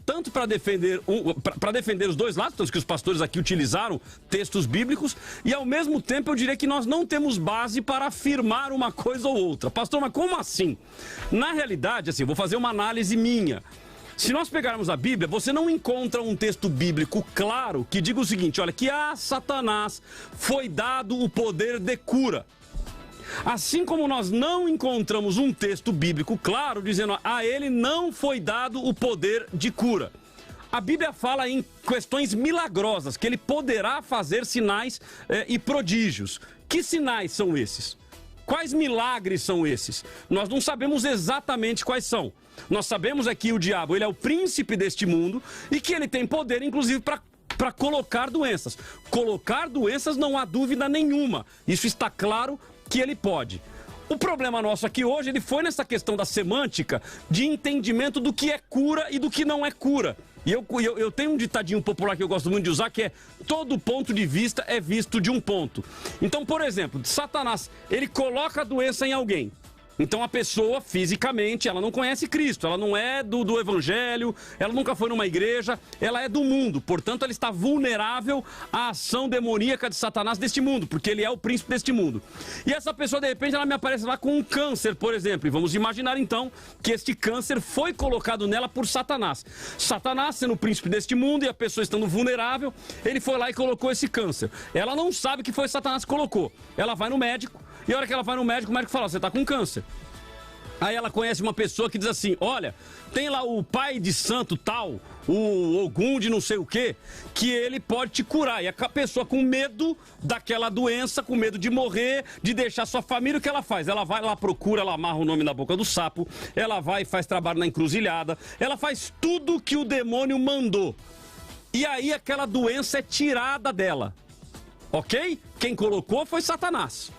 tanto para defender os dois lados, tanto que os pastores aqui utilizaram textos bíblicos, e ao mesmo tempo eu diria que nós não temos base para afirmar uma coisa ou outra. Pastor, mas como assim? Na realidade, assim, vou fazer uma análise minha. Se nós pegarmos a Bíblia, você não encontra um texto bíblico claro que diga o seguinte, olha, que a Satanás foi dado o poder de cura. Assim como nós não encontramos um texto bíblico claro dizendo a ele não foi dado o poder de cura. A Bíblia fala em questões milagrosas, que ele poderá fazer sinais e prodígios. Que sinais são esses? Quais milagres são esses? Nós não sabemos exatamente quais são. Nós sabemos que o diabo ele é o príncipe deste mundo e que ele tem poder, inclusive, para colocar doenças. Colocar doenças não há dúvida nenhuma. Isso está claro que ele pode. O problema nosso aqui hoje, ele foi nessa questão da semântica, de entendimento do que é cura e do que não é cura. E eu tenho um ditadinho popular que eu gosto muito de usar, que é todo ponto de vista é visto de um ponto. Então, por exemplo, Satanás, ele coloca a doença em alguém. Então a pessoa, fisicamente, ela não conhece Cristo, ela não é do Evangelho, ela nunca foi numa igreja, ela é do mundo. Portanto, ela está vulnerável à ação demoníaca de Satanás deste mundo, porque ele é o príncipe deste mundo. E essa pessoa, de repente, ela me aparece lá com um câncer, por exemplo. E vamos imaginar, então, que este câncer foi colocado nela por Satanás. Satanás, sendo o príncipe deste mundo e a pessoa estando vulnerável, ele foi lá e colocou esse câncer. Ela não sabe que foi Satanás que colocou. Ela vai no médico, e a hora que ela vai no médico, o médico fala, você está com câncer. Aí ela conhece uma pessoa que diz assim, olha, tem lá o pai de santo tal, o Ogum de não sei o quê, que ele pode te curar. E a pessoa com medo daquela doença, com medo de morrer, de deixar sua família, o que ela faz? Ela vai lá, procura, ela amarra o nome na boca do sapo, ela vai e faz trabalho na encruzilhada, ela faz tudo que o demônio mandou. E aí aquela doença é tirada dela, ok? Quem colocou foi Satanás.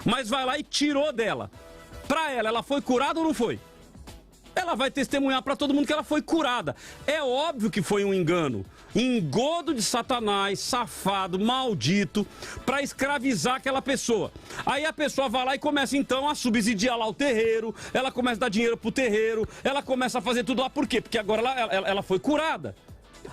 Mas vai lá e tirou dela. Pra ela foi curada ou não foi? Ela vai testemunhar pra todo mundo que ela foi curada. É óbvio que foi um engano. Engodo de Satanás, safado, maldito, pra escravizar aquela pessoa. Aí a pessoa vai lá e começa então a subsidiar lá o terreiro, ela começa a dar dinheiro pro terreiro, ela começa a fazer tudo lá. Por quê? Porque agora ela foi curada.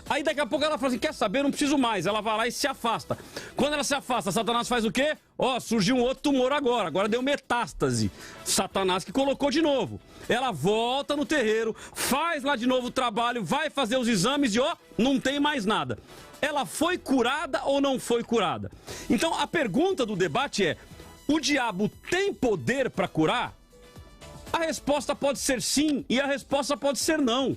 Aí daqui a pouco ela fala assim, quer saber, eu não preciso mais. Ela vai lá e se afasta. Quando ela se afasta, Satanás faz o quê? Surgiu um outro tumor agora deu metástase. Satanás que colocou de novo. Ela volta no terreiro, faz lá de novo o trabalho, vai fazer os exames e não tem mais nada. Ela foi curada ou não foi curada? Então a pergunta do debate é, o diabo tem poder para curar? A resposta pode ser sim e a resposta pode ser não.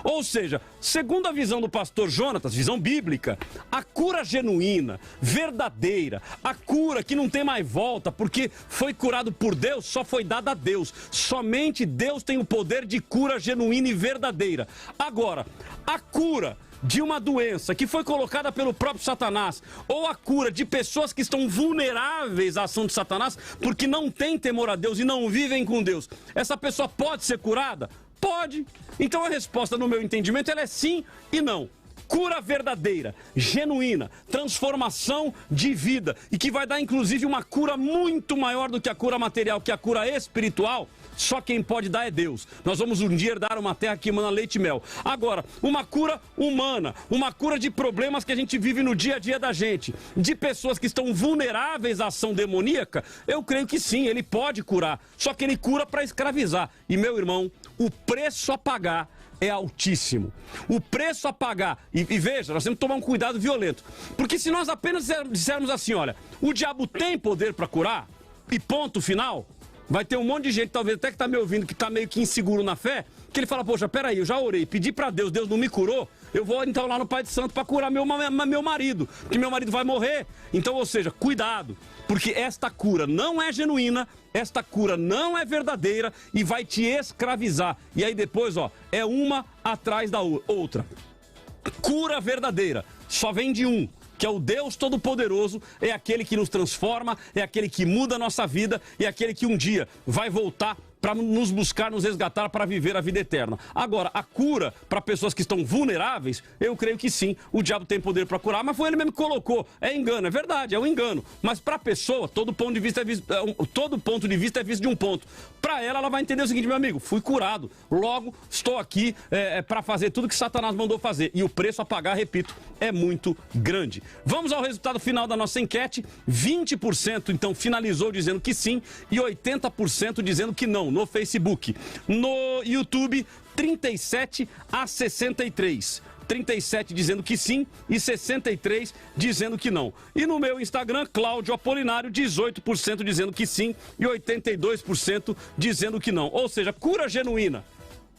Ou seja, segundo a visão do pastor Jonatas, visão bíblica, a cura genuína, verdadeira, a cura que não tem mais volta, porque foi curado por Deus, só foi dada a Deus. Somente Deus tem o poder de cura genuína e verdadeira. Agora, a cura de uma doença que foi colocada pelo próprio Satanás, ou a cura de pessoas que estão vulneráveis à ação de Satanás, porque não têm temor a Deus e não vivem com Deus, essa pessoa pode ser curada? Pode. Então a resposta, no meu entendimento, ela é sim e não. Cura verdadeira, genuína, transformação de vida e que vai dar inclusive uma cura muito maior do que a cura material, que a cura espiritual, só quem pode dar é Deus. Nós vamos um dia dar uma terra que emana leite e mel. Agora, uma cura humana, uma cura de problemas que a gente vive no dia a dia da gente, de pessoas que estão vulneráveis à ação demoníaca, eu creio que sim, ele pode curar, só que ele cura para escravizar. E meu irmão, o preço a pagar é altíssimo. O preço a pagar, e veja, nós temos que tomar um cuidado violento, porque se nós apenas dissermos assim, olha, o diabo tem poder para curar, e ponto final, vai ter um monte de gente, talvez até que tá me ouvindo, que tá meio que inseguro na fé, que ele fala, poxa, peraí, eu já orei, pedi pra Deus, Deus não me curou, eu vou então lá no Pai de Santo pra curar meu marido, porque meu marido vai morrer. Então, ou seja, cuidado, porque esta cura não é genuína, esta cura não é verdadeira e vai te escravizar. E aí depois, ó, é uma atrás da outra. Cura verdadeira só vem de um, que é o Deus Todo-Poderoso, é aquele que nos transforma, é aquele que muda a nossa vida, é aquele que um dia vai voltar para nos buscar, nos resgatar para viver a vida eterna. Agora, a cura para pessoas que estão vulneráveis, eu creio que sim, o diabo tem poder para curar, mas foi ele mesmo que colocou. É engano, é verdade, é um engano. Mas para a pessoa, todo ponto de vista é visto de um ponto. Para ela vai entender o seguinte, meu amigo, fui curado, logo estou aqui para fazer tudo que Satanás mandou fazer. E o preço a pagar, repito, é muito grande. Vamos ao resultado final da nossa enquete. 20% então finalizou dizendo que sim e 80% dizendo que não. No Facebook. No YouTube, 37 a 63. 37 dizendo que sim e 63 dizendo que não. E no meu Instagram, Cláudio Apolinário, 18% dizendo que sim e 82% dizendo que não. Ou seja, cura genuína.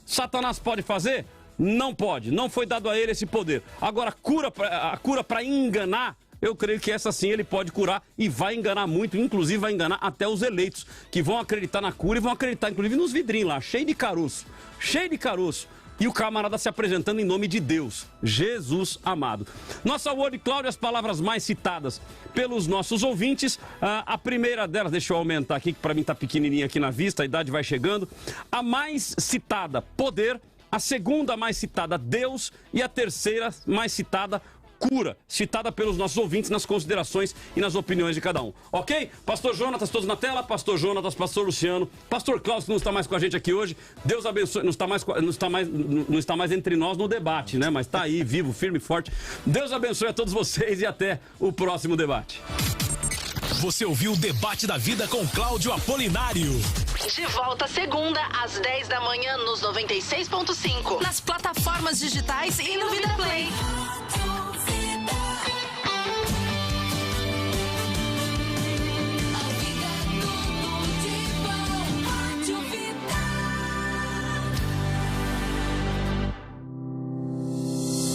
Satanás pode fazer? Não pode. Não foi dado a ele esse poder. Agora, a cura para enganar, eu creio que essa sim ele pode curar e vai enganar muito, inclusive vai enganar até os eleitos, que vão acreditar na cura e vão acreditar, inclusive, nos vidrinhos lá, cheio de caroço. Cheio de caroço. E o camarada se apresentando em nome de Deus, Jesus amado. Nossa Word Cloud, as palavras mais citadas pelos nossos ouvintes. A primeira delas, deixa eu aumentar aqui, que para mim tá pequenininha aqui na vista, a idade vai chegando. A mais citada, poder. A segunda mais citada, Deus. E a terceira mais citada, cura, citada pelos nossos ouvintes nas considerações e nas opiniões de cada um. Ok? Pastor Jonatas, todos na tela. Pastor Jonatas, Pastor Luciano, Pastor Cláudio, que não está mais com a gente aqui hoje. Deus abençoe. Não está mais entre nós no debate, né? Mas está aí, vivo, firme e forte. Deus abençoe a todos vocês e até o próximo debate. Você ouviu o Debate da Vida com Cláudio Apolinário. De volta segunda, às 10 da manhã, nos 96.5. Nas plataformas digitais e no Vida Play.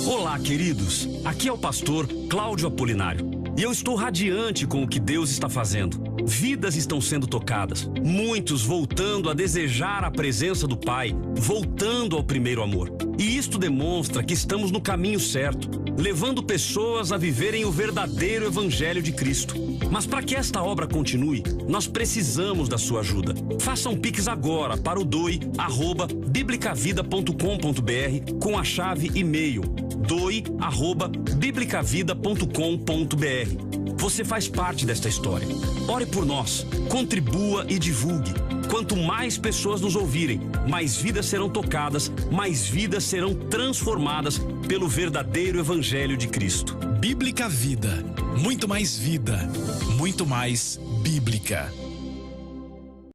Olá, queridos. Aqui é o pastor Cláudio Apolinário. E eu estou radiante com o que Deus está fazendo. Vidas estão sendo tocadas. Muitos voltando a desejar a presença do Pai, voltando ao primeiro amor. E isto demonstra que estamos no caminho certo, levando pessoas a viverem o verdadeiro Evangelho de Cristo. Mas para que esta obra continue, nós precisamos da sua ajuda. Faça um Pix agora para o doi@biblicavida.com.br com a chave e-mail doi@biblicavida.com.br. Você faz parte desta história. Ore por nós, contribua e divulgue. Quanto mais pessoas nos ouvirem, mais vidas serão tocadas, mais vidas serão transformadas pelo verdadeiro Evangelho de Cristo. Bíblica Vida. Muito mais vida. Muito mais bíblica.